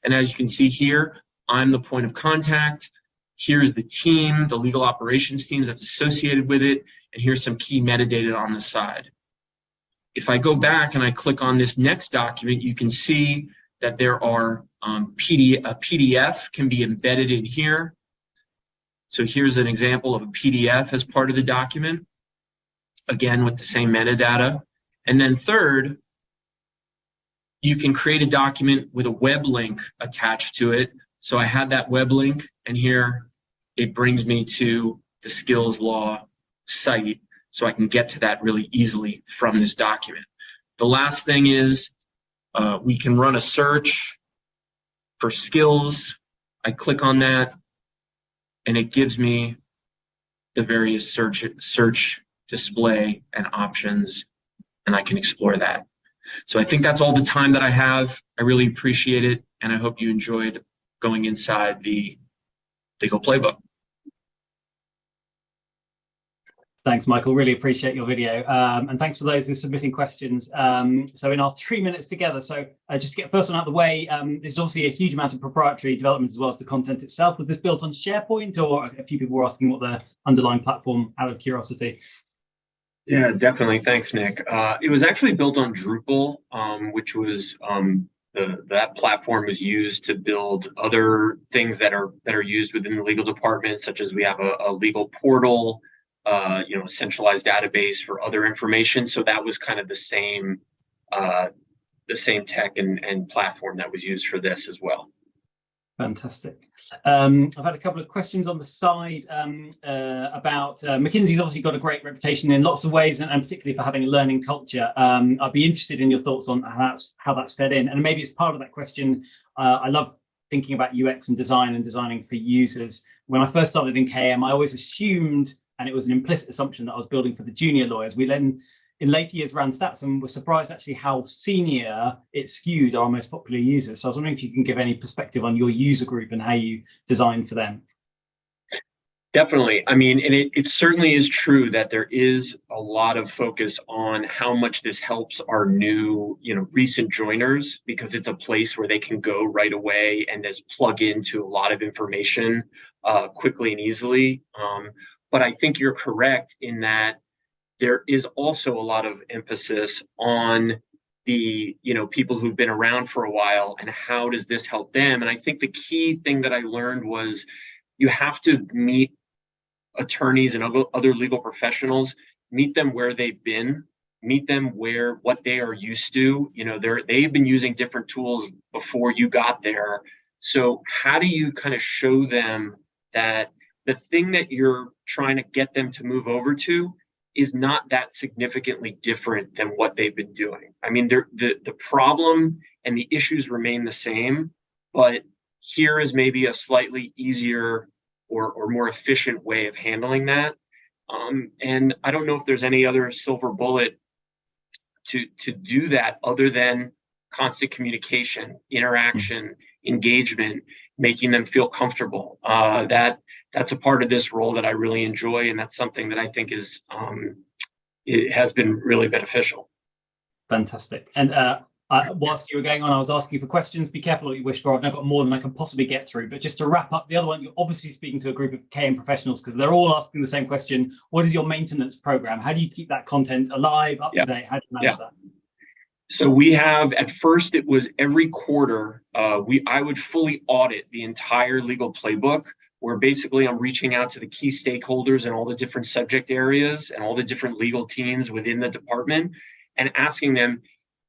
And as you can see here, I'm the point of contact. Here's the team, the legal operations team that's associated with it, and here's some key metadata on the side. If I go back and I click on this next document, you can see that there are a PDF can be embedded in here. So here's an example of a PDF as part of the document, again with the same metadata. And then third, you can create a document with a web link attached to it. So I have that web link, and here it brings me to the Skills Law site, so I can get to that really easily from this document. The last thing is we can run a search for skills. I click on that, and it gives me the various search display and options, and I can explore that. So I think that's all the time that I have. I really appreciate it, and I hope you enjoyed going inside the legal playbook. Thanks, Michael. Really appreciate your video. And thanks for those who are submitting questions. So in our 3 minutes together, so just to get first one out of the way, there's obviously a huge amount of proprietary development as well as the content itself. Was this built on SharePoint, or a few people were asking what the underlying platform, out of curiosity? Yeah, definitely. Thanks, Nick. It was actually built on Drupal, which was that platform was used to build other things that are used within the legal department, such as we have a legal portal, a centralized database for other information. So that was kind of the same tech and platform that was used for this as well. Fantastic. I've had a couple of questions on the side about McKinsey's obviously got a great reputation in lots of ways, and particularly for having a learning culture. I'd be interested in your thoughts on how that's fed in. And maybe as part of that question, I love thinking about UX and design and designing for users. When I first started in KM, I always assumed, and it was an implicit assumption, that I was building for the junior lawyers. We then, in later years, ran stats and were surprised actually how senior it skewed our most popular users. So I was wondering if you can give any perspective on your user group and how you design for them. Definitely. I mean, and it certainly is true that there is a lot of focus on how much this helps our new, recent joiners, because it's a place where they can go right away and just plug into a lot of information quickly and easily. But I think you're correct in that there is also a lot of emphasis on the, people who've been around for a while and how does this help them? And I think the key thing that I learned was you have to meet attorneys and other legal professionals, meet them where they've been, meet them what they are used to. They've been using different tools before you got there. So how do you kind of show them that the thing that you're trying to get them to move over to is not that significantly different than what they've been doing? I mean, the problem and the issues remain the same, but here is maybe a slightly easier or more efficient way of handling that. And I don't know if there's any other silver bullet to do that other than constant communication, interaction, engagement, making them feel comfortable. That's a part of this role that I really enjoy, and that's something that I think is it has been really beneficial. Fantastic. And whilst you were going on, I was asking for questions. Be careful what you wish for. I've now got more than I can possibly get through. But just to wrap up the other one, you're obviously speaking to a group of KM professionals because they're all asking the same question. What is your maintenance program? How do you keep that content alive, up to date? How do you manage that? So we have, at first it was every quarter, I would fully audit the entire legal playbook, where basically I'm reaching out to the key stakeholders in all the different subject areas and all the different legal teams within the department and asking them,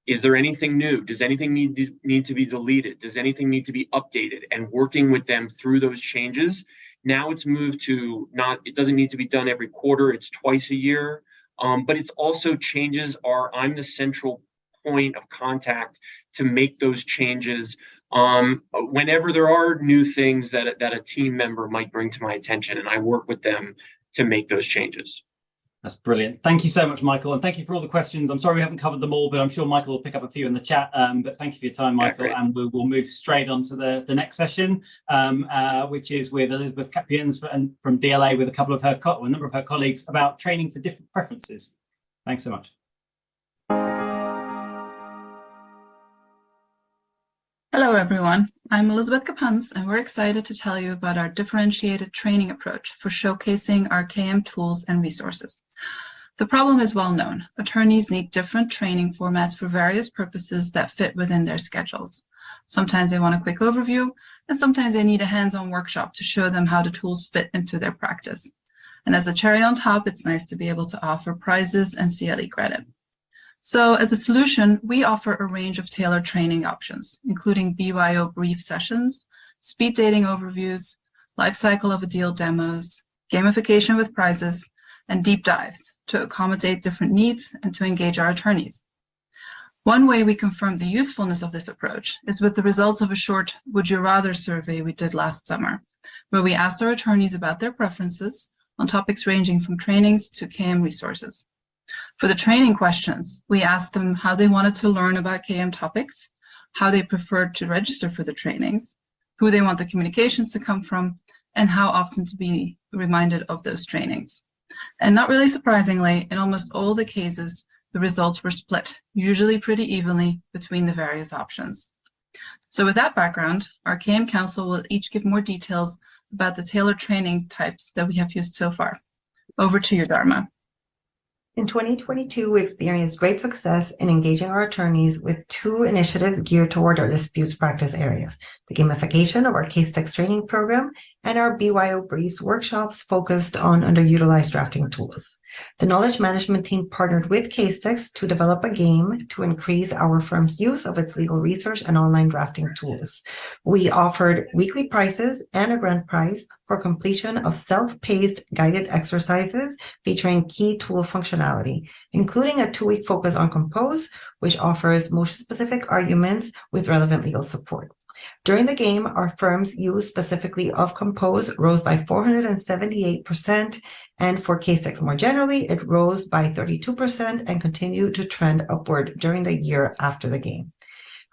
is there anything new? Does anything need to be deleted? Does anything need to be updated? And working with them through those changes. Now it's moved to it doesn't need to be done every quarter, it's twice a year. But it's also changes I'm the central point of contact to make those changes whenever there are new things that a team member might bring to my attention, and I work with them to make those changes. That's brilliant. Thank you so much, Michael, and thank you for all the questions. I'm sorry we haven't covered them all, but I'm sure Michael will pick up a few in the chat. But thank you for your time, Michael, and we'll move straight on to the next session, which is with Elizabeth Capiens from DLA with a number of her colleagues about training for different preferences. Thanks so much. Hello, everyone. I'm Elizabeth Capiens, and we're excited to tell you about our differentiated training approach for showcasing our KM tools and resources. The problem is well known. Attorneys need different training formats for various purposes that fit within their schedules. Sometimes they want a quick overview, and sometimes they need a hands-on workshop to show them how the tools fit into their practice. And as a cherry on top, it's nice to be able to offer prizes and CLE credit. So as a solution, we offer a range of tailored training options, including BYO brief sessions, speed dating overviews, life cycle of a deal demos, gamification with prizes, and deep dives to accommodate different needs and to engage our attorneys. One way we confirm the usefulness of this approach is with the results of a short Would You Rather survey we did last summer, where we asked our attorneys about their preferences on topics ranging from trainings to KM resources. For the training questions, we asked them how they wanted to learn about KM topics, how they preferred to register for the trainings, who they want the communications to come from, and how often to be reminded of those trainings. And not really surprisingly, in almost all the cases, the results were split, usually pretty evenly between the various options. So with that background, our KM Council will each give more details about the tailored training types that we have used so far. Over to you, Dharma. In 2022, we experienced great success in engaging our attorneys with two initiatives geared toward our disputes practice areas, the gamification of our Casetext training program and our BYO Briefs workshops focused on underutilized drafting tools. The knowledge management team partnered with Casetext to develop a game to increase our firm's use of its legal research and online drafting tools. We offered weekly prizes and a grand prize for completion of self-paced guided exercises featuring key tool functionality, including a 2-week focus on Compose, which offers motion-specific arguments with relevant legal support. During the game, our firm's use specifically of Compose rose by 478%, and for Casetext more generally, it rose by 32% and continued to trend upward during the year after the game.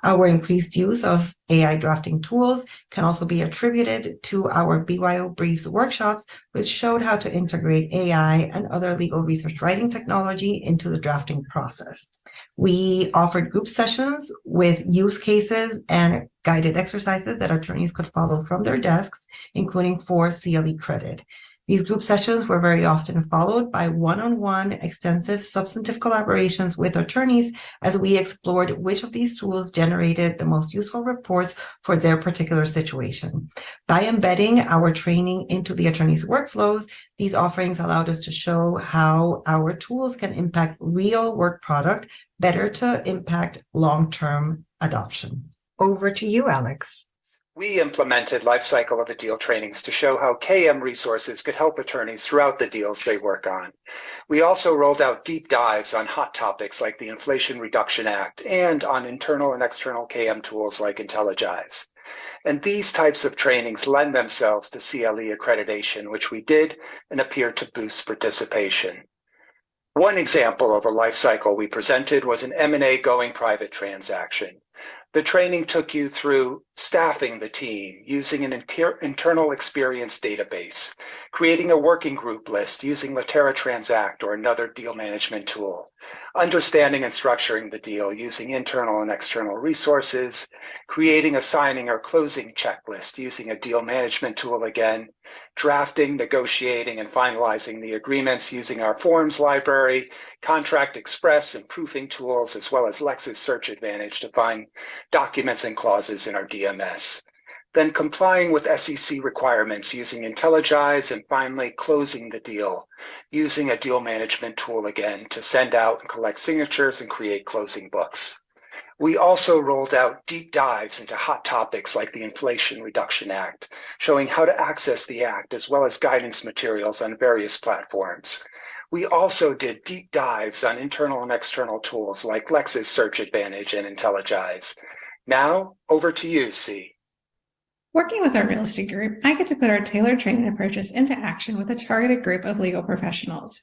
Our increased use of AI drafting tools can also be attributed to our BYO Briefs workshops, which showed how to integrate AI and other legal research writing technology into the drafting process. We offered group sessions with use cases and guided exercises that attorneys could follow from their desks, including for CLE credit. These group sessions were very often followed by one-on-one extensive substantive collaborations with attorneys as we explored which of these tools generated the most useful reports for their particular situation. By embedding our training into the attorney's workflows, these offerings allowed us to show how our tools can impact real work product better to impact long-term adoption. Over to you, Alex. We implemented lifecycle of a deal trainings to show how KM resources could help attorneys throughout the deals they work on. We also rolled out deep dives on hot topics like the Inflation Reduction Act and on internal and external KM tools like IntelliGISE. And these types of trainings lend themselves to CLE accreditation, which we did and appear to boost participation. One example of a life cycle we presented was an M&A going private transaction. The training took you through staffing the team, using an internal experience database, creating a working group list using Latera Transact or another deal management tool, understanding and structuring the deal using internal and external resources, creating a signing or closing checklist using a deal management tool again, drafting, negotiating, and finalizing the agreements using our forms library, Contract Express and proofing tools, as well as Lexis Search Advantage to find documents and clauses in our DMS. Then complying with SEC requirements using IntelliGize, and finally closing the deal using a deal management tool again to send out and collect signatures and create closing books. We also rolled out deep dives into hot topics like the Inflation Reduction Act, showing how to access the act as well as guidance materials on various platforms. We also did deep dives on internal and external tools like Lexis Search Advantage and IntelliGize. Now, over to you, C. Working with our real estate group, I get to put our tailored training approaches into action with a targeted group of legal professionals.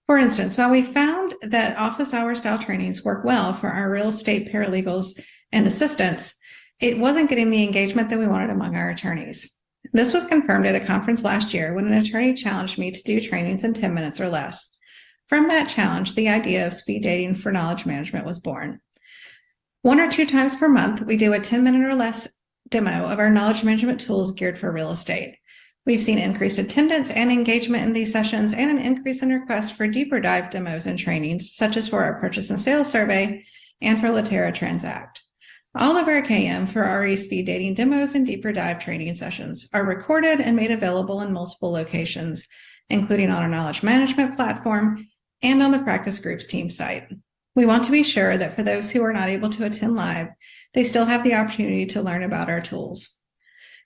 For instance, while we found that office hour style trainings work well for our real estate paralegals and assistants, it wasn't getting the engagement that we wanted among our attorneys. This was confirmed at a conference last year when an attorney challenged me to do trainings in 10 minutes or less. From that challenge, the idea of speed dating for knowledge management was born. 1 or 2 times per month, we do a 10-minute or less demo of our knowledge management tools geared for real estate. We've seen increased attendance and engagement in these sessions and an increase in requests for deeper dive demos and trainings, such as for our purchase and sales survey and for Latera Transact. All of our KM for RE speed dating demos and deeper dive training sessions are recorded and made available in multiple locations, including on our knowledge management platform and on the practice groups team site. We want to be sure that for those who are not able to attend live, they still have the opportunity to learn about our tools.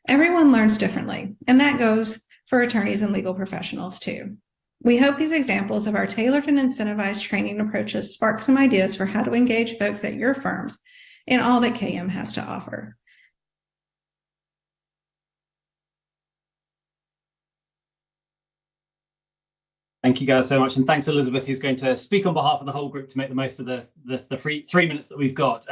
Everyone learns differently, and that goes for attorneys and legal professionals too. We hope these examples of our tailored and incentivized training approaches spark some ideas for how to engage folks at your firms in all that KM has to offer. Thank you guys so much. And thanks, Elizabeth, who's going to speak on behalf of the whole group to make the most of the free 3 minutes that we've got.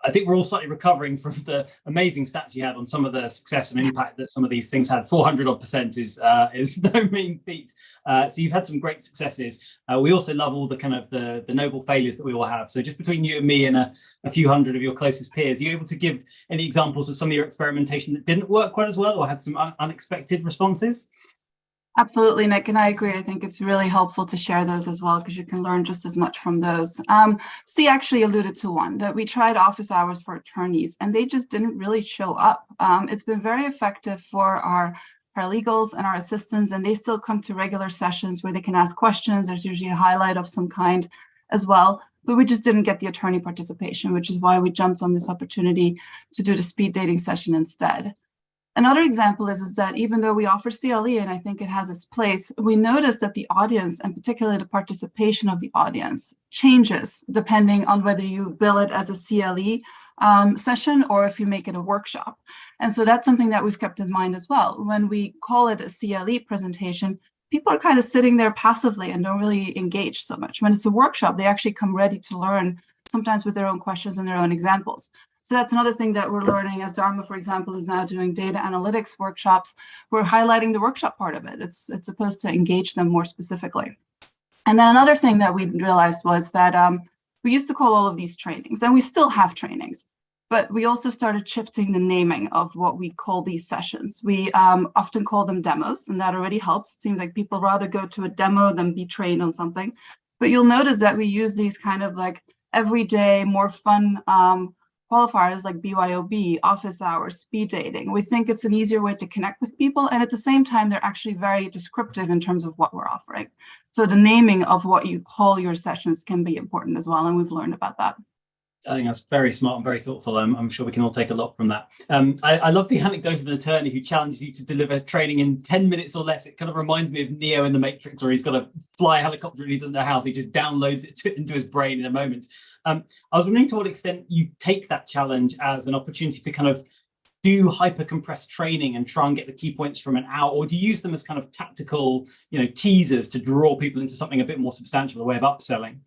I think we're all slightly recovering from the amazing stats you had on some of the success and impact that some of these things had. 400% is no mean feat. So you've had some great successes. We also love all the kind of the noble failures that we all have. So just between you and me and a few hundred of your closest peers, are you able to give any examples of some of your experimentation that didn't work quite as well or had some unexpected responses? Absolutely, Nick, and I agree. I think it's really helpful to share those as well because you can learn just as much from those. C actually alluded to one that we tried office hours for attorneys and they just didn't really show up. It's been very effective for our paralegals and our assistants, and they still come to regular sessions where they can ask questions. There's usually a highlight of some kind as well, but we just didn't get the attorney participation, which is why we jumped on this opportunity to do the speed dating session instead. Another example is that even though we offer CLE, and I think it has its place, we notice that the audience, and particularly the participation of the audience, changes depending on whether you bill it as a CLE session or if you make it a workshop. And so that's something that we've kept in mind as well. When we call it a CLE presentation, people are kind of sitting there passively and don't really engage so much. When it's a workshop, they actually come ready to learn, sometimes with their own questions and their own examples. So that's another thing that we're learning as Dharma, for example, is now doing data analytics workshops. We're highlighting the workshop part of it. It's supposed to engage them more specifically. And then another thing that we realized was that we used to call all of these trainings, and we still have trainings, but we also started shifting the naming of what we call these sessions. We often call them demos, and that already helps. It seems like people rather go to a demo than be trained on something. But you'll notice that we use these kind of like everyday, more fun qualifiers like BYOB, office hours, speed dating. We think it's an easier way to connect with people, and at the same time, they're actually very descriptive in terms of what we're offering. So the naming of what you call your sessions can be important as well, and we've learned about that. I think that's very smart and very thoughtful. I'm sure we can all take a lot from that. I love the anecdote of an attorney who challenges you to deliver training in 10 minutes or less. It kind of reminds me of Neo in The Matrix, where he's got to fly a helicopter and he doesn't know how, so he just downloads it into his brain in a moment. I was wondering to what extent you take that challenge as an opportunity to kind of do hyper compressed training and try and get the key points from an hour, or do you use them as kind of tactical, teasers to draw people into something a bit more substantial, a way of upselling?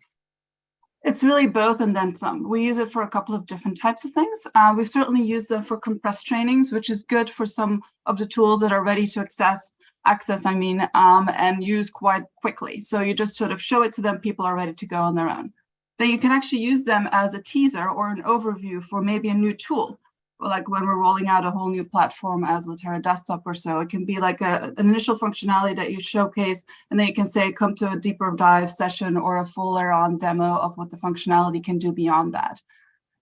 It's really both and then some. We use it for a couple of different types of things. We've certainly used them for compressed trainings, which is good for some of the tools that are ready to access, and use quite quickly. So you just sort of show it to them, people are ready to go on their own. Then you can actually use them as a teaser or an overview for maybe a new tool. Like when we're rolling out a whole new platform as Litera Desktop or so, it can be like an initial functionality that you showcase, and then you can say, come to a deeper dive session or a fuller on demo of what the functionality can do beyond that.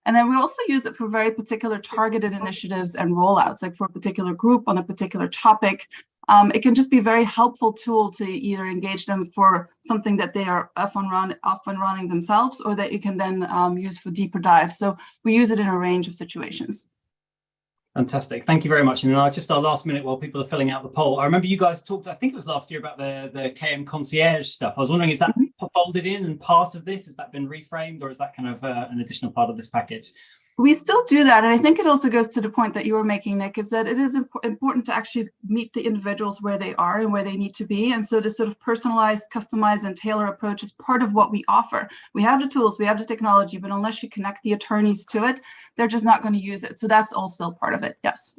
And then we also use it for very particular targeted initiatives and rollouts, like for a particular group on a particular topic. It can just be a very helpful tool to either engage them for something that they are off and running themselves, or that you can then use for deeper dives. So we use it in a range of situations. Fantastic. Thank you very much. And then just our last minute while people are filling out the poll. I remember you guys talked, I think it was last year, about the KM concierge stuff. I was wondering, is that folded in and part of this? Has that been reframed, or is that kind of an additional part of this package? We still do that. And I think it also goes to the point that you were making, Nick, is that it is important to actually meet the individuals where they are and where they need to be. And so this sort of personalized, customize, and tailor approach is part of what we offer. We have the tools, we have the technology, but unless you connect the attorneys to it, they're just not going to use it. So that's all still part of it. Yes.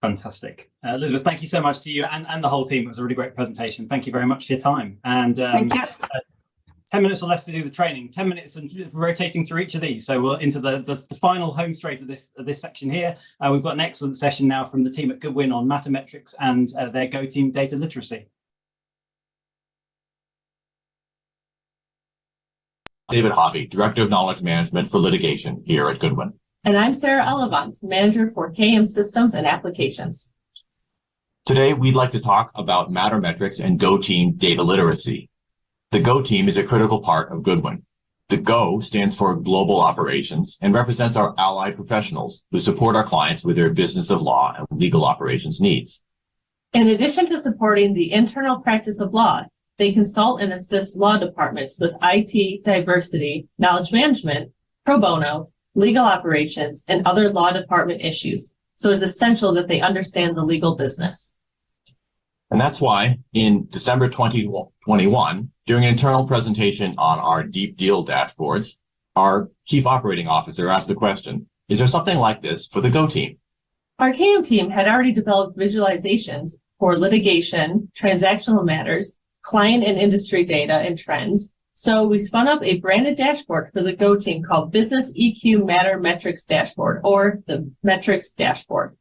Fantastic. Elizabeth, thank you so much to you and the whole team. It was a really great presentation. Thank you very much for your time. And thank you. 10 minutes or less to do the training, 10 minutes and rotating through each of these. So we're into the final home straight of this section here. We've got an excellent session now from the team at Goodwin on Matametrix and their Go Team data literacy. David Harvey, Director of Knowledge Management for Litigation here at Goodwin. And I'm Sarah Elevance, Manager for KM Systems and Applications. Today, we'd like to talk about Matametrix and Go Team data literacy. The Go Team is a critical part of Goodwin. The Go stands for Global Operations and represents our allied professionals who support our clients with their business of law and legal operations needs. In addition to supporting the internal practice of law, they consult and assist law departments with IT, diversity, knowledge management, pro bono, legal operations, and other law department issues. So it's essential that they understand the legal business. And that's why in December 2021, during an internal presentation on our deep deal dashboards, our Chief Operating Officer asked the question, is there something like this for the Go Team? Our KM team had already developed visualizations for litigation, transactional matters, client and industry data and trends. So we spun up a branded dashboard for the Go Team called Business EQ Matametrix Dashboard, or the Metrics Dashboard.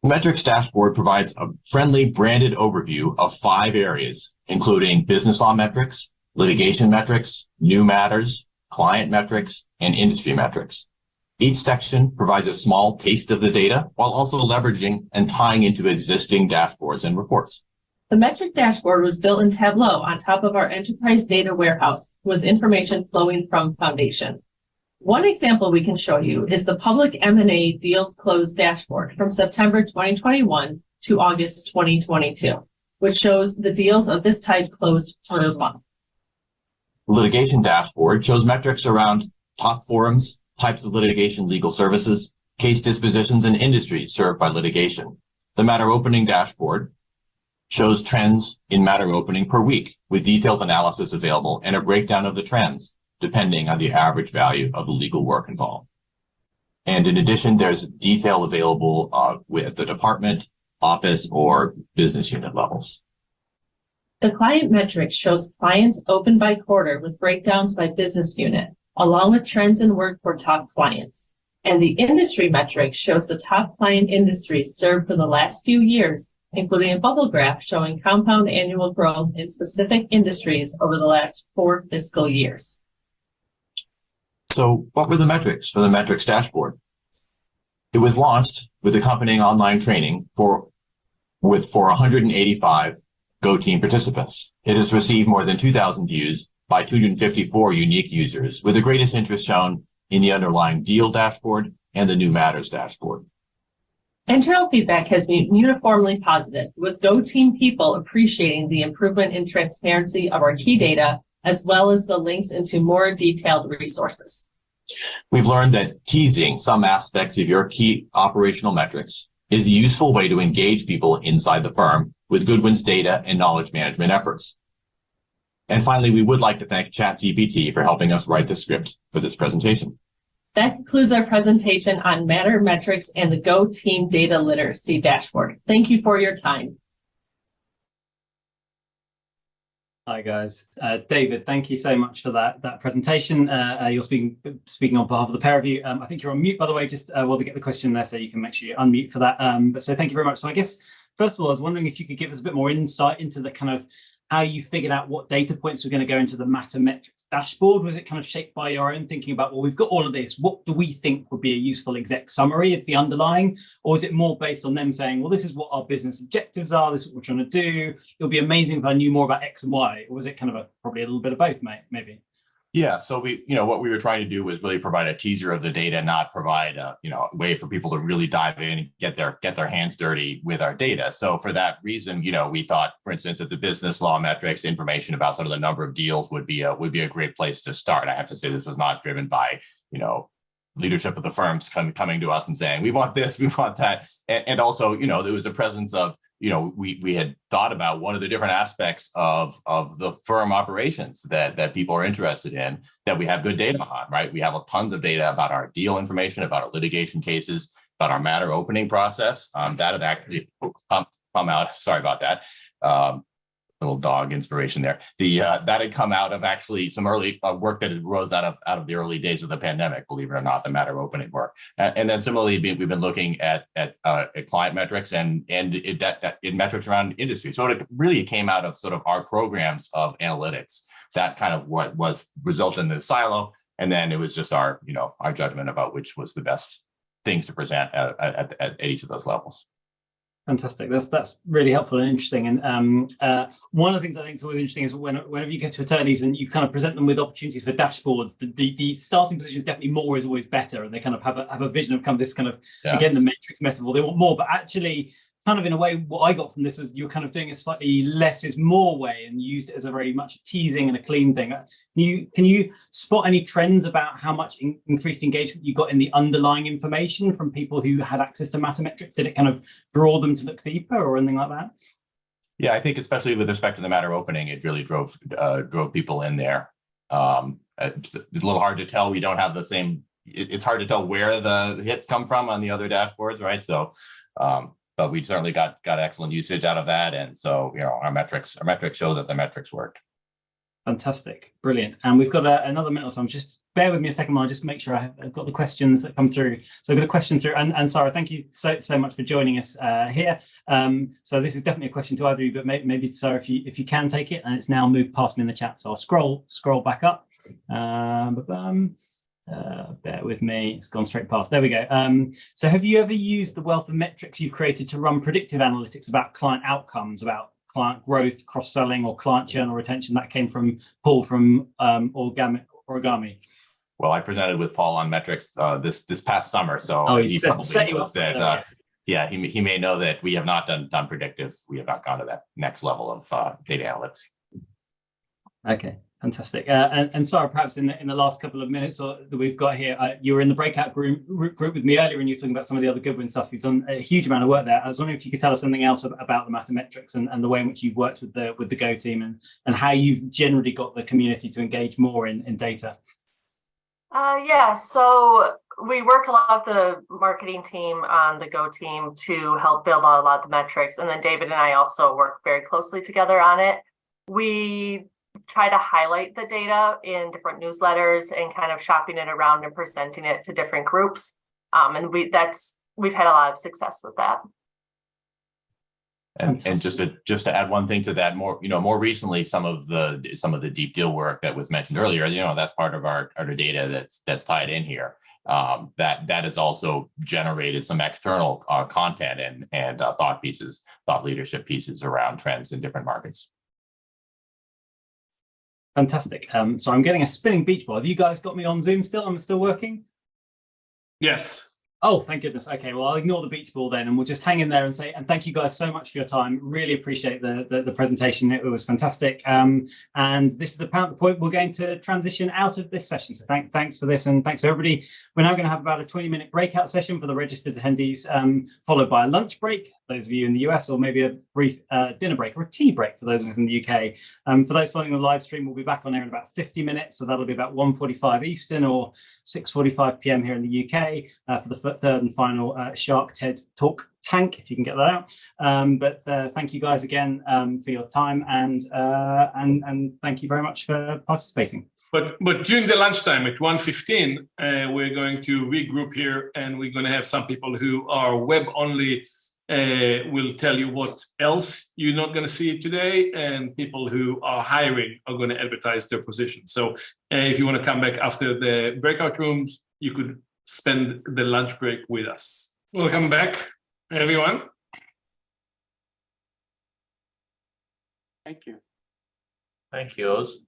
The Metrics Dashboard provides a friendly branded overview of 5 areas, including business law metrics, litigation metrics, new matters, client metrics, and industry metrics. Each section provides a small taste of the data while also leveraging and tying into existing dashboards and reports. The metric dashboard was built in Tableau on top of our enterprise data warehouse with information flowing from Foundation. One example we can show you is the public M&A deals closed dashboard from September 2021 to August 2022, which shows the deals of this type closed per month. The litigation dashboard shows metrics around top forums, types of litigation legal services, case dispositions, and industries served by litigation. The matter opening dashboard shows trends in matter opening per week with detailed analysis available and a breakdown of the trends depending on the average value of the legal work involved. And in addition, there's detail available with the department, office, or business unit levels. The client metrics shows clients open by quarter with breakdowns by business unit, along with trends in work for top clients. And the industry metric shows the top client industries served for the last few years, including a bubble graph showing compound annual growth in specific industries over the last 4 fiscal years. So what were the metrics for the metrics dashboard? It was launched with accompanying online training for 185 Go Team participants. It has received more than 2,000 views by 254 unique users, with the greatest interest shown in the underlying deal dashboard and the new matters dashboard. Internal feedback has been uniformly positive, with Go Team people appreciating the improvement in transparency of our key data, as well as the links into more detailed resources. We've learned that teasing some aspects of your key operational metrics is a useful way to engage people inside the firm with Goodwin's data and knowledge management efforts. And finally, we would like to thank ChatGPT for helping us write the script for this presentation. That concludes our presentation on Matter Metrics and the Go Team Data Literacy Dashboard. Thank you for your time. Hi guys, David, thank you so much for that presentation. You're speaking on behalf of the pair of you. I think you're on mute, by the way, just while they get the question there, so you can make sure you unmute for that. But so thank you very much. So I guess, first of all, I was wondering if you could give us a bit more insight into the kind of how you figured out what data points were going to go into the Matter Metrics dashboard. Was it kind of shaped by your own thinking about, well, we've got all of this, what do we think would be a useful exec summary of the underlying? Or is it more based on them saying, well, this is what our business objectives are, this is what we're trying to do, it would be amazing if I knew more about X and Y? Or was it kind of probably a little bit of both, maybe? Yeah, so what we were trying to do was really provide a teaser of the data, not provide a way for people to really dive in and get their hands dirty with our data. So for that reason, we thought, for instance, that the business law metrics information about sort of the number of deals would be a great place to start. I have to say this was not driven by leadership of the firms coming to us and saying we want this, we want that, and also there was a presence of we had thought about one of the different aspects of the firm operations that people are interested in that we have good data on, right? We have a tons of data about our deal information, about our litigation cases, about our matter opening process. That had actually come out. Sorry about that. Little dog inspiration there. That had come out of actually some early work that arose out of the early days of the pandemic, believe it or not, the matter opening work. And then similarly, we've been looking at client metrics and in metrics around industry. So it really came out of sort of our programs of analytics. That kind of what was resulted in the silo. And then it was just our judgment about which was the best things to present at each of those levels. Fantastic. That's really helpful and interesting. And one of the things I think is always interesting is whenever you go to attorneys and you kind of present them with opportunities for dashboards, the starting position is definitely more is always better, and they kind of have a vision of kind of this kind of again the matrix metaphor. They want more, but actually, kind of in a way, what I got from this was you're kind of doing a slightly less is more way and used it as a very much teasing and a clean thing. Can you spot any trends about how much increased engagement you got in the underlying information from people who had access to Matter Metrics? Did it kind of draw them to look deeper or anything like that? Yeah, I think especially with respect to the matter opening, it really drove people in there. It's a little hard to tell. We don't have the same. It's hard to tell where the hits come from on the other dashboards, right? So. But we certainly got excellent usage out of that, and so our metrics show that the metrics worked. Fantastic, brilliant. And we've got another minute or so. Just bear with me a second while I just make sure I've got the questions that come through. So I've got a question through, and Sarah, thank you so much for joining us here. So this is definitely a question to either of you, but maybe Sarah, if you can take it, and it's now moved past me in the chat, so I'll scroll back up. Bear with me, it's gone straight past. There we go. So have you ever used the wealth of metrics you've created to run predictive analytics about client outcomes, about client growth, cross-selling, or client churn or retention? That came from Paul from Origami. Well, I presented with Paul on metrics this past summer, so he probably knows that. Yeah, he may know that we have not done predictive. We have not gone to that next level of data analytics. Okay. Fantastic. And Sarah, perhaps in the last couple of minutes that we've got here, you were in the breakout group with me earlier, and you were talking about some of the other Goodwin stuff. You've done a huge amount of work there. I was wondering if you could tell us something else about the Matter Metrics and the way in which you've worked with the Go team and how you've generally got the community to engage more in data. Yeah, so we work a lot with the marketing team on the Go team to help build out a lot of the metrics. And then David and I also work very closely together on it. We try to highlight the data in different newsletters and kind of shopping it around and presenting it to different groups. And we've had a lot of success with that. And just to add one thing to that, more recently, some of the deep deal work that was mentioned earlier, that's part of our data that's tied in here. That has also generated some external content and thought leadership pieces around trends in different markets. Fantastic. So I'm getting a spinning beach ball. Have you guys got me on Zoom still? I'm still working? Yes. Oh, thank goodness. Okay, well, I'll ignore the beach ball then, and we'll just hang in there and say, and thank you guys so much for your time. Really appreciate the presentation. It was fantastic. And this is the point we're going to transition out of this session. So thanks for this, and thanks for everybody. We're now going to have about a 20-minute breakout session for the registered attendees, followed by a lunch break, those of you in the US, or maybe a brief dinner break or a tea break for those of us in the UK. For those following the live stream, we'll be back on air in about 50 minutes. So that'll be about 1:45 Eastern or 6:45 p.m. here in the UK for the third and final Shark TED Talk tank, if you can get that out. But thank you guys again for your time, and thank you very much for participating. But during the lunchtime at 1:15, we're going to regroup here, and we're going to have some people who are web only will tell you what else you're not going to see today, and people who are hiring are going to advertise their position. So if you want to come back after the breakout rooms, you could spend the lunch break with us. Welcome back, everyone. Thank you. Thank you, Oz.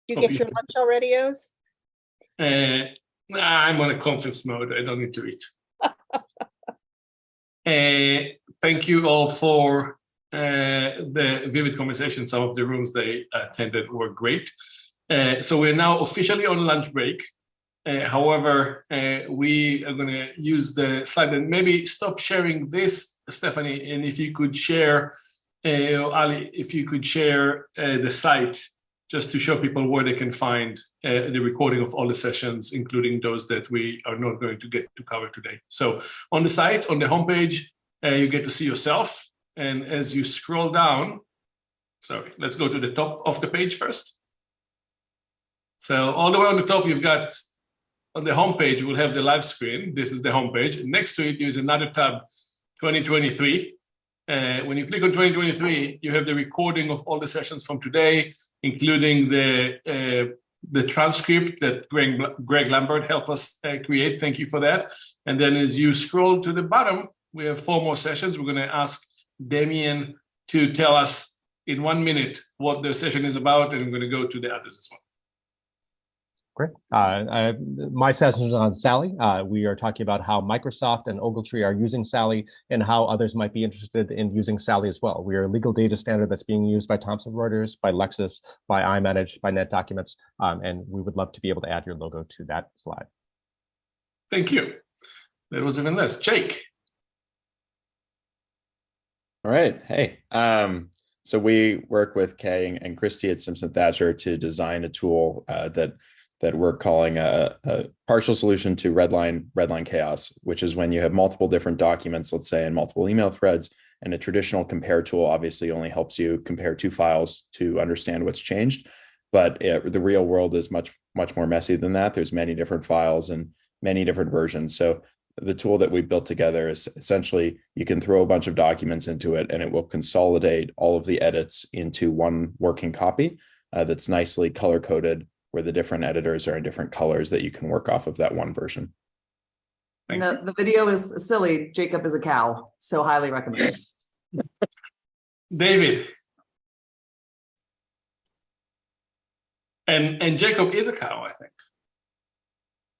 Did you get your lunch already, Oz? I'm on a conference mode. I don't need to eat. Thank you all for the vivid conversation. Some of the rooms they attended were great. So we're now officially on lunch break. However, we are going to use the slide, and maybe stop sharing this, Stephanie, and if you could share, Ali, if you could share the site just to show people where they can find the recording of all the sessions, including those that we are not going to get to cover today. So on the site, on the homepage, you get to see yourself. And as you scroll down, sorry, let's go to the top of the page first. So all the way on the top, you've got, on the homepage, we'll have the live screen. This is the homepage. Next to it is another tab, 2023. When you click on 2023, you have the recording of all the sessions from today, including the transcript that Greg Lambert helped us create. Thank you for that. And then as you scroll to the bottom, we have 4 more sessions. We're going to ask Damien to tell us in 1 minute what the session is about, and I'm going to go to the others as well. Great. My session is on Sally. We are talking about how Microsoft and Ogletree are using Sally and how others might be interested in using Sally as well. We are a legal data standard that's being used by Thomson Reuters, by Lexis, by iManage, by NetDocuments, and we would love to be able to add your logo to that slide. Thank you. That was even less. Jake. All right. Hey. So we work with Kay and Christy at Simpson Thacher to design a tool that we're calling a partial solution to redline chaos, which is when you have multiple different documents, let's say in multiple email threads, and a traditional compare tool obviously only helps you compare 2 files to understand what's changed. But the real world is much more messy than that. There's many different files and many different versions. So the tool that we built together is essentially you can throw a bunch of documents into it and it will consolidate all of the edits into one working copy that's nicely color-coded, where the different editors are in different colors that you can work off of that one version. And the video is silly. Jacob is a cow, so highly recommend. David. And Jacob is a cow, I think.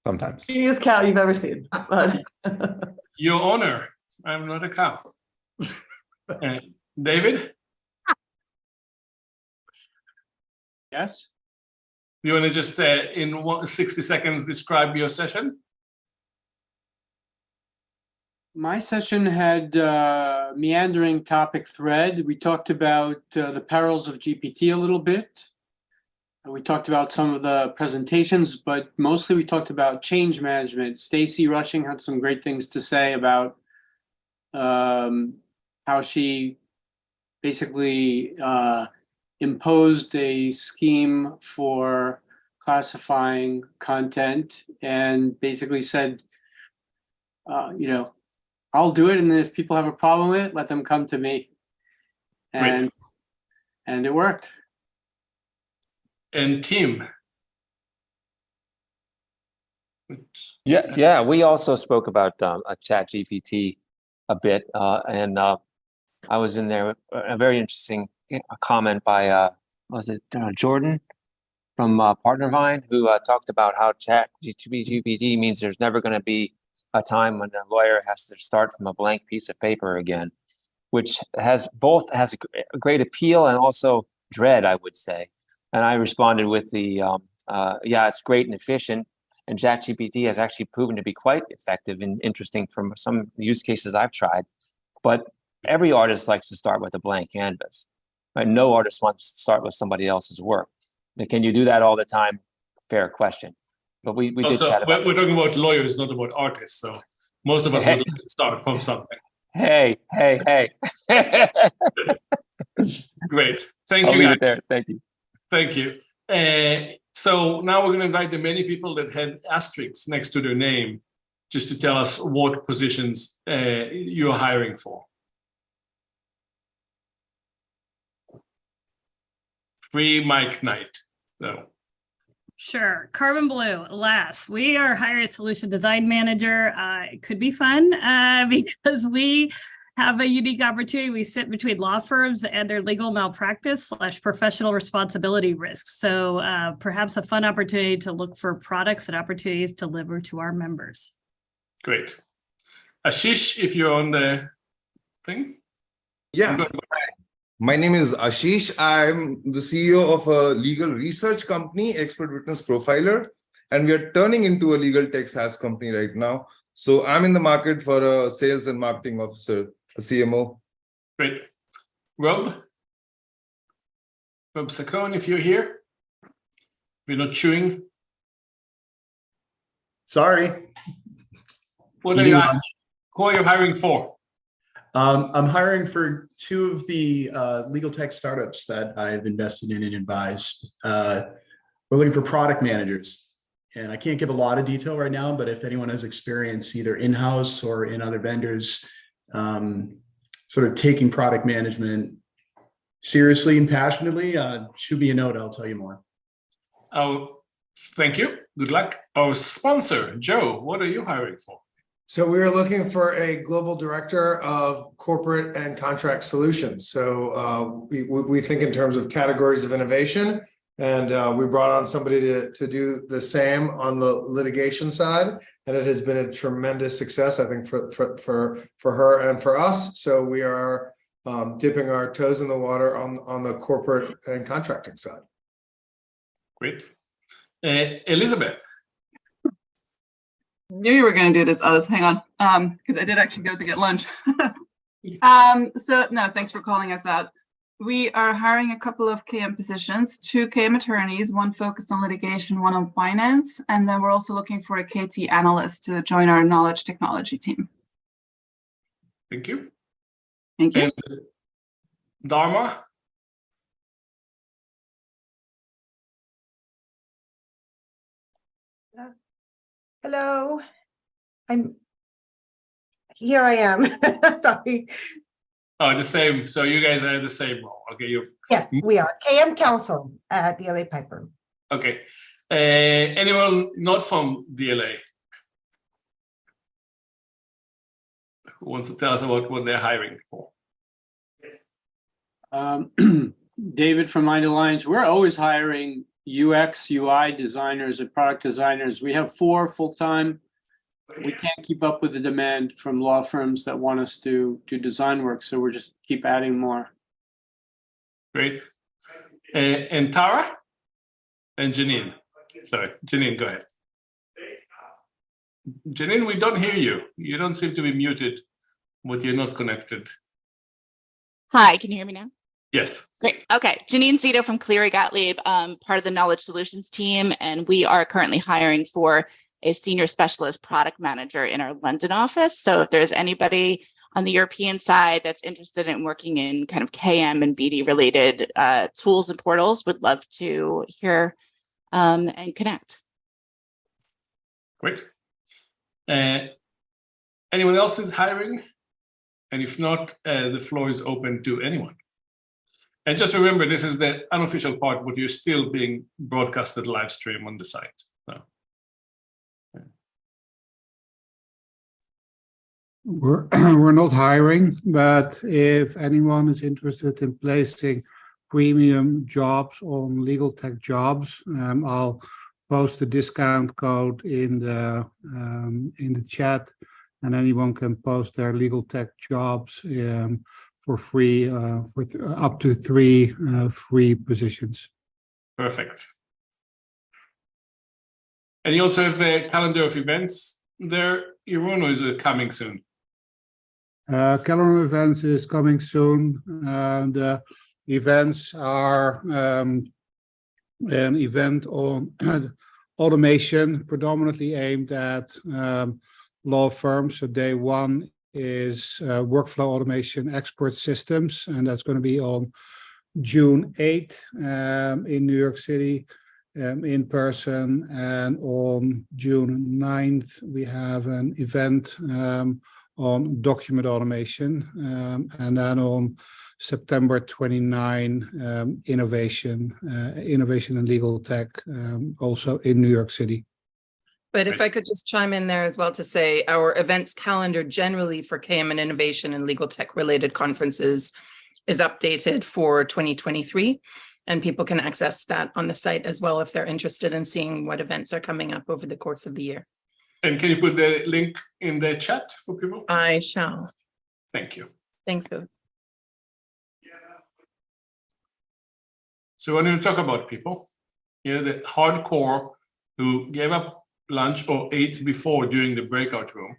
Sometimes. Easiest cow you've ever seen. Your Honor, I'm not a cow. David? Yes? You want to just, in 60 seconds, describe your session? My session had meandering topic thread. We talked about the perils of GPT a little bit. We talked about some of the presentations, but mostly we talked about change management. Stacy Rushing had some great things to say about how she basically imposed a scheme for classifying content and basically said, I'll do it, and then if people have a problem with it, let them come to me. And it worked. And Tim. Yeah. We also spoke about a ChatGPT a bit, and I was in there a very interesting comment by was it Jordan from Partnervine, who talked about how ChatGPT means there's never going to be a time when a lawyer has to start from a blank piece of paper again, which has a great appeal and also dread, I would say. And I responded with the, yeah, it's great and efficient. And ChatGPT has actually proven to be quite effective and interesting from some use cases I've tried. But every artist likes to start with a blank canvas. Right? No artist wants to start with somebody else's work. Now, can you do that all the time? Fair question. But we did chat about we're talking about lawyers, not about artists. So most of us would like to start from something. Hey. Great. Thank I'll you, leave guys. it there. Thank you. Thank you. So now we're going to invite the many people that had asterisks next to their name just to tell us what positions you're hiring for. Free mic night. So. Sure. Carbon Blue, alas, we are hiring a solution design manager. It could be fun because we have a unique opportunity. We sit between law firms and their legal malpractice / professional responsibility risks. So perhaps a fun opportunity to look for products and opportunities to deliver to our members. Great. Ashish, if you're on the thing. Yeah. My name is Ashish. I'm the CEO of a legal research company, Expert Witness Profiler, and we are turning into a legal tech SaaS company right now. So I'm in the market for a sales and marketing officer, a CMO. Great. Rob Saccone, if you're here. We're not chewing. Sorry. Who are you hiring for? I'm hiring for 2 of the legal tech startups that I've invested in and advised. We're looking for product managers. And I can't give a lot of detail right now, but if anyone has experience either in-house or in other vendors, sort of taking product management seriously and passionately, shoot me a note, I'll tell you more. Oh, thank you. Good luck. Our sponsor, Joe, what are you hiring for? So we are looking for a global director of corporate and contract solutions. So we think in terms of categories of innovation, and we brought on somebody to do the same on the litigation side, and it has been a tremendous success, I think, for her and for us. So we are dipping our toes in the water on the corporate and contracting side. Great. Elizabeth. Knew you were going to do this, Oz. Hang on, because I did actually go to get lunch. So no, thanks for calling us out. We are hiring a couple of KM positions, 2 KM attorneys, one focused on litigation, one on finance, and then we're also looking for a KT analyst to join our knowledge technology team. Thank you. Thank you. And Dharma. Hello, here I am. Sorry. Oh, the same. So you guys are the same role. Okay. Yes, we are. KM Counsel at DLA Piper. Okay. Anyone not from DLA who wants to tell us about what they're hiring for? David from Mind Alliance. We're always hiring UX, UI designers and product designers. We have 4 full-time. We can't keep up with the demand from law firms that want us to do design work, so we're just keep adding more. Great. And Tara and Janine. Sorry, Janine, go ahead. Janine, we don't hear you. You don't seem to be muted, but you're not connected. Hi, can you hear me now? Yes. Great. Okay. Janine Zito from Cleary Gottlieb, part of the Knowledge Solutions team, and we are currently hiring for a senior specialist product manager in our London office. So if there's anybody on the European side that's interested in working in kind of KM and BD related tools and portals, would love to hear and connect. Great. Anyone else is hiring? And if not, the floor is open to anyone. And just remember, this is the unofficial part, but you're still being broadcasted live stream on the site. So. We're not hiring, but if anyone is interested in placing premium jobs on legal tech jobs, I'll post the discount code in the chat, and anyone can post their legal tech jobs for free for up to 3 free positions. Perfect. And you also have a calendar of events there, Jeroen, or is it coming soon? Calendar of events is coming soon. The events are an event on automation, predominantly aimed at law firms. So day one is workflow automation expert systems, and that's going to be on June 8th in New York City in person. And on June 9th, we have an event on document automation. And then on September 29, innovation in legal tech, also in New York City. But if I could just chime in there as well to say our events calendar generally for KM and innovation and legal tech related conferences is updated for 2023, and people can access that on the site as well if they're interested in seeing what events are coming up over the course of the year. And can you put the link in the chat for people? I shall. Thank you. Thanks, Oz. So when you talk about people, the hardcore who gave up lunch or ate before during the breakout room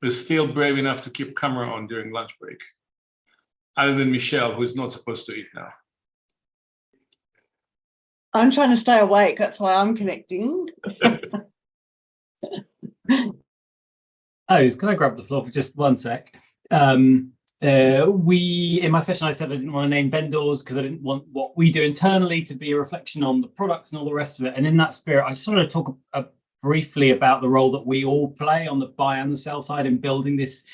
is still brave enough to keep camera on during lunch break. Other than Michelle, who is not supposed to eat now. I'm trying to stay awake. That's why I'm connecting. Can I grab the floor for just 1 sec? In my session, I said I didn't want to name vendors because I didn't want what we do internally to be a reflection on the products and all the rest of it. And in that spirit, I just wanted to talk briefly about the role that we all play on the buy and the sell side in building this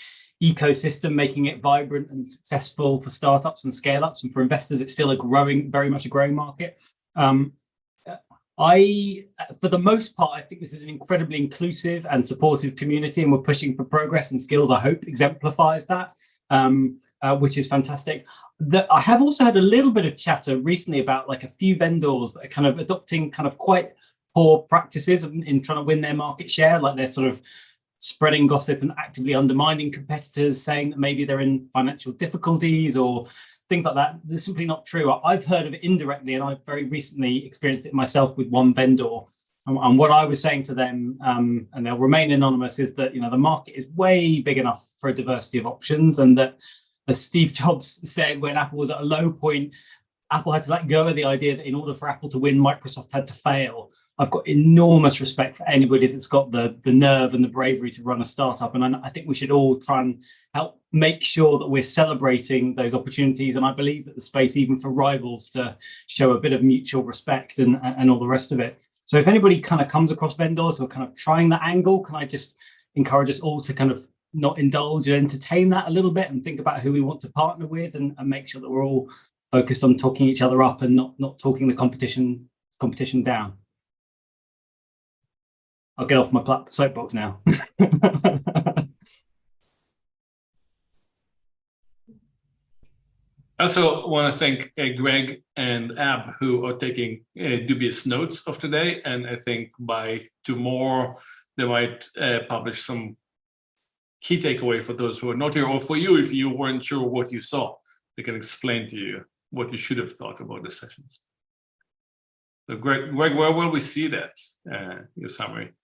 ecosystem, making it vibrant and successful for startups and scale-ups, and for investors, it's still very much a growing market. For the most part, I think this is an incredibly inclusive and supportive community, and we're pushing for progress, and Skills, I hope, exemplifies that, which is fantastic. I have also had a little bit of chatter recently about like a few vendors that are kind of adopting kind of quite poor practices in trying to win their market share, like they're sort of spreading gossip and actively undermining competitors, saying that maybe they're in financial difficulties or things like that. They're simply not true. I've heard of it indirectly, and I've very recently experienced it myself with one vendor. And what I was saying to them, and they'll remain anonymous, is that the market is way big enough for a diversity of options, and that, as Steve Jobs said when Apple was at a low point, Apple had to let go of the idea that in order for Apple to win, Microsoft had to fail. I've got enormous respect for anybody that's got the nerve and the bravery to run a startup. And I think we should all try and help make sure that we're celebrating those opportunities. And I believe that the space, even for rivals, to show a bit of mutual respect and all the rest of it. So if anybody kind of comes across vendors who are kind of trying that angle, can I just encourage us all to kind of not indulge and entertain that a little bit and think about who we want to partner with, and make sure that we're all focused on talking each other up and not talking the competition down. I'll get off my soapbox now. I also want to thank Greg and Ab, who are taking dubious notes of today. And I think by tomorrow, they might publish some key takeaway for those who are not here, or for you, if you weren't sure what you saw, they can explain to you what you should have thought about the sessions. So Greg, where will we see that, your summary?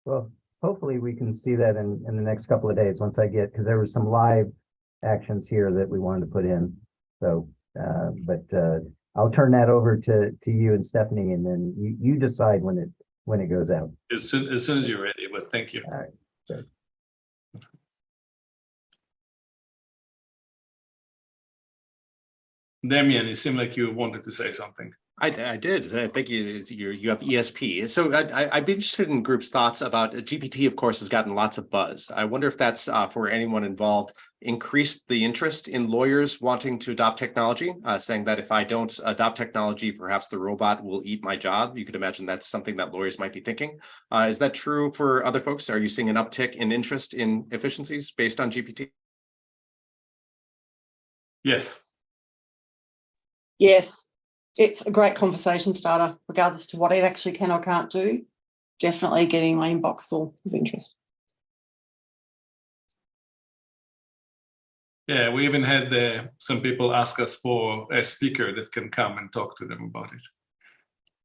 Well, hopefully we can see that in the next couple of days once I get, because there were some live actions here that we wanted to put in. So, but I'll turn that over to you and Stephanie, and then you decide when it goes out. As soon as you're ready, but thank you. All right. Good. Damian, you seem like you wanted to say something. I did. Thank you. You have ESP. So I'd be interested in groups' thoughts about GPT. Of course, has gotten lots of buzz. I wonder if that's for anyone involved increased the interest in lawyers wanting to adopt technology, saying that if I don't adopt technology, perhaps the robot will eat my job. You could imagine that's something that lawyers might be thinking. Is that true for other folks? Are you seeing an uptick in interest in efficiencies based on GPT? Yes. Yes, it's a great conversation starter, regardless to what it actually can or can't do. Definitely getting my inbox full of interest. Yeah, we even had some people ask us for a speaker that can come and talk to them about it.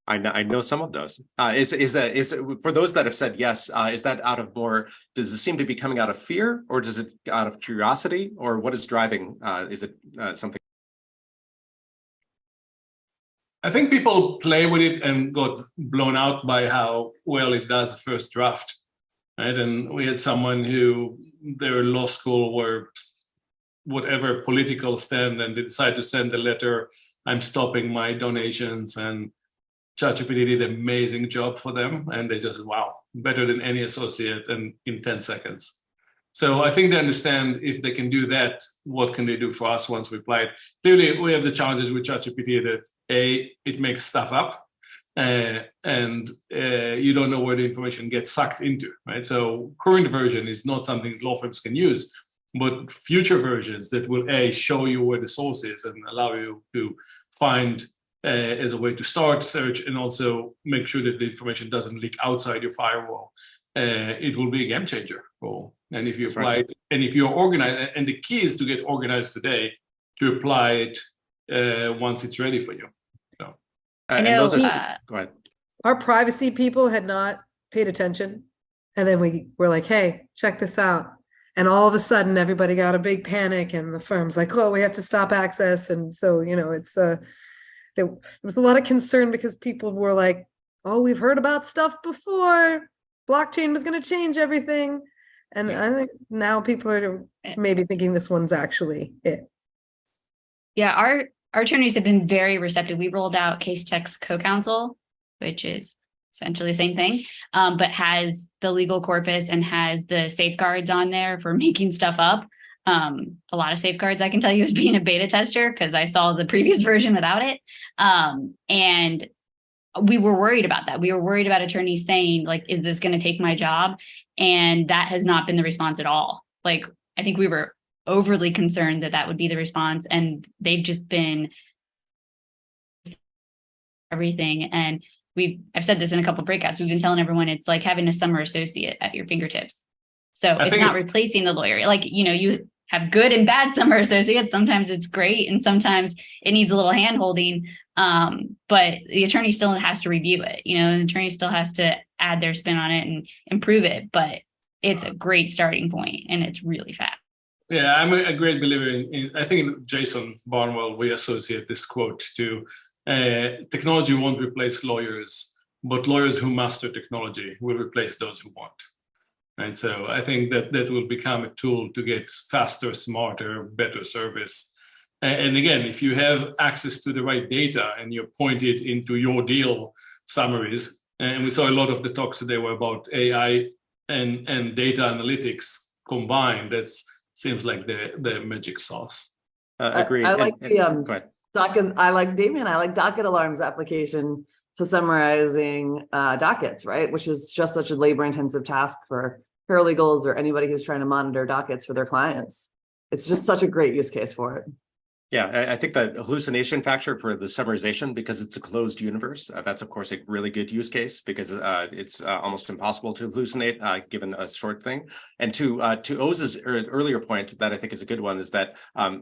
I know some of those. Is for those that have said yes, is that out of more, does it seem to be coming out of fear, or does it out of curiosity, or what is driving? Is it something? I think people play with it and got blown out by how well it does the first draft, right? And we had someone who their law school were whatever political stand, and they decided to send a letter, I'm stopping my donations, and ChatGPT did an amazing job for them, and they just, wow, better than any associate and in 10 seconds. So I think they understand if they can do that, what can they do for us once we apply it? Clearly, we have the challenges with ChatGPT that it makes stuff up, and you don't know where the information gets sucked into, right? So current version is not something law firms can use, but future versions that will show you where the source is and allow you to find as a way to start search, and also make sure that the information doesn't leak outside your firewall. It will be a game changer. And if you apply it, and if you're organized, and the key is to get organized today to apply it once it's ready for you. So, I know, go ahead. Our privacy people had not paid attention, and then we were like, "Hey, check this out." And all of a sudden, everybody got a big panic, and the firm's like, "Oh, we have to stop access." And so, it's there was a lot of concern because people were like, "Oh, we've heard about stuff before. Blockchain was going to change everything." And I think now people are maybe thinking this one's actually it. Yeah, our attorneys have been very receptive. We rolled out Casetext Co-Counsel, which is essentially the same thing, but has the legal corpus and has the safeguards on there for making stuff up. A lot of safeguards, I can tell you, as being a beta tester, because I saw the previous version without it. And we were worried about that. We were worried about attorneys saying, like, is this going to take my job? And that has not been the response at all. Like, I think we were overly concerned that would be the response. And they've just been everything. And I've said this in a couple of breakouts. We've been telling everyone it's like having a summer associate at your fingertips. So it's not replacing the lawyer. Like, you have good and bad summer associates. Sometimes it's great, and sometimes it needs a little hand holding. But the attorney still has to review it. The attorney still has to add their spin on it and improve it. But it's a great starting point, and it's really fast. Yeah, I'm a great believer in I think Jason Barnwell, we associate this quote to technology won't replace lawyers, but lawyers who master technology will replace those who won't. Right, so I think that will become a tool to get faster, smarter, better service. And again, if you have access to the right data and you point it into your deal summaries, and we saw a lot of the talks today were about AI and data analytics combined, that seems like the magic sauce. Agreed. I like the go ahead. docket. I like Docket Alarms application to summarizing dockets, right? Which is just such a labor-intensive task for paralegals or anybody who's trying to monitor dockets for their clients. It's just such a great use case for it. Yeah, I think the hallucination factor for the summarization, because it's a closed universe, that's of course a really good use case, because it's almost impossible to hallucinate given a short thing. And to Oz's earlier point that I think is a good one is that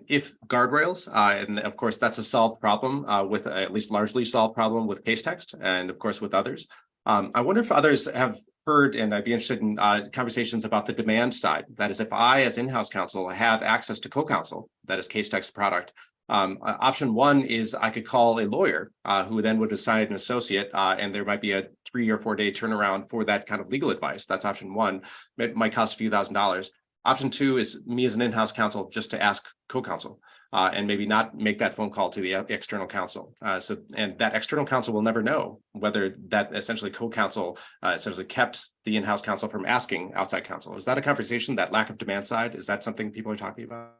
if guardrails, and of course that's a solved problem with at least largely solved problem with Casetext, and of course with others. I wonder if others have heard, and I'd be interested in conversations about the demand side. That is, if I, as in-house counsel, have access to co-counsel, that is Casetext product, option one is I could call a lawyer who then would assign an associate, and there might be a 3 or 4 day turnaround for that kind of legal advice. That's option one. It might cost a few $1,000s. Option two is me as an in-house counsel just to ask co-counsel. And maybe not make that phone call to the external counsel. And that external counsel will never know whether that essentially co-counsel essentially kept the in-house counsel from asking outside counsel. Is that a conversation, that lack of demand side? Is that something people are talking about?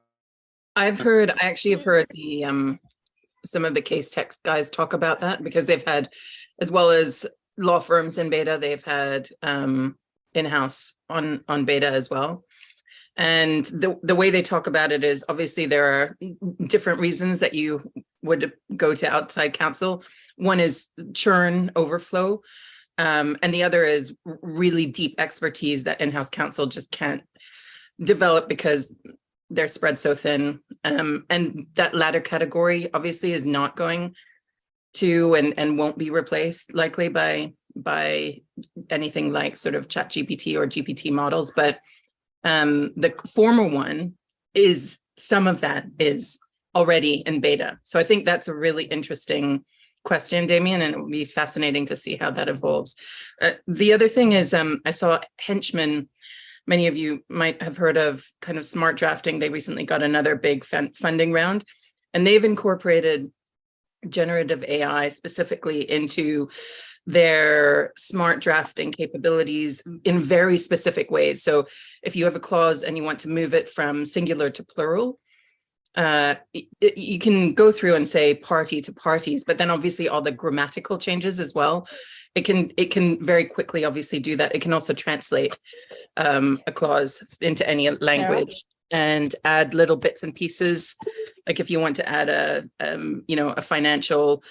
I actually have heard the some of the Casetext guys talk about that, because they've had, as well as law firms in beta, they've had in-house on beta as well. And the way they talk about it is, obviously there are different reasons that you would go to outside counsel. One is churn overflow, and the other is really deep expertise that in-house counsel just can't develop because they're spread so thin. And that latter category obviously is not going to and won't be replaced likely by anything like sort of ChatGPT or GPT models. But the former one is, some of that is already in beta. So I think that's a really interesting question, Damien, and it will be fascinating to see how that evolves. The other thing is I saw Henchman. Many of you might have heard of kind of smart drafting. They recently got another big funding round, and they've incorporated generative AI specifically into their smart drafting capabilities in very specific ways. So if you have a clause and you want to move it from singular to plural, you can go through and say party to parties, but then obviously all the grammatical changes as well. It can very quickly obviously do that. It can also translate a clause into any language and add little bits and pieces. Like if you want to add a financial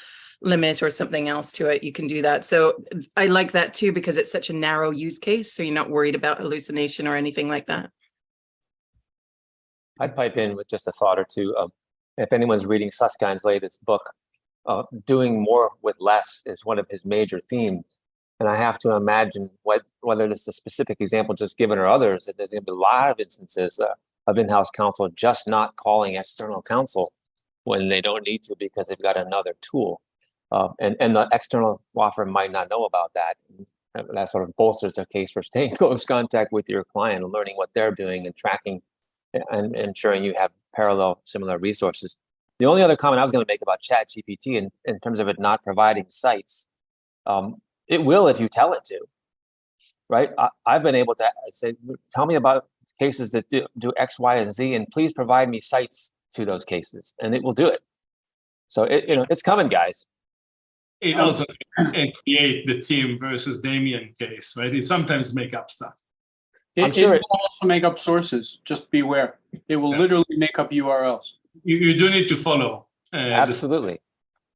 limit or something else to it, you can do that. So I like that too, because it's such a narrow use case. So you're not worried about hallucination or anything like that. I'd pipe in with just a thought or two. If anyone's reading Suskind's latest book, doing more with less is one of his major themes. And I have to imagine whether this is a specific example just given or others, that there's going to be a lot of instances of in-house counsel just not calling external counsel when they don't need to because they've got another tool. And the external law firm might not know about that. And that sort of bolsters their case for staying in close contact with your client and learning what they're doing and tracking and ensuring you have parallel similar resources. The only other comment I was going to make about ChatGPT in terms of it not providing cites, it will if you tell it to, right? I've been able to say, tell me about cases that do X, Y, and Z, and please provide me cites to those cases, and it will do it. So it's coming, guys. It also can create the Tim versus Damien case, right? It sometimes make up stuff. I'm sure it will also make up sources. Just beware. It will literally make up URLs. You do need to follow. Absolutely.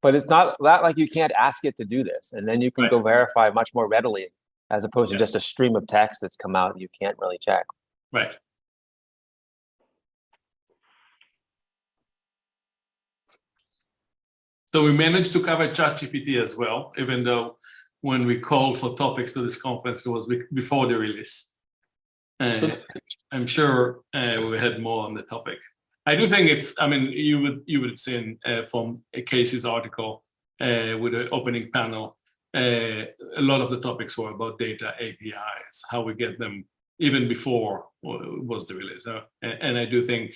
But it's not like you can't ask it to do this, and then you can go verify much more readily, as opposed to just a stream of text that's come out and you can't really check. Right. So we managed to cover ChatGPT as well, even though when we called for topics to this conference, it was before the release. I'm sure we had more on the topic. I do think you would have seen from Casey's article with the opening panel, a lot of the topics were about data APIs, how we get them even before was the release. And I do think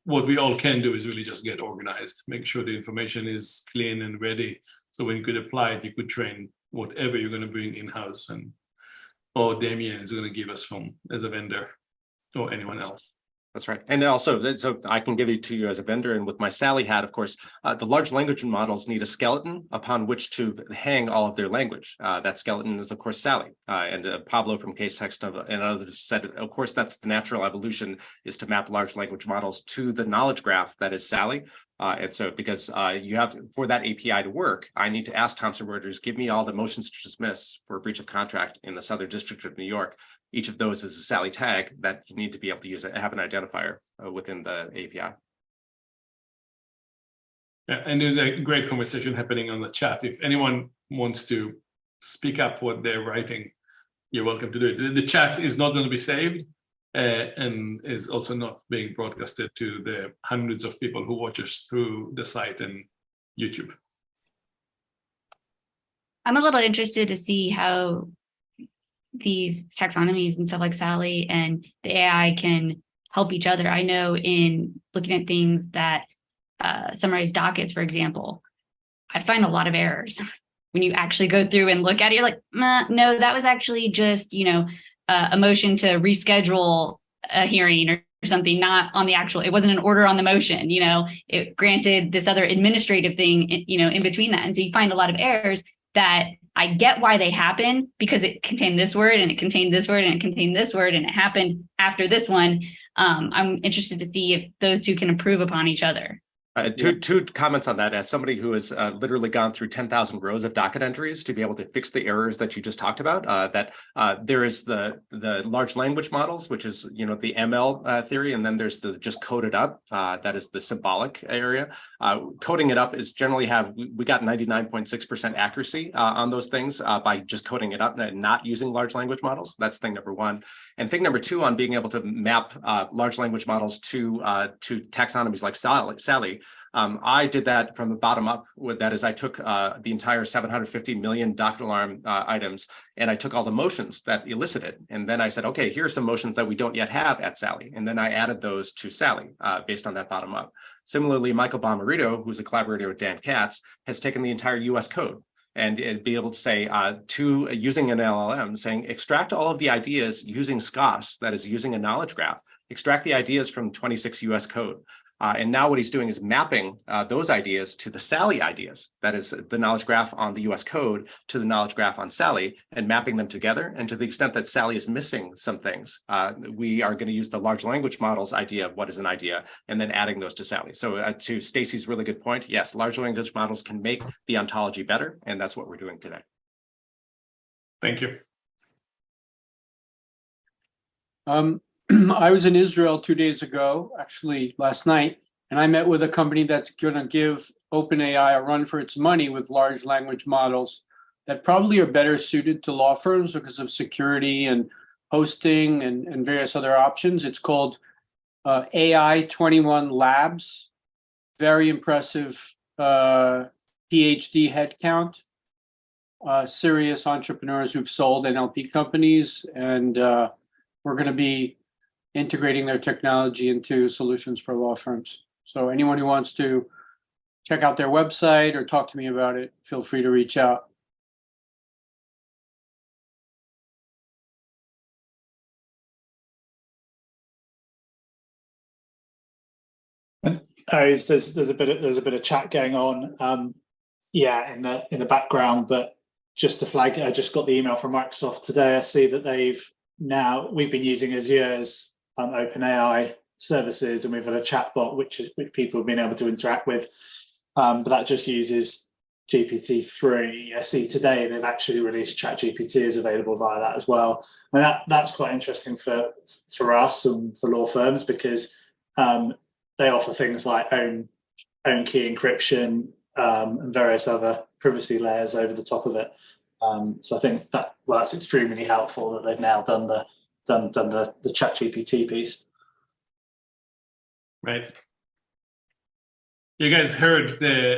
what we all can do is really just get organized, make sure the information is clean and ready. So when you could apply it, you could train whatever you're going to bring in-house or Damien is going to give us from as a vendor or anyone else. That's right. And also, so I can give it to you as a vendor, and with my Sally hat, of course, the large language models need a skeleton upon which to hang all of their language. That skeleton is, of course, Sally. And Pablo from Casetext and others said, of course, that's the natural evolution, is to map large language models to the knowledge graph that is Sally. And so because you have for that API to work, I need to ask Thomson Reuters, give me all the motions to dismiss for a breach of contract in the Southern District of New York. Each of those is a Sally tag that you need to be able to use it, have an identifier within the API. Yeah, and there's a great conversation happening on the chat. If anyone wants to speak up what they're writing, you're welcome to do it. The chat is not going to be saved and is also not being broadcasted to the hundreds of people who watch us through the site and YouTube. I'm a little interested to see how these taxonomies and stuff like Sally and the AI can help each other. I know in looking at things that summarize dockets, for example, I find a lot of errors. When you actually go through and look at it, you're like, no, that was actually just, a motion to reschedule a hearing or something, not on the actual, it wasn't an order on the motion, it granted this other administrative thing, in between that. And so you find a lot of errors that I get why they happen, because it contained this word and it contained this word and it contained this word and it happened after this one. I'm interested to see if those two can improve upon each other. Two comments on that. As somebody who has literally gone through 10,000 rows of docket entries to be able to fix the errors that you just talked about, there is the large language models, which is the ML theory, and then there's the just code it up. That is the symbolic area. Coding it up is generally we got 99.6% accuracy on those things by just coding it up and not using large language models. That's thing number one. And thing number two on being able to map large language models to taxonomies like Sally. I did that from the bottom up. That is, I took the entire 750 million docket alarm items, and I took all the motions that elicited. And then I said, okay, here are some motions that we don't yet have at Sally. And then I added those to Sally based on that bottom up. Similarly, Michael Bomarito, who's a collaborator with Dan Katz, has taken the entire US code and be able to say using an LLM, saying extract all of the ideas using SCOS, that is using a knowledge graph, extract the ideas from 26 US code. And now what he's doing is mapping those ideas to the Sally ideas, that is the knowledge graph on the US code to the knowledge graph on Sally, and mapping them together. And to the extent that Sally is missing some things, we are going to use the large language models idea of what is an idea, and then adding those to Sally. So to Stacy's really good point, yes, large language models can make the ontology better, and that's what we're doing today. Thank you. I was in Israel 2 days ago, actually last night, and I met with a company that's going to give OpenAI a run for its money with large language models that probably are better suited to law firms because of security and hosting and various other options. It's called AI 21 Labs. Very impressive PhD headcount. Serious entrepreneurs who've sold NLP companies, and we're going to be integrating their technology into solutions for law firms. So anyone who wants to check out their website or talk to me about it, feel free to reach out. There's a bit of chat going on, in the background. But just to flag, I just got the email from Microsoft today. I see that we've been using Azure's OpenAI services, and we've had a chat bot which people have been able to interact with, but that just uses GPT-3. I see today they've actually released ChatGPT is available via that as well, and that's quite interesting for us and for law firms, because they offer things like own key encryption and various other privacy layers over the top of it. So I think that's extremely helpful that they've now done the ChatGPT piece. Right. You guys heard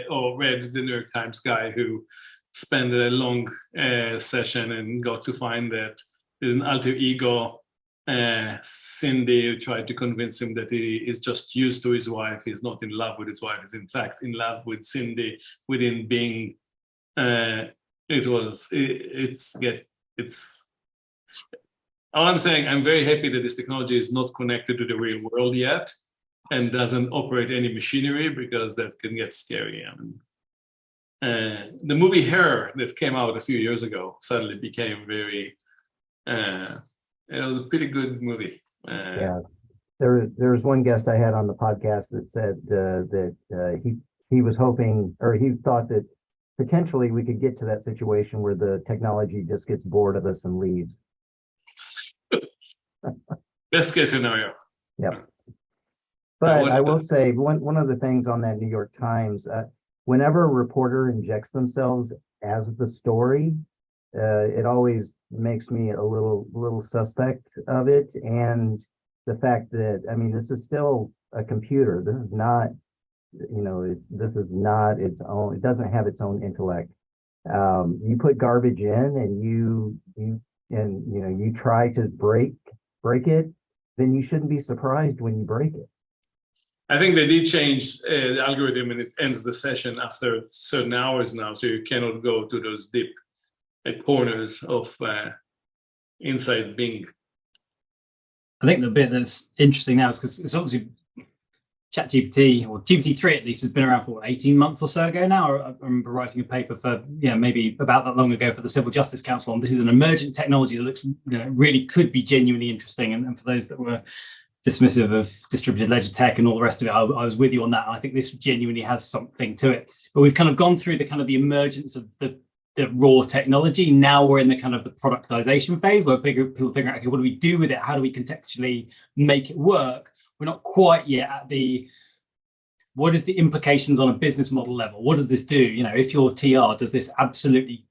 or read the New York Times guy who spent a long session and got to find that there's an alter ego, Cindy, who tried to convince him that he is just used to his wife. He's not in love with his wife. He's in fact in love with Cindy within Bing. All I'm saying, I'm very happy that this technology is not connected to the real world yet and doesn't operate any machinery, because that can get scary. The movie Her that came out a few years ago suddenly became very, it was a pretty good movie. Yeah, there's one guest I had on the podcast that said that he was hoping, or he thought that potentially we could get to that situation where the technology just gets bored of us and leaves. Best case scenario. Yep. But I will say one of the things on that New York Times, whenever a reporter injects themselves as the story, it always makes me a little suspect of it. And the fact that, I mean, this is still a computer. This is not, this is not its own. It doesn't have its own intellect. You put garbage in, and you try to break it, then you shouldn't be surprised when you break it. I think they did change the algorithm, and it ends the session after certain hours now, so you cannot go to those deep corners of inside Bing. I think the bit that's interesting now is because it's obviously ChatGPT, or GPT-3 at least, has been around for 18 months or so ago now. I remember writing a paper for, maybe about that long ago for the Civil Justice Council. And this is an emergent technology that looks, really could be genuinely interesting. And for those that were dismissive of distributed ledger tech and all the rest of it. I was with you on that. And I think this genuinely has something to it. But we've kind of gone through the emergence of the raw technology. Now we're in the kind of the productization phase where people figure out, okay, what do we do with it? How do we contextually make it work? We're not quite yet at what is the implications on a business model level? What does this do? You know, if you're TR, does this absolutely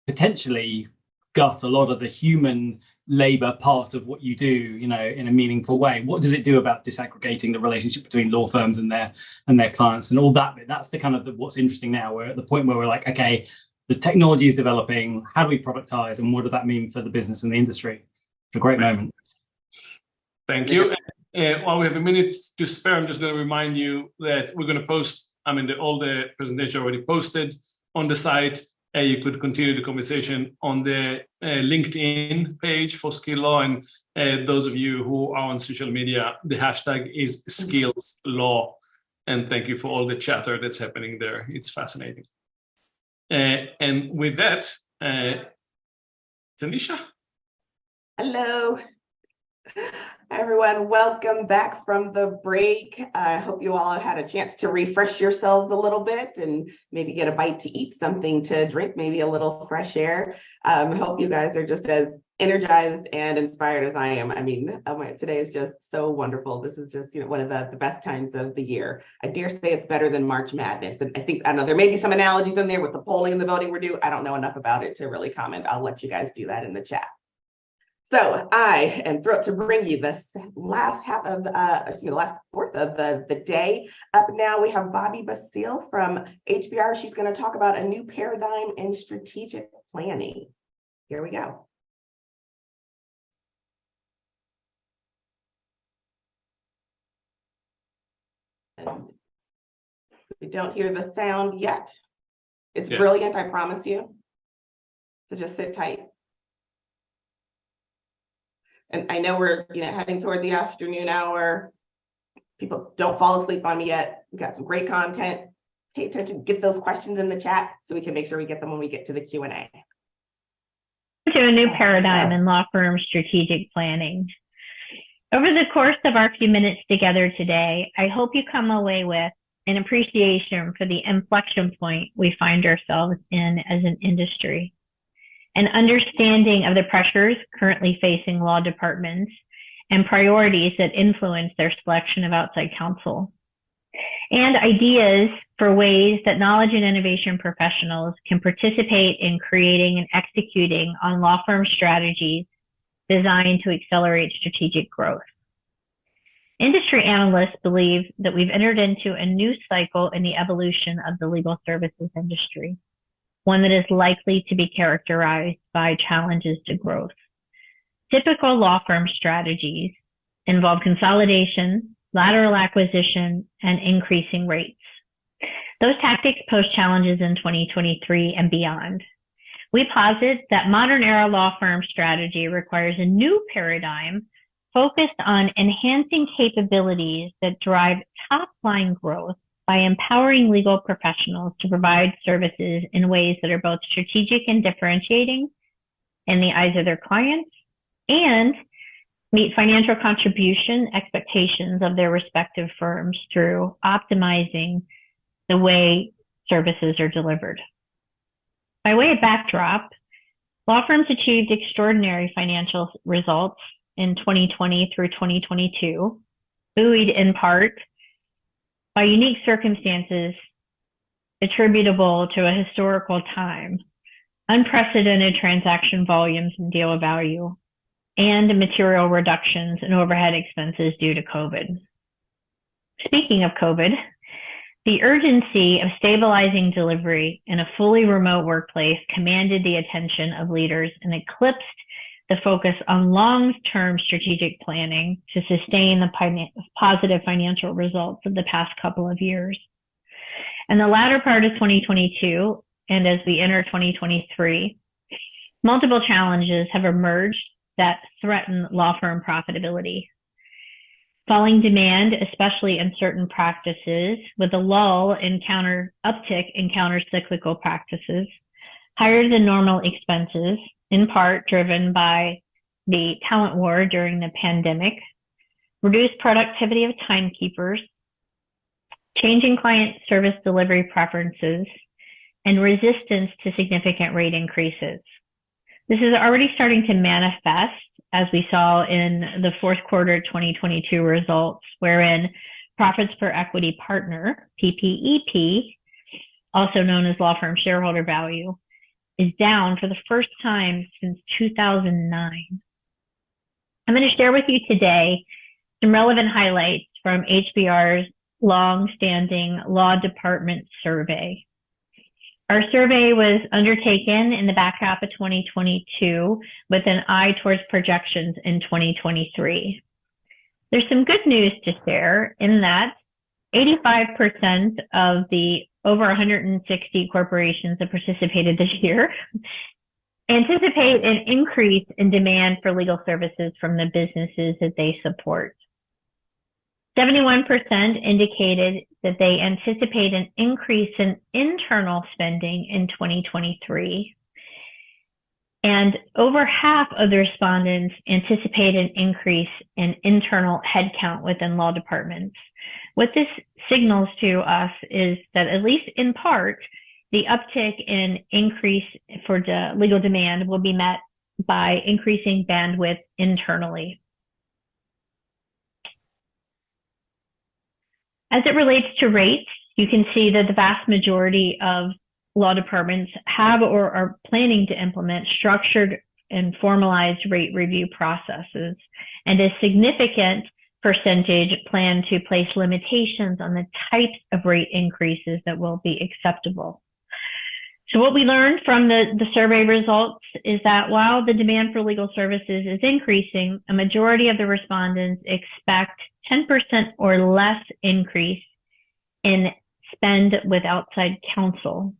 potentially gut a lot of the human labor part of what you do, you know, in a meaningful way? What does it do about disaggregating the relationship between law firms and their clients and all that bit? That's the kind of what's interesting now. We're at the point where we're like, okay, the technology is developing. How do we productize, and what does that mean for the business and the industry? It's a great moment. Thank you. While we have a minute to spare, I'm just going to remind you that we're going to post, all the presentations already posted on the site. You could continue the conversation on the LinkedIn page for Skill Law. And those of you who are on social media, the hashtag is Skills Law. And thank you for all the chatter that's happening there. It's fascinating. And with that, Tanisha. Hello, everyone. Welcome back from the break. I hope you all had a chance to refresh yourselves a little bit and maybe get a bite to eat, something to drink, maybe a little fresh air. I hope you guys are just as energized and inspired as I am. I mean, today is just so wonderful. This is just, one of the best times of the year. I dare say it's better than March Madness. And I know there may be some analogies in there with the polling and the voting we're due. I don't know enough about it to really comment. I'll let you guys do that in the chat. So I am thrilled to bring you this last last fourth of the day. Up now, we have Bobby Basile from HBR. She's going to talk about a new paradigm in strategic planning. Here we go. And we don't hear the sound yet. It's brilliant, I promise you. So just sit tight. And I know we're heading toward the afternoon hour. People don't fall asleep on me yet. We've got some great content. Pay attention, get those questions in the chat so we can make sure we get them when we get to the Q&A. To a new paradigm in law firm strategic planning. Over the course of our few minutes together today, I hope you come away with an appreciation for the inflection point we find ourselves in as an industry, an understanding of the pressures currently facing law departments and priorities that influence their selection of outside counsel, and ideas for ways that knowledge and innovation professionals can participate in creating and executing on law firm strategies designed to accelerate strategic growth. Industry analysts believe that we've entered into a new cycle in the evolution of the legal services industry, one that is likely to be characterized by challenges to growth. Typical law firm strategies involve consolidation, lateral acquisition, and increasing rates. Those tactics pose challenges in 2023 and beyond. We posit that modern era law firm strategy requires a new paradigm focused on enhancing capabilities that drive top-line growth by empowering legal professionals to provide services in ways that are both strategic and differentiating in the eyes of their clients and meet financial contribution expectations of their respective firms through optimizing the way services are delivered. By way of backdrop, law firms achieved extraordinary financial results in 2020 through 2022, buoyed in part by unique circumstances attributable to a historical time, unprecedented transaction volumes and deal value, and material reductions in overhead expenses due to COVID. Speaking of COVID, the urgency of stabilizing delivery in a fully remote workplace commanded the attention of leaders and eclipsed the focus on long-term strategic planning to sustain the positive financial results of the past couple of years. In the latter part of 2022, and as we enter 2023, multiple challenges have emerged that threaten law firm profitability. Falling demand, especially in certain practices, with a lull in uptick in counter-cyclical practices, higher than normal expenses, in part driven by the talent war during the pandemic, reduced productivity of timekeepers, changing client service delivery preferences, and resistance to significant rate increases. This is already starting to manifest, as we saw in the fourth quarter 2022 results, wherein profits per equity partner, PPEP, also known as law firm shareholder value, is down for the first time since 2009. I'm going to share with you today some relevant highlights from HBR's long-standing law department survey. Our survey was undertaken in the back half of 2022 with an eye towards projections in 2023. There's some good news to share in that 85% of the over 160 corporations that participated this year anticipate an increase in demand for legal services from the businesses that they support. 71% indicated that they anticipate an increase in internal spending in 2023. And over half of the respondents anticipate an increase in internal headcount within law departments. What this signals to us is that, at least in part, the uptick in increase for the legal demand will be met by increasing bandwidth internally. As it relates to rates, you can see that the vast majority of law departments have or are planning to implement structured and formalized rate review processes, and a significant percentage plan to place limitations on the types of rate increases that will be acceptable. So what we learned from the survey results is that while the demand for legal services is increasing, a majority of the respondents expect 10% or less increase in spend with outside counsel.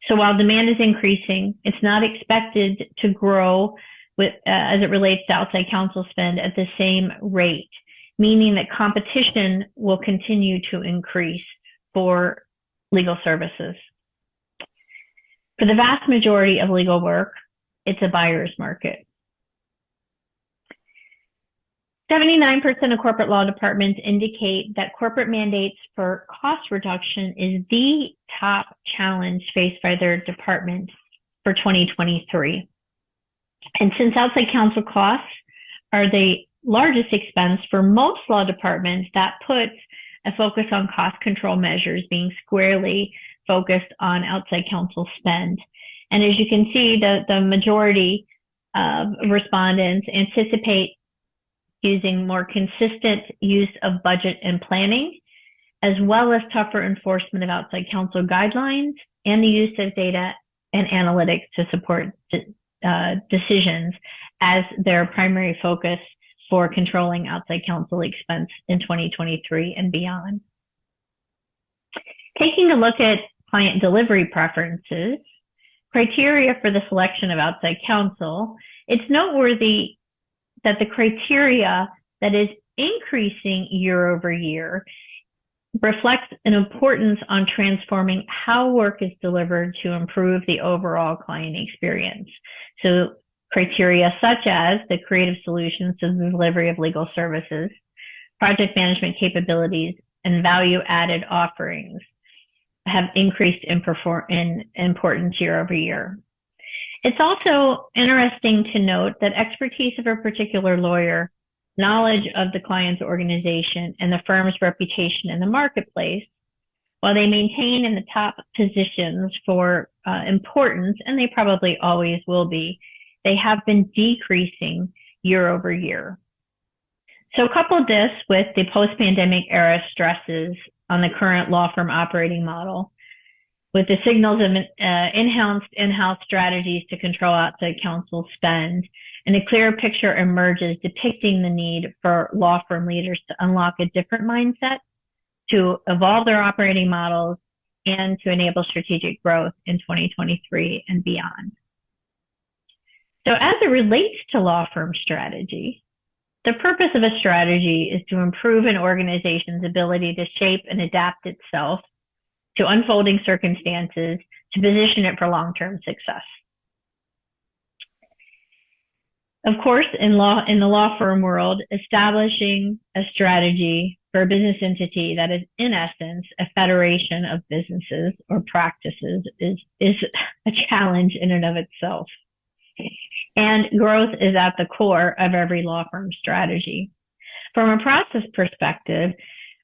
So while demand is increasing, it's not expected to grow with, as it relates to outside counsel spend at the same rate, meaning that competition will continue to increase for legal services. For the vast majority of legal work, it's a buyer's market. 79% of corporate law departments indicate that corporate mandates for cost reduction is the top challenge faced by their department for 2023. And since outside counsel costs are the largest expense for most law departments, that puts a focus on cost control measures being squarely focused on outside counsel spend. And as you can see, the majority of respondents anticipate using more consistent use of budget and planning, as well as tougher enforcement of outside counsel guidelines and the use of data and analytics to support decisions as their primary focus for controlling outside counsel expense in 2023 and beyond. Taking a look at client delivery preferences, criteria for the selection of outside counsel, it's noteworthy that the criteria that is increasing year over year reflects an importance on transforming how work is delivered to improve the overall client experience. So criteria such as the creative solutions to the delivery of legal services, project management capabilities, and value-added offerings have increased in importance year over year. It's also interesting to note that expertise of a particular lawyer, knowledge of the client's organization, and the firm's reputation in the marketplace, while they maintain in the top positions for importance, and they probably always will be, they have been decreasing year over year. So couple this with the post-pandemic era stresses on the current law firm operating model, with the signals of in-house strategies to control outside counsel spend, and a clearer picture emerges depicting the need for law firm leaders to unlock a different mindset, to evolve their operating models, and to enable strategic growth in 2023 and beyond. So as it relates to law firm strategy, the purpose of a strategy is to improve an organization's ability to shape and adapt itself to unfolding circumstances to position it for long-term success. Of course, in the law firm world, establishing a strategy for a business entity that is in essence a federation of businesses or practices is a challenge in and of itself. And growth is at the core of every law firm strategy. From a process perspective,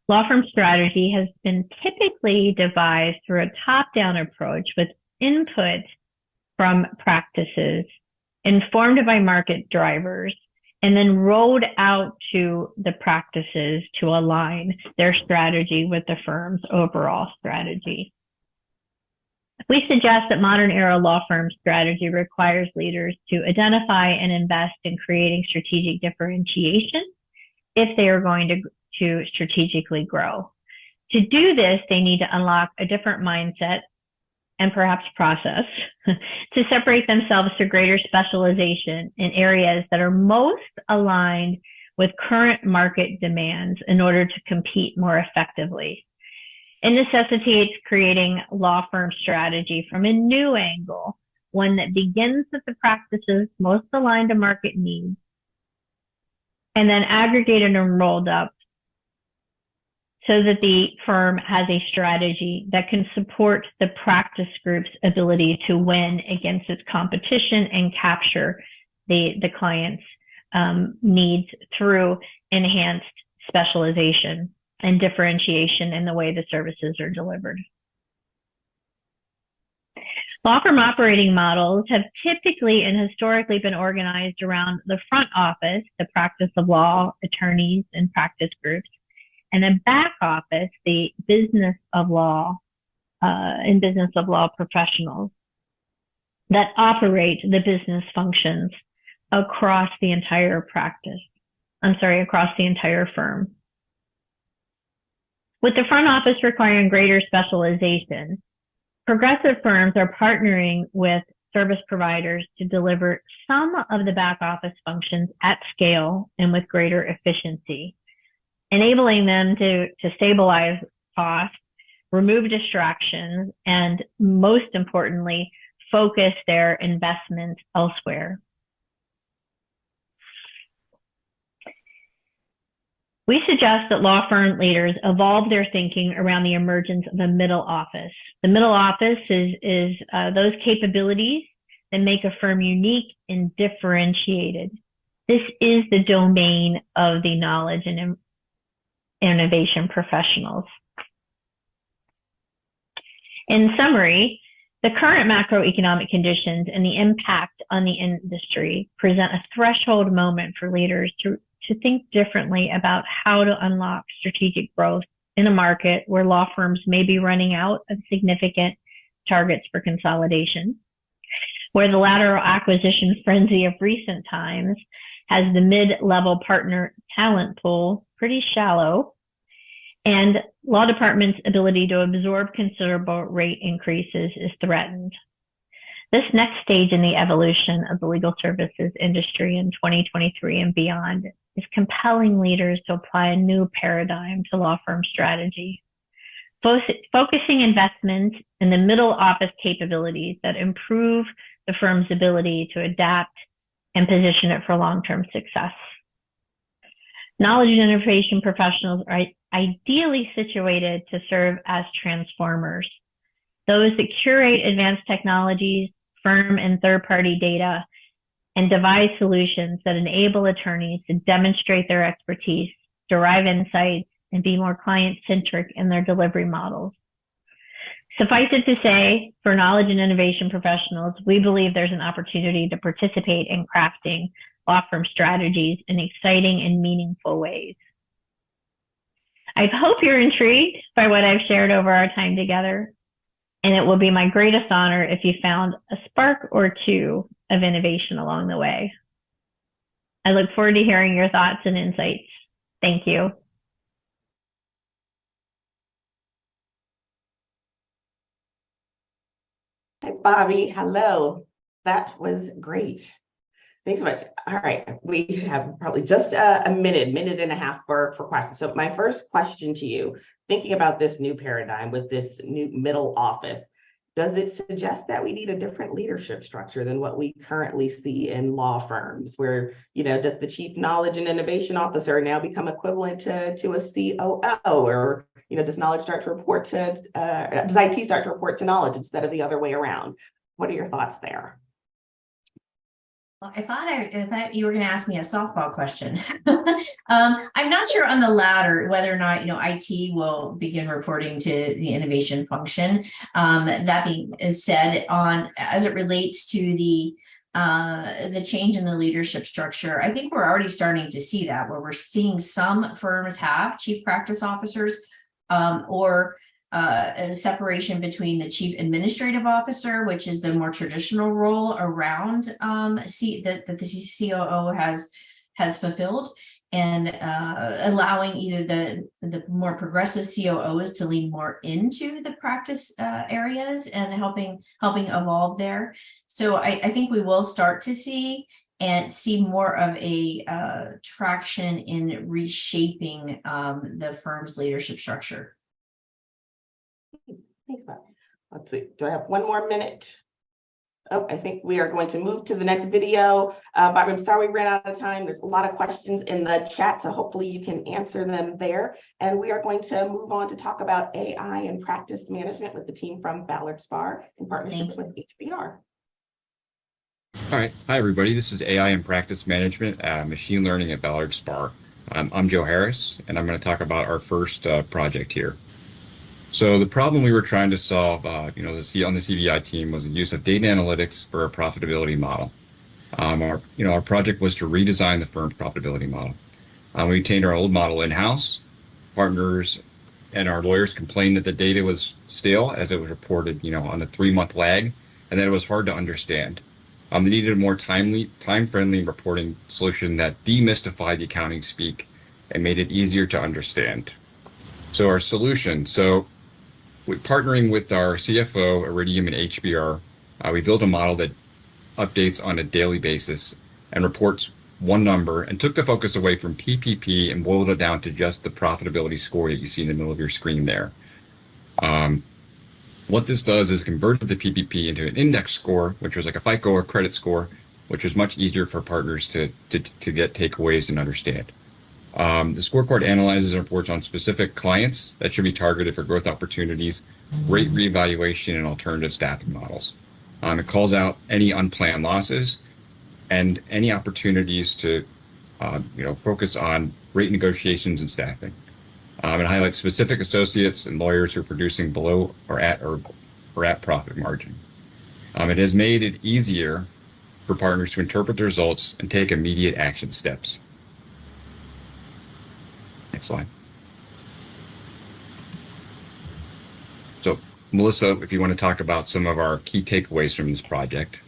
law firm strategy has been typically devised through a top-down approach with input from practices informed by market drivers, and then rolled out to the practices to align their strategy with the firm's overall strategy. We suggest that modern era law firm strategy requires leaders to identify and invest in creating strategic differentiation if they are going to strategically grow. To do this, they need to unlock a different mindset and perhaps process to separate themselves through greater specialization in areas that are most aligned with current market demands in order to compete more effectively. It necessitates creating law firm strategy from a new angle, one that begins with the practices most aligned to market needs, and then aggregated and rolled up so that the firm has a strategy that can support the practice group's ability to win against its competition and capture the client's needs through enhanced specialization and differentiation in the way the services are delivered. Law firm operating models have typically and historically been organized around the front office, the practice of law, attorneys, and practice groups, and then back office, the business of law and business of law professionals that operate the business functions across the entire across the entire firm. With the front office requiring greater specialization, progressive firms are partnering with service providers to deliver some of the back office functions at scale and with greater efficiency, enabling them to stabilize costs, remove distractions, and most importantly, focus their investments elsewhere. We suggest that law firm leaders evolve their thinking around the emergence of a middle office. The middle office is those capabilities that make a firm unique and differentiated. This is the domain of the knowledge and innovation professionals. In summary, the current macroeconomic conditions and the impact on the industry present a threshold moment for leaders to think differently about how to unlock strategic growth in a market where law firms may be running out of significant targets for consolidation, where the lateral acquisition frenzy of recent times has the mid-level partner talent pool pretty shallow, and law departments' ability to absorb considerable rate increases is threatened. This next stage in the evolution of the legal services industry in 2023 and beyond is compelling leaders to apply a new paradigm to law firm strategy, focusing investments in the middle office capabilities that improve the firm's ability to adapt and position it for long-term success. Knowledge and innovation professionals are ideally situated to serve as transformers, those that curate advanced technologies, firm and third-party data, and devise solutions that enable attorneys to demonstrate their expertise, derive insights, and be more client-centric in their delivery models. Suffice it to say, for knowledge and innovation professionals, we believe there's an opportunity to participate in crafting law firm strategies in exciting and meaningful ways. I hope you're intrigued by what I've shared over our time together, and it will be my greatest honor if you found a spark or two of innovation along the way. I look forward to hearing your thoughts and insights. Thank you. Hi, Bobby. Hello. That was great. Thanks so much. All right. We have probably just a minute and a half for questions. So my first question to you, thinking about this new paradigm with this new middle office, Does it suggest that we need a different leadership structure than what we currently see in law firms where, does the chief knowledge and innovation officer now become equivalent to a COO, or, does knowledge start to report to, does IT start to report to knowledge instead of the other way around? What are your thoughts there? Well, I thought you were going to ask me a softball question. I'm not sure on the latter whether or not IT will begin reporting to the innovation function. That being said, as it relates to the change in the leadership structure, I think we're already starting to see that, where we're seeing some firms have chief practice officers or a separation between the chief administrative officer, which is the more traditional role around that the COO has fulfilled, and allowing either the more progressive COOs to lean more into the practice areas and helping evolve there. So I think we will start to see more of a traction in reshaping the firm's leadership structure. Thanks, Bob. Let's see. Do I have one more minute? Oh, I think we are going to move to the next video. Bob, I'm sorry we ran out of time. There's a lot of questions in the chat, so hopefully you can answer them there. And we are going to move on to talk about AI and practice management with the team from Ballard Spahr in partnership with HBR. All right. Hi, everybody. This is AI and practice management, machine learning at Ballard Spahr. I'm Joe Harris, and I'm going to talk about our first project here. So the problem we were trying to solve, on the CVI team, was the use of data analytics for a profitability model. Our project was to redesign the firm's profitability model. We retained our old model in-house. Partners and our lawyers complained that the data was stale, as it was reported, on a 3-month lag, and that it was hard to understand. They needed a more time-friendly reporting solution that demystified the accounting speak and made it easier to understand. So our solution, partnering with our CFO, Iridium, and HBR, we built a model that updates on a daily basis and reports one number, and took the focus away from PPP and boiled it down to just the profitability score that you see in the middle of your screen there. What this does is converted the PPP into an index score, which was like a FICO or credit score, which was much easier for partners to get takeaways and understand. The scorecard analyzes and reports on specific clients that should be targeted for growth opportunities, rate reevaluation, and alternative staffing models. It calls out any unplanned losses and any opportunities to focus on rate negotiations and staffing. It highlights specific associates and lawyers who are producing below or at profit margin. It has made it easier for partners to interpret the results and take immediate action steps. Next slide. So, Melissa, if you want to talk about some of our key takeaways from this project.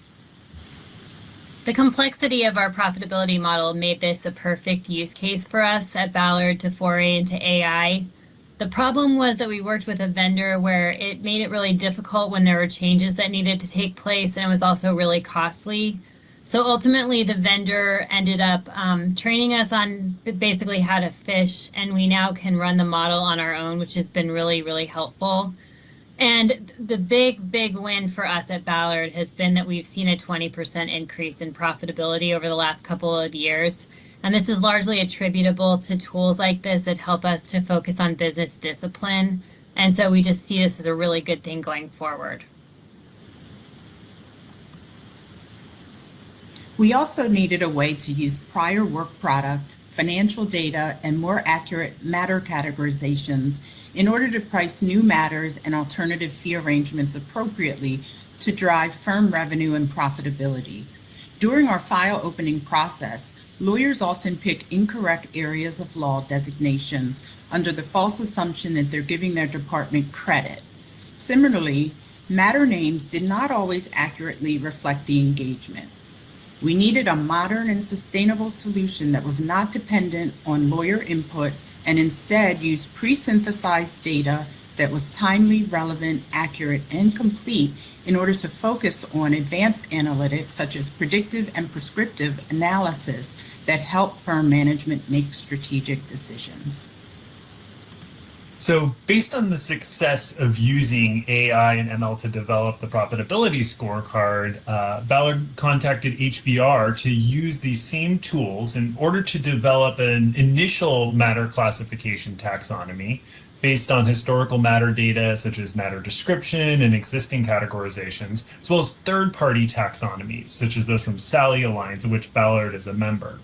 The complexity of our profitability model made this a perfect use case for us at Ballard to foray into AI. The problem was that we worked with a vendor where it made it really difficult when there were changes that needed to take place, and it was also really costly. So ultimately, the vendor ended up training us on basically how to fish, and we now can run the model on our own, which has been really, really helpful. And the big win for us at Ballard has been that we've seen a 20% increase in profitability over the last couple of years. And this is largely attributable to tools like this that help us to focus on business discipline. And so we just see this as a really good thing going forward. We also needed a way to use prior work product, financial data, and more accurate matter categorizations in order to price new matters and alternative fee arrangements appropriately to drive firm revenue and profitability. During our file opening process, lawyers often pick incorrect areas of law designations under the false assumption that they're giving their department credit. Similarly, matter names did not always accurately reflect the engagement. We needed a modern and sustainable solution that was not dependent on lawyer input and instead used pre-synthesized data that was timely, relevant, accurate, and complete in order to focus on advanced analytics such as predictive and prescriptive analysis that help firm management make strategic decisions. So based on the success of using AI and ML to develop the profitability scorecard, Ballard contacted HBR to use these same tools in order to develop an initial matter classification taxonomy based on historical matter data such as matter description and existing categorizations, as well as third-party taxonomies such as those from SALI Alliance, of which Ballard is a member.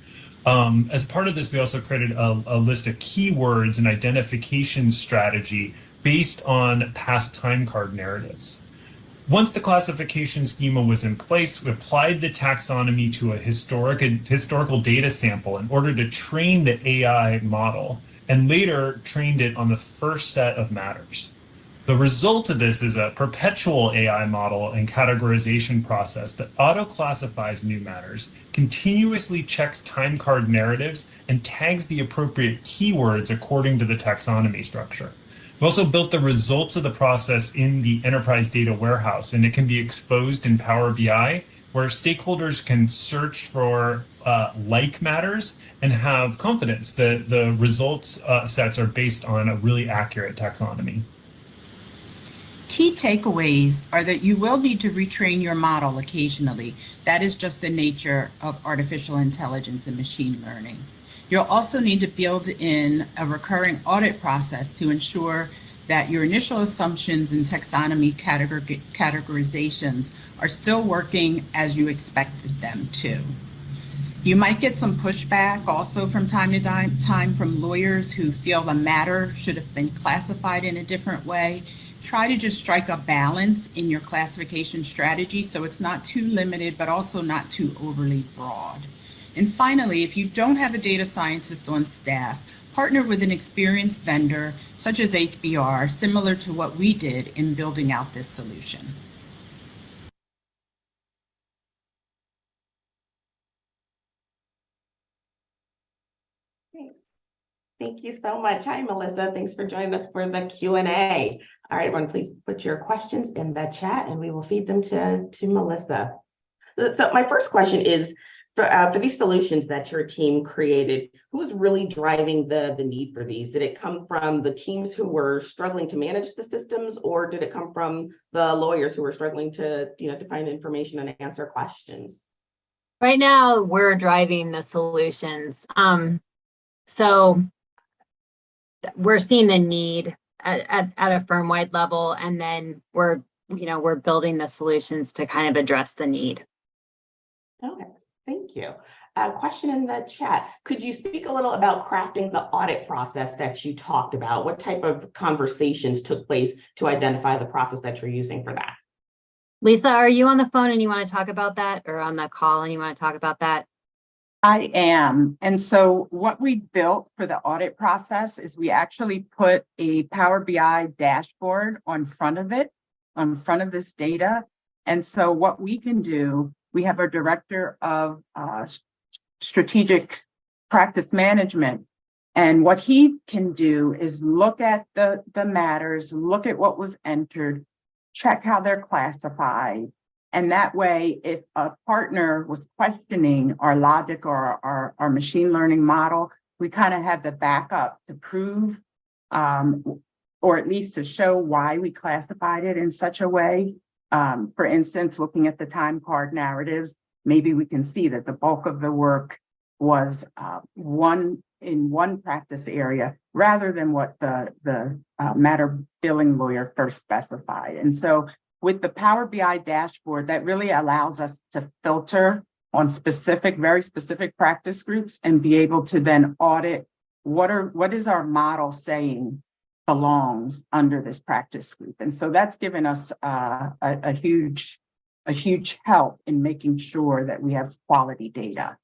As part of this, we also created a list of keywords and identification strategy based on past time card narratives. Once the classification schema was in place, we applied the taxonomy to a historical data sample in order to train the AI model, and later trained it on the first set of matters. The result of this is a perpetual AI model and categorization process that auto-classifies new matters, continuously checks time card narratives, and tags the appropriate keywords according to the taxonomy structure. We also built the results of the process in the enterprise data warehouse, and it can be exposed in Power BI, where stakeholders can search for like matters and have confidence that the results sets are based on a really accurate taxonomy. Key takeaways are that you will need to retrain your model occasionally. That is just the nature of artificial intelligence and machine learning. You'll also need to build in a recurring audit process to ensure that your initial assumptions and taxonomy categorizations are still working as you expected them to. You might get some pushback also from time to time from lawyers who feel the matter should have been classified in a different way. Try to just strike a balance in your classification strategy so it's not too limited, but also not too overly broad. And finally, if you don't have a data scientist on staff, partner with an experienced vendor such as HBR, similar to what we did in building out this solution. Thank you so much. Hi, Melissa. Thanks for joining us for the Q&A. All right, everyone, please put your questions in the chat and we will feed them to Melissa. So my first question is, for these solutions that your team created, who was really driving the need for these? Did it come from the teams who were struggling to manage the systems, or did it come from the lawyers who were struggling to find information and answer questions? Right now, we're driving the solutions. So we're seeing the need at a firm-wide level, and then we're building the solutions to kind of address the need. Okay, thank you. A question in the chat. Could you speak a little about crafting the audit process that you talked about? What type of conversations took place to identify the process that you're using for that? Lisa, are you on the phone and you want to talk about that, or on the call and you want to talk about that? I am. And so what we built for the audit process is we actually put a Power BI dashboard on front of it, on front of this data. And so what we can do, we have our director of strategic practice management. And what he can do is look at the matters, look at what was entered, check how they're classified. And that way, if a partner was questioning our logic or our machine learning model, we kind of have the backup to prove, or at least to show why we classified it in such a way. For instance, looking at the time card narratives, maybe we can see that the bulk of the work was in one practice area rather than what the matter billing lawyer first specified. And so with the Power BI dashboard, that really allows us to filter on very specific practice groups and be able to then audit what is our model saying belongs under this practice group. And so that's given us a huge help in making sure that we have quality data.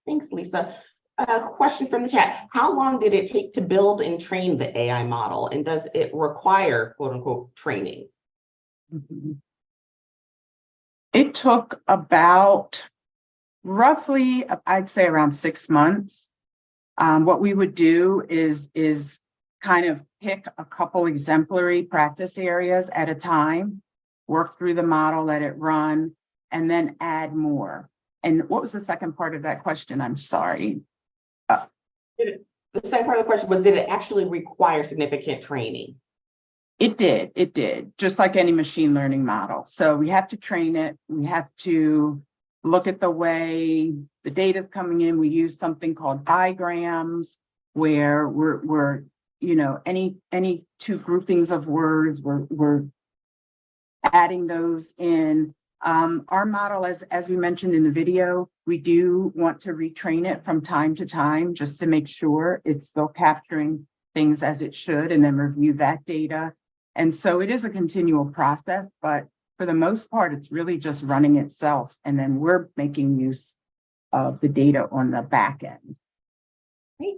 Thanks, Lisa. A question from the chat. How long did it take to build and train the AI model? And does it require, quote unquote, training? It took about roughly, I'd say around 6 months. What we would do is kind of pick a couple exemplary practice areas at a time, work through the model, let it run, and then add more. And what was the second part of that question? I'm sorry. the second part of the question was, did it actually require significant training? It did, just like any machine learning model. So we have to train it. We have to look at the way the data is coming in. We use something called diagrams, where we're any two groupings of words, we're adding those in. Our model, as we mentioned in the video, we do want to retrain it from time to time just to make sure it's still capturing things as it should, and then review that data. And so it is a continual process, but for the most part, it's really just running itself. And then we're making use of the data on the back end. Great.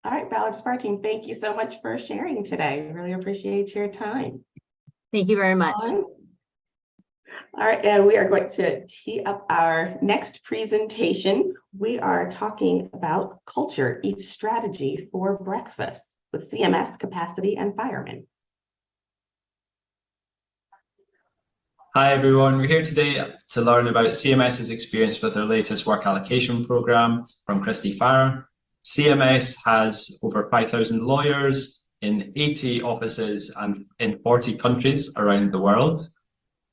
All right, Ballard SPAR team, thank you so much for sharing today. Really appreciate your time. Thank you very much. All right, and we are going to tee up our next presentation. We are talking about culture eats strategy for breakfast with CMS Capacity and Fireman. Hi everyone, we're here today to learn about CMS's experience with their latest work allocation program from Christy Farrer. CMS has over 5,000 lawyers in 80 offices and in 40 countries around the world.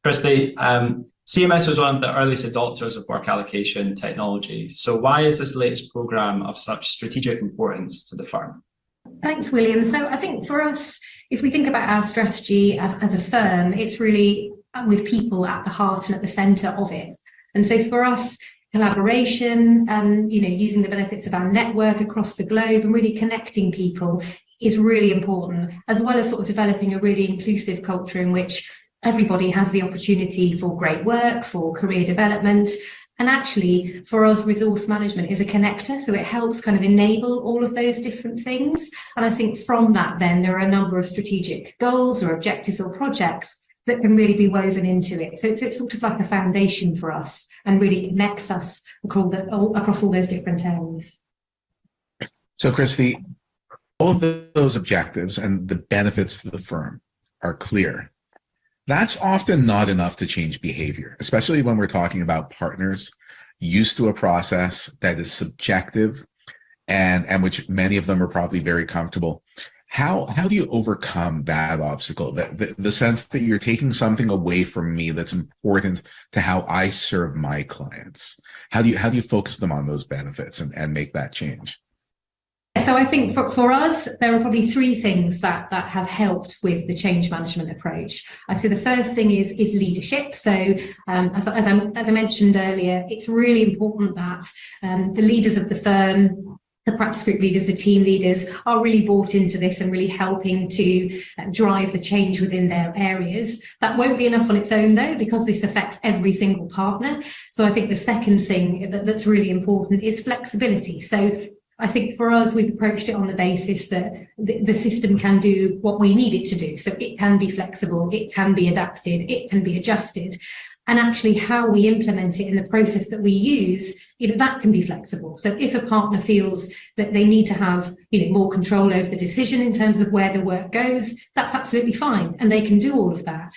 Christy, CMS was one of the earliest adopters of work allocation technology. So why is this latest program of such strategic importance to the firm? Thanks, William. So I think for us, if we think about our strategy as a firm, it's really with people at the heart and at the center of it. And so for us, collaboration, using the benefits of our network across the globe and really connecting people is really important, as well as sort of developing a really inclusive culture in which everybody has the opportunity for great work, for career development. And actually, for us, resource management is a connector, so it helps kind of enable all of those different things. And I think from that, then there are a number of strategic goals or objectives or projects that can really be woven into it. So it's sort of like a foundation for us and really connects us across all those different areas. So Christy, all of those objectives and the benefits to the firm are clear. That's often not enough to change behavior, especially when we're talking about partners used to a process that is subjective and which many of them are probably very comfortable. How do you overcome that obstacle, the sense that you're taking something away from me that's important to how I serve my clients? How do you focus them on those benefits and make that change? So I think for us, there are probably three things that have helped with the change management approach. I'd say the first thing is leadership. So as I mentioned earlier, it's really important that the leaders of the firm, the practice group leaders, the team leaders are really bought into this and really helping to drive the change within their areas. That won't be enough on its own though, because this affects every single partner. So I think the second thing that's really important is flexibility. So I think for us, we've approached it on the basis that the system can do what we need it to do. So it can be flexible, it can be adapted, it can be adjusted. And actually how we implement it in the process that we use, that can be flexible. So if a partner feels that they need to have, more control over the decision in terms of where the work goes, that's absolutely fine. And they can do all of that.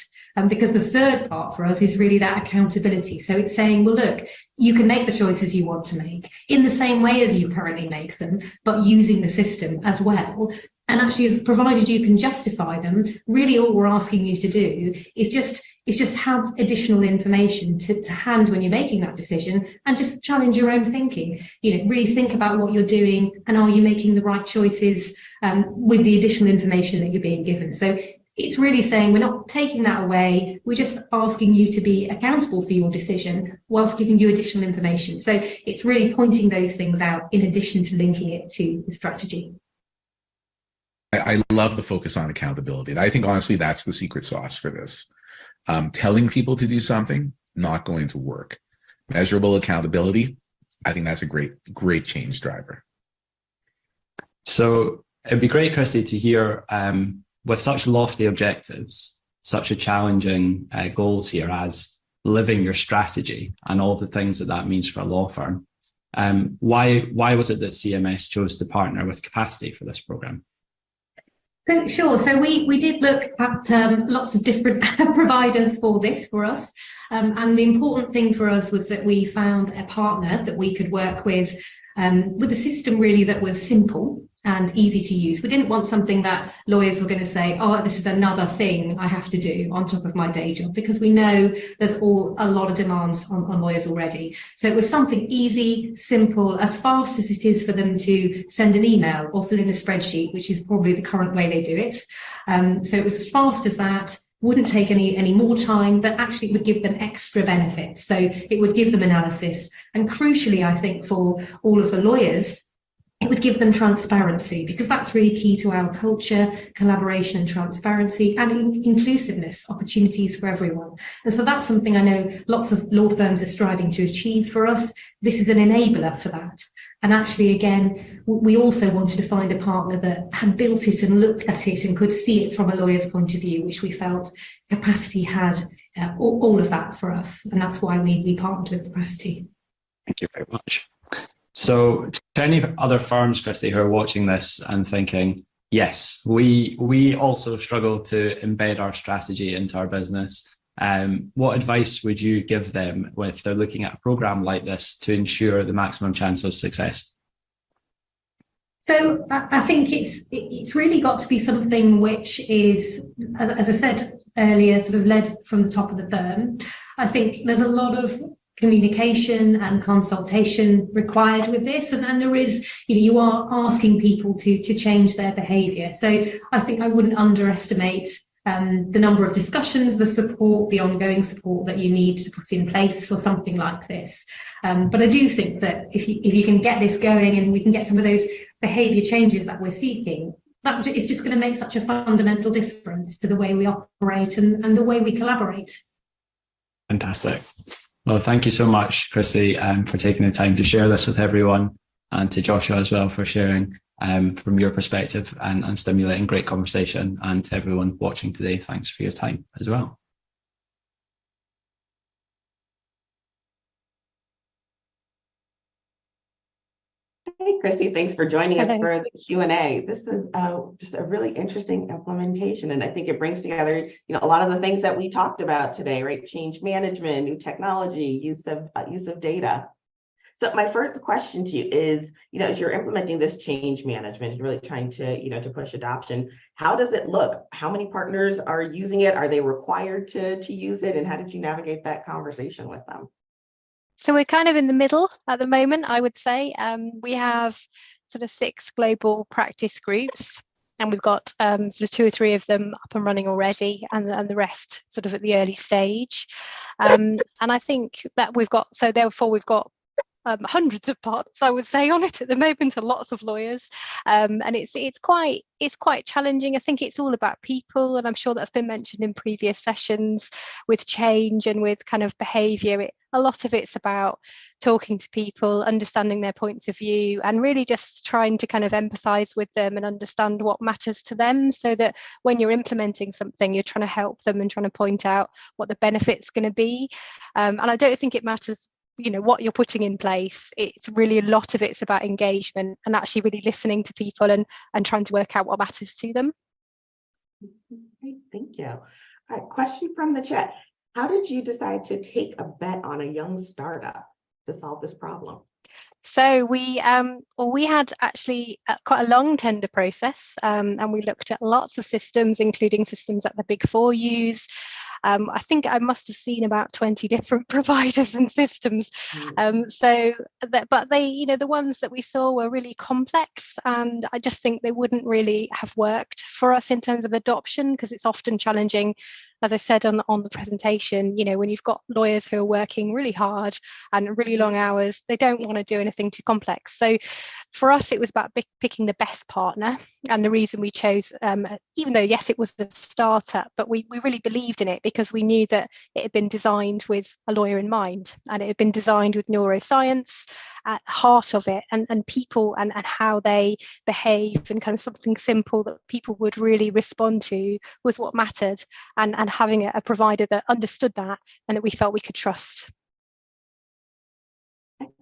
Because the third part for us is really that accountability. So it's saying, well, look, you can make the choices you want to make in the same way as you currently make them, but using the system as well. And actually, as provided you can justify them, really all we're asking you to do is just have additional information to hand when you're making that decision, and just challenge your own thinking. Really think about what you're doing and are you making the right choices with the additional information that you're being given. So it's really saying we're not taking that away, we're just asking you to be accountable for your decision whilst giving you additional information. So it's really pointing those things out in addition to linking it to the strategy. I love the focus on accountability. I think honestly, that's the secret sauce for this. Telling people to do something, not going to work. Measurable accountability, I think that's a great change driver. So it'd be great, Christy, to hear with such lofty objectives, such a challenging goals here as living your strategy and all the things that means for a law firm. Why was it that CMS chose to partner with Capacity for this program? So sure. So we did look at lots of different providers for this for us. And the important thing for us was that we found a partner that we could work with a system really that was simple and easy to use. We didn't want something that lawyers were going to say, oh, this is another thing I have to do on top of my day job, because we know there's a lot of demands on lawyers already. So it was something easy, simple, as fast as it is for them to send an email or fill in a spreadsheet, which is probably the current way they do it. So it was as fast as that. Wouldn't take any more time, but actually it would give them extra benefits. So it would give them analysis. And crucially, I think for all of the lawyers, it would give them transparency, because that's really key to our culture, collaboration, transparency, and inclusiveness, opportunities for everyone. And so that's something I know lots of law firms are striving to achieve for us. This is an enabler for that. And actually, again, we also wanted to find a partner that had built it and looked at it and could see it from a lawyer's point of view, which we felt Capacity had all of that for us. And that's why we partnered with Capacity. Thank you very much. So to any other firms, Christy, who are watching this and thinking, yes, we also struggle to embed our strategy into our business. What advice would you give them if they're looking at a program like this to ensure the maximum chance of success? So I think it's really got to be something which is, as I said earlier, sort of led from the top of the firm. I think there's a lot of communication and consultation required with this, and there is, you are asking people to change their behaviour. So I think I wouldn't underestimate the number of discussions, the support, the ongoing support that you need to put in place for something like this. But I do think that if you can get this going and we can get some of those behaviour changes that we're seeking, that is just going to make such a fundamental difference to the way we operate and the way we collaborate. Fantastic. Well, thank you so much, Christy, for taking the time to share this with everyone, and to Joshua as well for sharing from your perspective and stimulating great conversation. And to everyone watching today, thanks for your time as well. Hey, Christy, thanks for joining us for the Q&A. This is just a really interesting implementation, and I think it brings together, a lot of the things that we talked about today, right? Change management, new technology, use of data. So my first question to you is, as you're implementing this change management and really trying to, to push adoption, how does it look? How many partners are using it? Are they required to use it? And how did you navigate that conversation with them? So we're kind of in the middle at the moment, I would say. We have sort of 6 global practice groups, and we've got sort of 2 or 3 of them up and running already, and the rest sort of at the early stage. And I think that we've got hundreds of partners, I would say, on it at the moment, and lots of lawyers, and it's quite challenging. I think it's all about people, and I'm sure that's been mentioned in previous sessions with change and with kind of behaviour. A lot of it's about talking to people, understanding their points of view, and really just trying to kind of empathise with them and understand what matters to them, so that when you're implementing something, you're trying to help them and trying to point out what the benefit's going to be. And I don't think it matters what you're putting in place. It's really, a lot of it's about engagement and actually really listening to people and trying to work out what matters to them. Great, thank you. All right, question from the chat. How did you decide to take a bet on a young startup to solve this problem? So we had actually quite a long tender process, and we looked at lots of systems, including systems that the Big Four use. I think I must have seen about 20 different providers and systems. But they, the ones that we saw were really complex, and I just think they wouldn't really have worked for us in terms of adoption, because it's often challenging. As I said on the presentation, when you've got lawyers who are working really hard and really long hours, they don't want to do anything too complex. So for us, it was about picking the best partner. And the reason we chose, even though, yes, it was a startup, but we really believed in it because we knew that it had been designed with a lawyer in mind, and it had been designed with neuroscience at the heart of it, and people and how they behave, and kind of something simple that people would really respond to was what mattered, and having a provider that understood that and that we felt we could trust.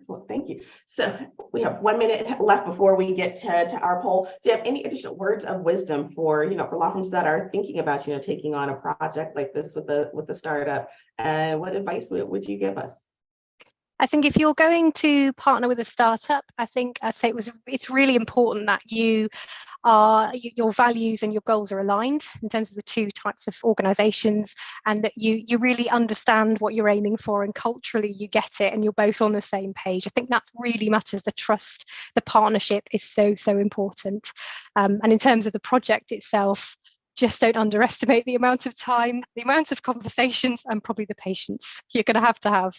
Excellent, thank you. So we have 1 minute left before we get to our poll. Do you have any additional words of wisdom for, for law firms that are thinking about, taking on a project like this with the startup? And what advice would you give us? I think if you're going to partner with a startup, I'd say it's really important that your values and your goals are aligned in terms of the two types of organizations, and that you really understand what you're aiming for, and culturally you get it and you're both on the same page. I think that really matters. The trust, the partnership is so important. And in terms of the project itself, just don't underestimate the amount of time, the amount of conversations, and probably the patience you're going to have.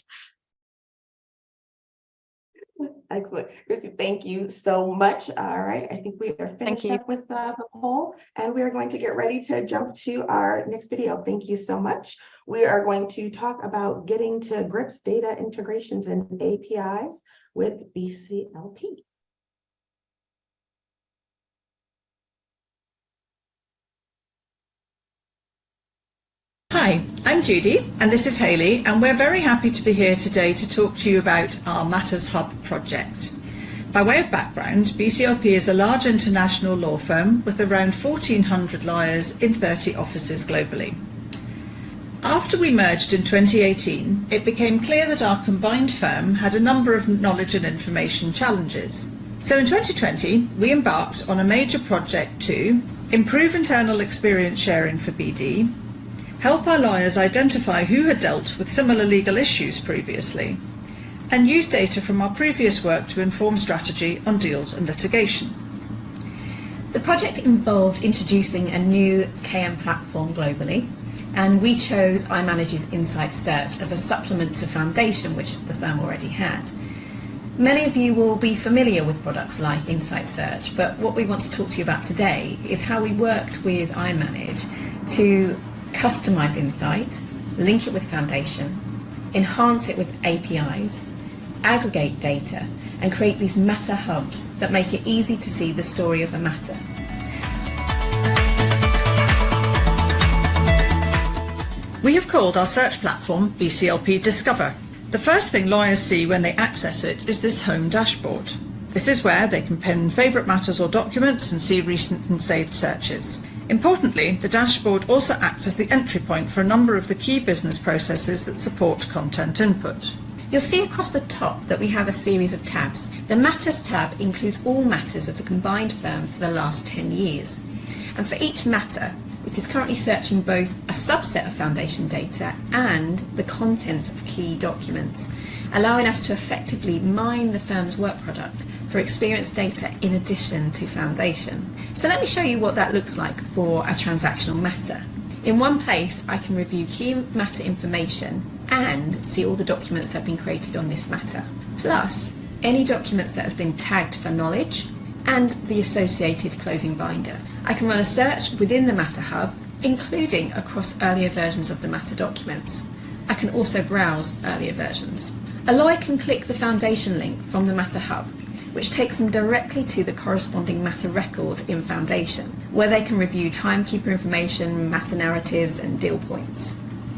Excellent. Christy, thank you so much. All right, I think we are finished up with the poll, and we are going to get ready to jump to our next video. Thank you so much. We are going to talk about getting to grips data integrations and APIs with BCLP. Hi, I'm Judy, and this is Hayley, and we're very happy to be here today to talk to you about our Matters Hub project. By way of background, BCLP is a large international law firm with around 1,400 lawyers in 30 offices globally. After we merged in 2018, it became clear that our combined firm had a number of knowledge and information challenges. So in 2020, we embarked on a major project to improve internal experience sharing for BD, help our lawyers identify who had dealt with similar legal issues previously, and use data from our previous work to inform strategy on deals and litigation. The project involved introducing a new KM platform globally, and we chose iManage's Insight Search as a supplement to Foundation, which the firm already had. Many of you will be familiar with products like Insight Search, but what we want to talk to you about today is how we worked with iManage to customize Insight, link it with Foundation, enhance it with APIs, aggregate data, and create these matter hubs that make it easy to see the story of a matter. We have called our search platform BCLP Discover. The first thing lawyers see when they access it is this home dashboard. This is where they can pin favourite matters or documents and see recent and saved searches. Importantly, the dashboard also acts as the entry point for a number of the key business processes that support content input. You'll see across the top that we have a series of tabs. The Matters tab includes all matters of the combined firm for the last 10 years. And for each matter, it is currently searching both a subset of Foundation data and the contents of key documents, allowing us to effectively mine the firm's work product for experience data in addition to Foundation. So let me show you what that looks like for a transactional matter. In one place, I can review key matter information and see all the documents that have been created on this matter, plus any documents that have been tagged for knowledge and the associated closing binder. I can run a search within the Matter Hub, including across earlier versions of the matter documents. I can also browse earlier versions. A lawyer can click the Foundation link from the Matter Hub, which takes them directly to the corresponding matter record in Foundation, where they can review timekeeper information, matter narratives, and deal points.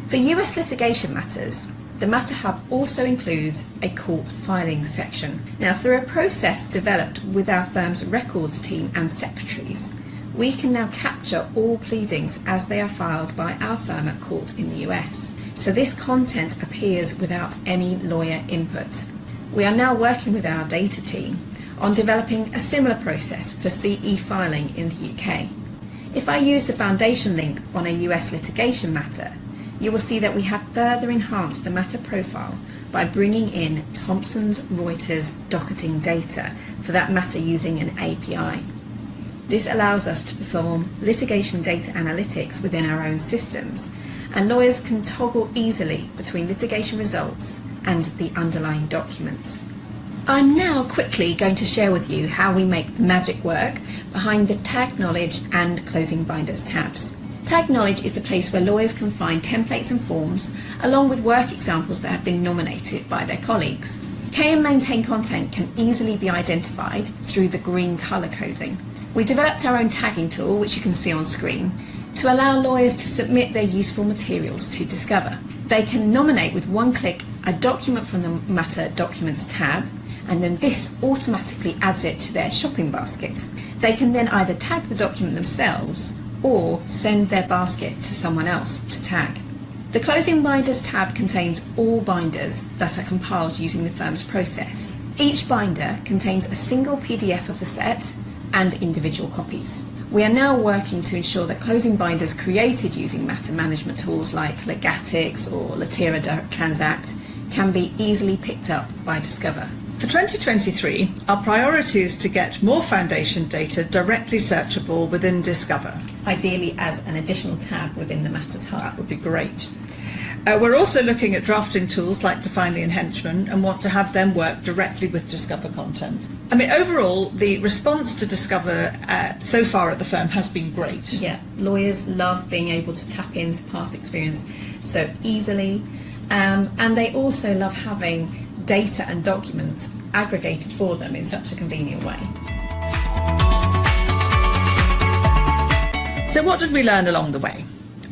For US litigation matters, the Matter Hub also includes a court filings section. Now, through a process developed with our firm's records team and secretaries, we can now capture all pleadings as they are filed by our firm at court in the US. So this content appears without any lawyer input. We are now working with our data team on developing a similar process for CE filing in the UK. If I use the Foundation link on a US litigation matter, you will see that we have further enhanced the matter profile by bringing in Thomson Reuters docketing data for that matter using an API. This allows us to perform litigation data analytics within our own systems, and lawyers can toggle easily between litigation results and the underlying documents. I'm now quickly going to share with you how we make the magic work behind the Tag Knowledge and Closing Binders tabs. Tag Knowledge is a place where lawyers can find templates and forms, along with work examples that have been nominated by their colleagues. KM Maintain content can easily be identified through the green colour coding. We developed our own tagging tool, which you can see on screen, to allow lawyers to submit their useful materials to Discover. They can nominate with one click a document from the Matter Documents tab and then this automatically adds it to their shopping basket. They can then either tag the document themselves or send their basket to someone else to tag. The Closing Binders tab contains all binders that are compiled using the firm's process. Each binder contains a single PDF of the set and individual copies. We are now working to ensure that closing binders created using matter management tools like Legatix or Latera Transact can be easily picked up by Discover. For 2023, our priority is to get more foundation data directly searchable within Discover, ideally as an additional tab within the Matters Hub. That would be great. We're also looking at drafting tools like Definely and Henchman and want to have them work directly with Discover content. I mean, overall, the response to Discover so far at the firm has been great. Yeah, lawyers love being able to tap into past experience so easily, and they also love having data and documents aggregated for them in such a convenient way. So what did we learn along the way?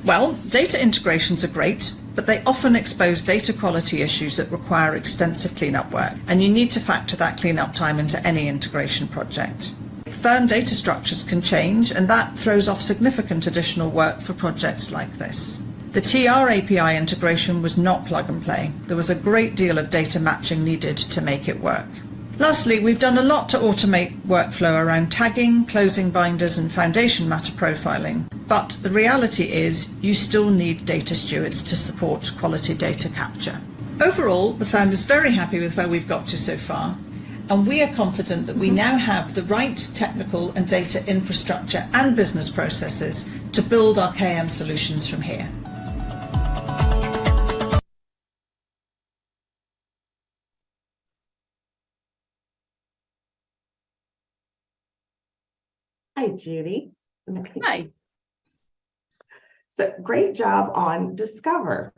Well, data integrations are great, but they often expose data quality issues that require extensive cleanup work, and you need to factor that cleanup time into any integration project. Firm data structures can change, and that throws off significant additional work for projects like this. The TR API integration was not plug and play. There was a great deal of data matching needed to make it work. Lastly, we've done a lot to automate workflow around tagging, closing binders and foundation matter profiling, but the reality is you still need data stewards to support quality data capture. Overall, the firm is very happy with where we've got to so far, and we are confident that we now have the right technical and data infrastructure and business processes to build our KM solutions from here. Hi, Judy. Hi. So great job on Discover.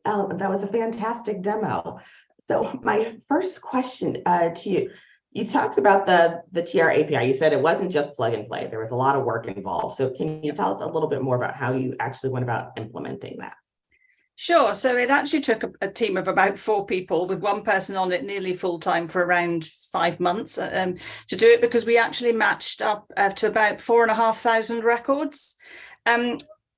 That was a fantastic demo. So my first question to you, you talked about the TR API. You said it wasn't just plug and play. There was a lot of work involved. So can you tell us a little bit more about how you actually went about implementing that? Sure. So it actually took a team of about 4 people with one person on it nearly full time for around 5 months to do it, because we actually matched up to about 4,500 records.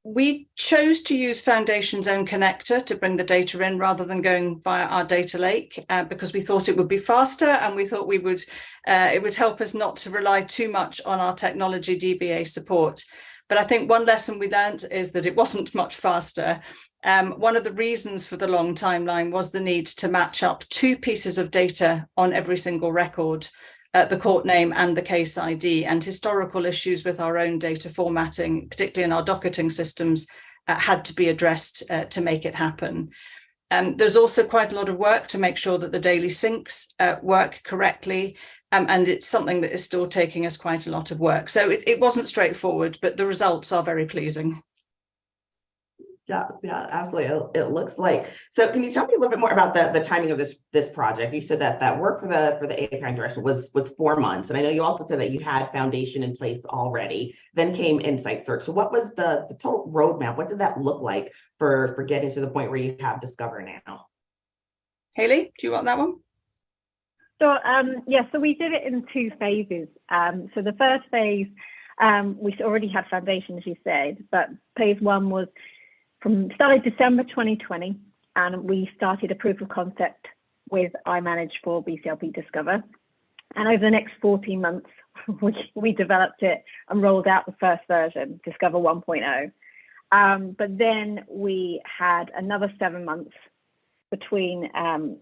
We chose to use Foundation's own connector to bring the data in rather than going via our data lake because we thought it would be faster, and we thought it would help us not to rely too much on our technology DBA support. But I think one lesson we learned is that it wasn't much faster. One of the reasons for the long timeline was the need to match up 2 pieces of data on every single record, the court name and the case ID, and historical issues with our own data formatting, particularly in our docketing systems, had to be addressed to make it happen. There's also quite a lot of work to make sure that the daily syncs work correctly. And it's something that is still taking us quite a lot of work. So it wasn't straightforward, but the results are very pleasing. Yeah, absolutely. It looks like. So can you tell me a little bit more about the timing of this project? You said that work for the API integration was 4 months. And I know you also said that you had Foundation in place already, then came Insight Search. So what was the total roadmap? What did that look like for getting to the point where you have Discover now? Haley, do you want that one? So so we did it in 2 phases. So the first phase, we already had Foundation, as you said, but phase 1 was started December 2020, and we started a proof of concept with iManage for BCLP Discover. And over the next 14 months, we developed it and rolled out the first version, Discover 1.0. But then we had another 7 months between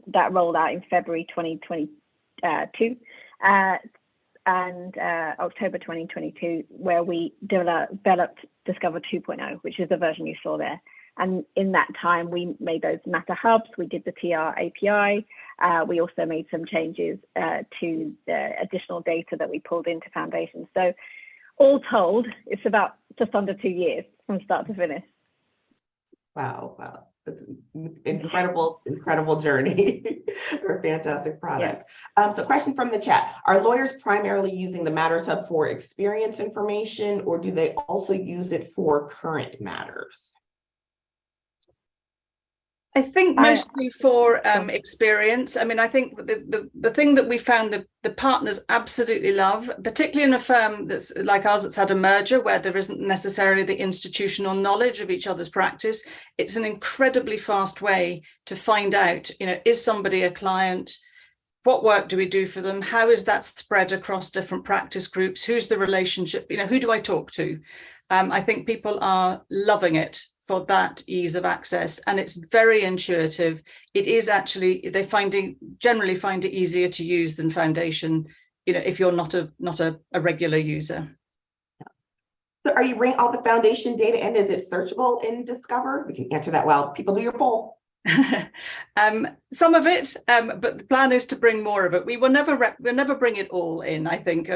that rolled out in February 2022 and October 2022, where we developed Discover 2.0, which is the version you saw there. And in that time, we made those matter hubs. We did the TR API. We also made some changes to the additional data that we pulled into Foundation. So all told, it's about just under 2 years from start to finish. Wow. It's an incredible journey for a fantastic product. Yeah. So question from the chat. Are lawyers primarily using the Matters Hub for experience information, or do they also use it for current matters? I think mostly for experience. I mean, I think the thing that we found the partners absolutely love, particularly in a firm that's like ours that's had a merger where there isn't necessarily the institutional knowledge of each other's practice, it's an incredibly fast way to find out, is somebody a client? What work do we do for them? How is that spread across different practice groups? Who's the relationship? Who do I talk to? I think people are loving it for that ease of access, and it's very intuitive. It is actually, generally find it easier to use than Foundation, if you're not a regular user. So are you bringing all the Foundation data in? Is it searchable in Discover? We can answer that while people do your poll. Some of it, but the plan is to bring more of it. We'll never bring it all in, I think.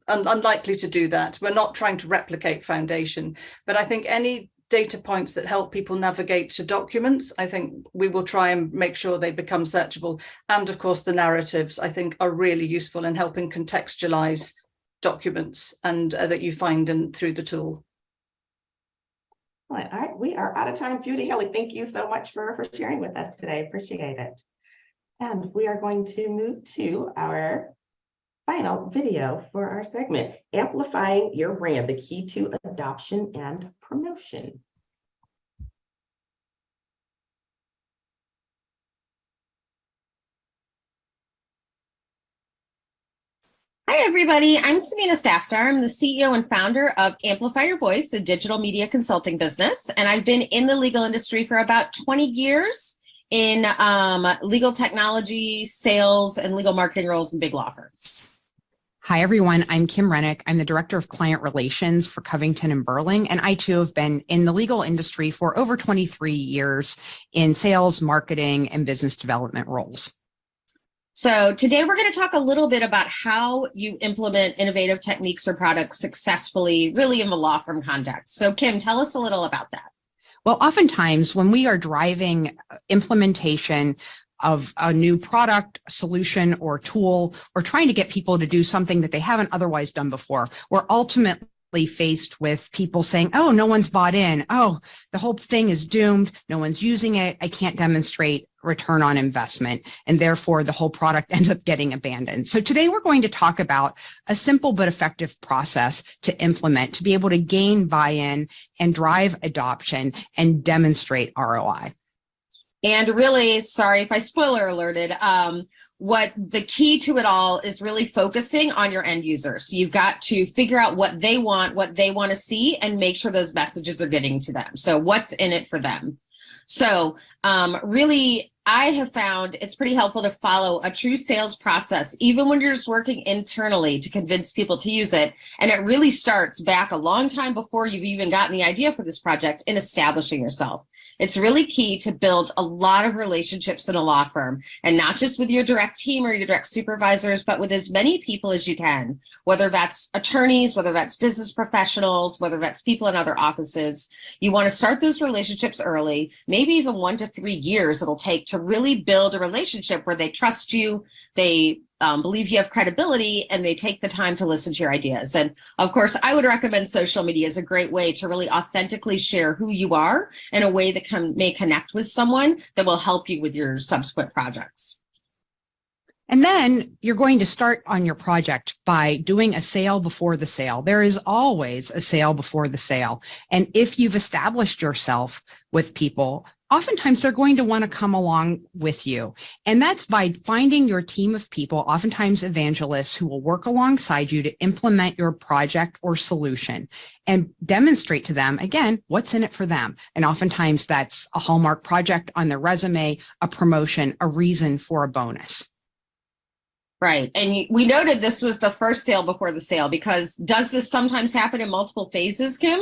Unlikely to do that. We're not trying to replicate Foundation, but I think any data points that help people navigate to documents, I think we will try and make sure they become searchable. And of course, the narratives, I think, are really useful in helping contextualize documents and that you find through the tool. All right, we are out of time. Judy, Haley, thank you so much for sharing with us today. Appreciate it. And we are going to move to our final video for our segment, Amplifying Your Brand, the Key to Adoption and Promotion. Hi, everybody. I'm Samina Safdar. I'm the CEO and founder of Amplify Your Voice, a digital media consulting business. And I've been in the legal industry for about 20 years in legal technology, sales, and legal marketing roles in big law firms. Hi, everyone. I'm Kim Rennick. I'm the Director of Client Relations for Covington and Burling, and I too have been in the legal industry for over 23 years in sales, marketing, and business development roles. So today we're going to talk a little bit about how you implement innovative techniques or products successfully, really in the law firm context. So Kim, tell us a little about that. Well, oftentimes when we are driving implementation of a new product, solution, or tool, or trying to get people to do something that they haven't otherwise done before, we're ultimately faced with people saying, oh, no one's bought in. Oh, the whole thing is doomed. No one's using it. I can't demonstrate return on investment. And therefore, the whole product ends up getting abandoned. So today we're going to talk about a simple but effective process to implement to be able to gain buy-in and drive adoption and demonstrate ROI. And really, sorry if I spoiler alerted, what the key to it all is really focusing on your end user. So you've got to figure out what they want to see, and make sure those messages are getting to them. So what's in it for them? So really, I have found it's pretty helpful to follow a true sales process, even when you're just working internally to convince people to use it. And it really starts back a long time before you've even gotten the idea for this project in establishing yourself. It's really key to build a lot of relationships in a law firm, and not just with your direct team or your direct supervisors, but with as many people as you can, whether that's attorneys, whether that's business professionals, whether that's people in other offices. You want to start those relationships early, maybe even 1 to 3 years it'll take to really build a relationship where they trust you, they believe you have credibility, and they take the time to listen to your ideas. And of course, I would recommend social media as a great way to really authentically share who you are in a way that may connect with someone that will help you with your subsequent projects. And then you're going to start on your project by doing a sale before the sale. There is always a sale before the sale. And if you've established yourself with people, oftentimes they're going to want to come along with you. And that's by finding your team of people, oftentimes evangelists, who will work alongside you to implement your project or solution and demonstrate to them, again, what's in it for them. And oftentimes that's a hallmark project on their resume, a promotion, a reason for a bonus. Right. And we noted this was the first sale before the sale, because does this sometimes happen in multiple phases, Kim?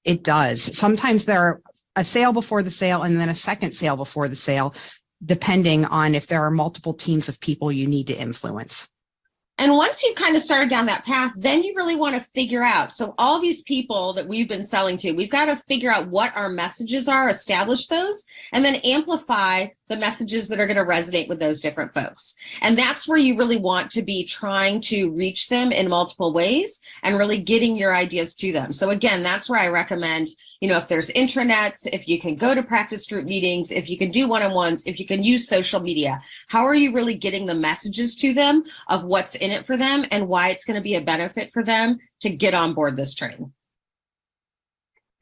It does. Sometimes there are a sale before the sale and then a second sale before the sale, depending on if there are multiple teams of people you need to influence. And once you've kind of started down that path, then you really want to figure out. So all these people that we've been selling to, we've got to figure out what our messages are, establish those, and then amplify the messages that are going to resonate with those different folks. And that's where you really want to be trying to reach them in multiple ways and really getting your ideas to them. So again, that's where I recommend, if there's intranets, if you can go to practice group meetings, if you can do one-on-ones, if you can use social media, how are you really getting the messages to them of what's in it for them and why it's going to be a benefit for them to get on board this train?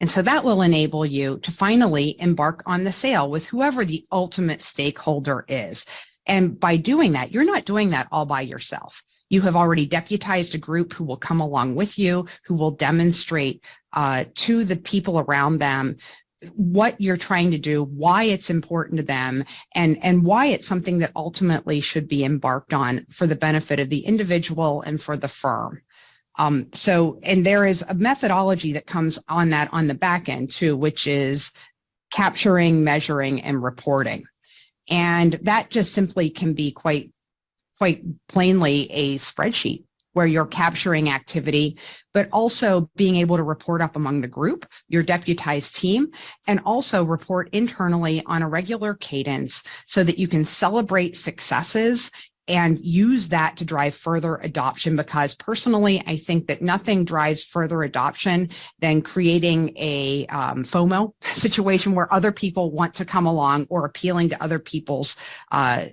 And so that will enable you to finally embark on the sale with whoever the ultimate stakeholder is. And by doing that, you're not doing that all by yourself. You have already deputized a group who will come along with you, who will demonstrate to the people around them what you're trying to do, why it's important to them, and why it's something that ultimately should be embarked on for the benefit of the individual and for the firm. And there is a methodology that comes on that on the back end too, which is capturing, measuring, and reporting. And that just simply can be quite plainly a spreadsheet where you're capturing activity, but also being able to report up among the group, your deputized team, and also report internally on a regular cadence so that you can celebrate successes and use that to drive further adoption, because personally, I think that nothing drives further adoption than creating a FOMO situation where other people want to come along or appealing to other people's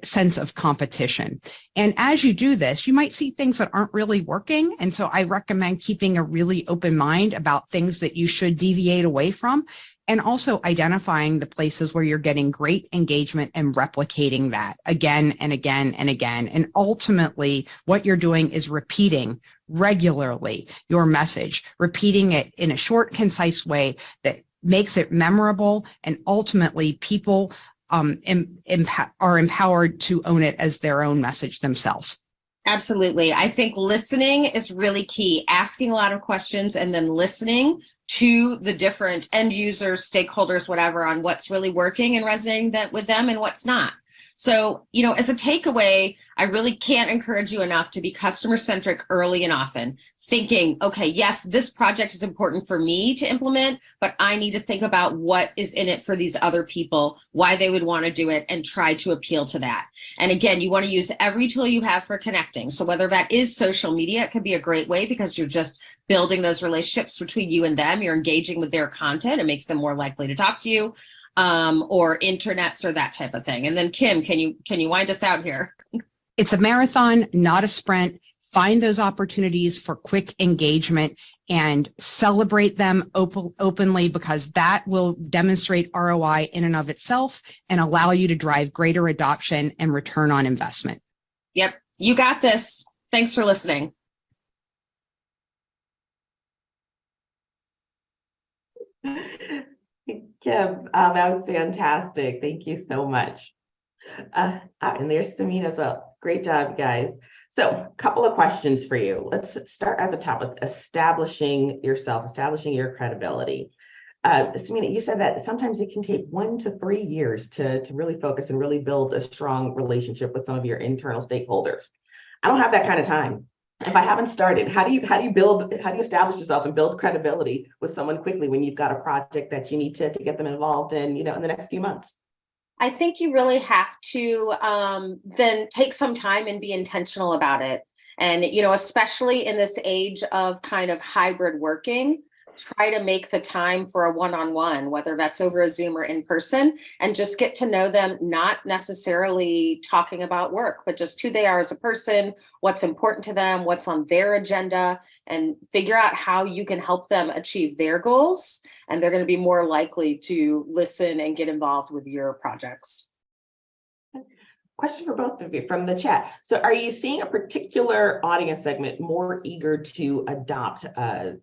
sense of competition. And as you do this, you might see things that aren't really working. And so I recommend keeping a really open mind about things that you should deviate away from, and also identifying the places where you're getting great engagement and replicating that again and again and again. And ultimately, what you're doing is repeating regularly your message, repeating it in a short, concise way that makes it memorable, and ultimately people are empowered to own it as their own message themselves. Absolutely. I think listening is really key. Asking a lot of questions and then listening to the different end users, stakeholders, whatever, on what's really working and resonating with them and what's not. So, as a takeaway, I really can't encourage you enough to be customer-centric early and often, thinking, okay, yes, this project is important for me to implement, but I need to think about what is in it for these other people, why they would want to do it, and try to appeal to that. And again, you want to use every tool you have for connecting. So whether that is social media, it can be a great way because you're just building those relationships between you and them. You're engaging with their content. It makes them more likely to talk to you. Or internets or that type of thing. And then Kim, can you wind us out here? It's a marathon, not a sprint. Find those opportunities for quick engagement and celebrate them openly, because that will demonstrate ROI in and of itself and allow you to drive greater adoption and return on investment. Yep, you got this. Thanks for listening. Kim, that was fantastic. Thank you so much. And there's Samina as well. Great job, guys. So a couple of questions for you. Let's start at the top with establishing yourself, establishing your credibility. Samina, you said that sometimes it can take 1 to 3 years to really focus and really build a strong relationship with some of your internal stakeholders. I don't have that kind of time. If I haven't started, how do you establish yourself and build credibility with someone quickly when you've got a project that you need to get them involved in, in the next few months? I think you really have to then take some time and be intentional about it. And, especially in this age of kind of hybrid working, try to make the time for a one-on-one, whether that's over a Zoom or in person, and just get to know them, not necessarily talking about work, but just who they are as a person, what's important to them, what's on their agenda, and figure out how you can help them achieve their goals. And they're going to be more likely to listen and get involved with your projects. Question for both of you from the chat. So are you seeing a particular audience segment more eager to adopt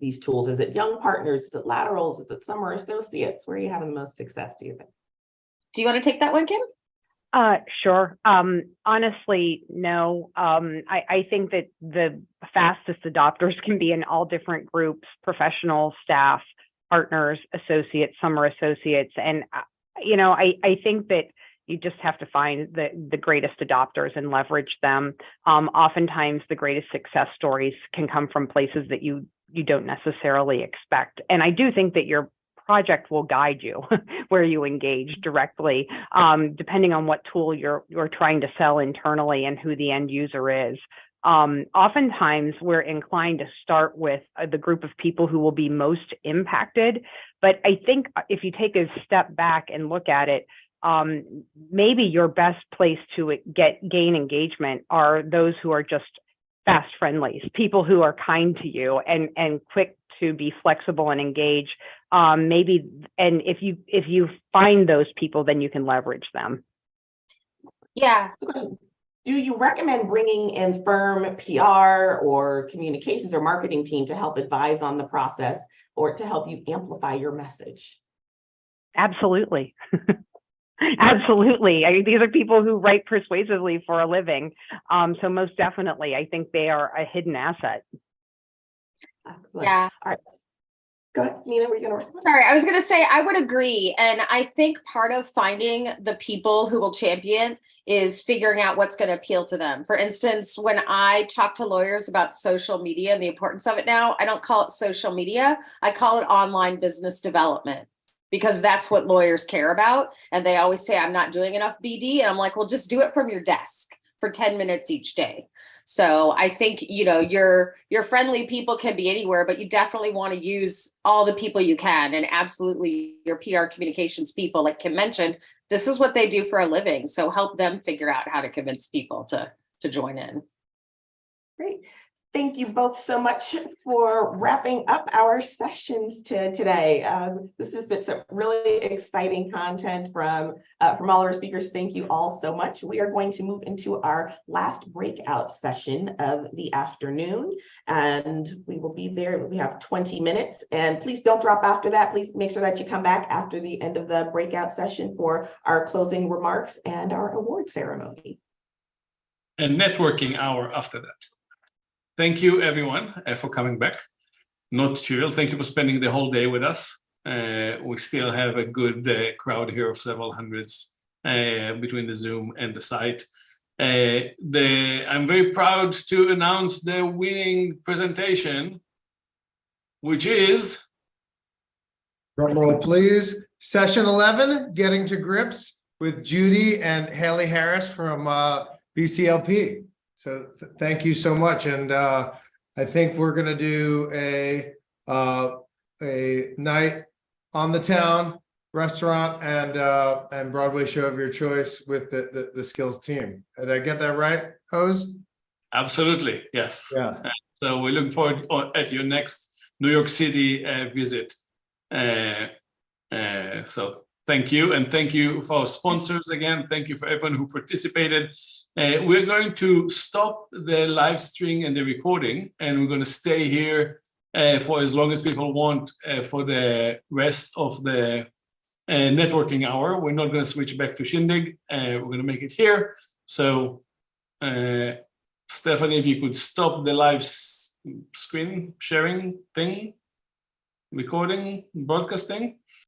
these tools? Is it young partners? Is it laterals? Is it summer associates? Where are you having the most success, do you think? Do you want to take that one, Kim? Sure. Honestly, no. I think that the fastest adopters can be in all different groups: professional, staff, partners, associates, summer associates. And, I think that you just have to find the greatest adopters and leverage them. Oftentimes, the greatest success stories can come from places that you don't necessarily expect. And I do think that your project will guide you where you engage directly, depending on what tool you're trying to sell internally and who the end user is. Oftentimes we're inclined to start with the group of people who will be most impacted. But I think if you take a step back and look at it, maybe your best place to gain engagement are those who are just fast friendlies, people who are kind to you and quick to be flexible and engage. And if you find those people, then you can leverage them. Yeah. Do you recommend bringing in firm PR or communications or marketing team to help advise on the process or to help you amplify your message? Absolutely. Absolutely. These are people who write persuasively for a living. So most definitely, I think they are a hidden asset. Excellent. Yeah. All right. Go ahead, Nina, were you going to respond? Sorry, I was going to say I would agree. And I think part of finding the people who will champion is figuring out what's going to appeal to them. For instance, when I talk to lawyers about social media and the importance of it now, I don't call it social media. I call it online business development, because that's what lawyers care about. And they always say, I'm not doing enough BD. And I'm like, well, just do it from your desk for 10 minutes each day. So I think, your friendly people can be anywhere, but you definitely want to use all the people you can. And absolutely your PR communications people, like Kim mentioned, this is what they do for a living. So help them figure out how to convince people to join in. Great. Thank you both so much for wrapping up our sessions today. This has been some really exciting content from all our speakers. Thank you all so much. We are going to move into our last breakout session of the afternoon, and we will be there. We have 20 minutes, and please don't drop after that. Please make sure that you come back after the end of the breakout session for our closing remarks and our award ceremony. And networking hour after that. Thank you, everyone, for coming back. Not trivial. Thank you for spending the whole day with us. We still have a good crowd here of several hundreds between the Zoom and the site. I'm very proud to announce the winning presentation, which is... Drum roll, please. Session 11, Getting to Grips with Judy and Haley Harris from BCLP. So thank you so much, and I think we're going to do a night on the town restaurant and Broadway show of your choice with the skills team. Did I get that right, Hose? Absolutely, yes. Yeah. So we look forward at your next New York City visit. So thank you, and thank you for our sponsors again. Thank you for everyone who participated. We're going to stop the live stream and the recording, and we're going to stay here for as long as people want for the rest of the networking hour. We're not going to switch back to Shindig. We're going to make it here. So, Stephanie, if you could stop the live screen sharing thing, recording, broadcasting.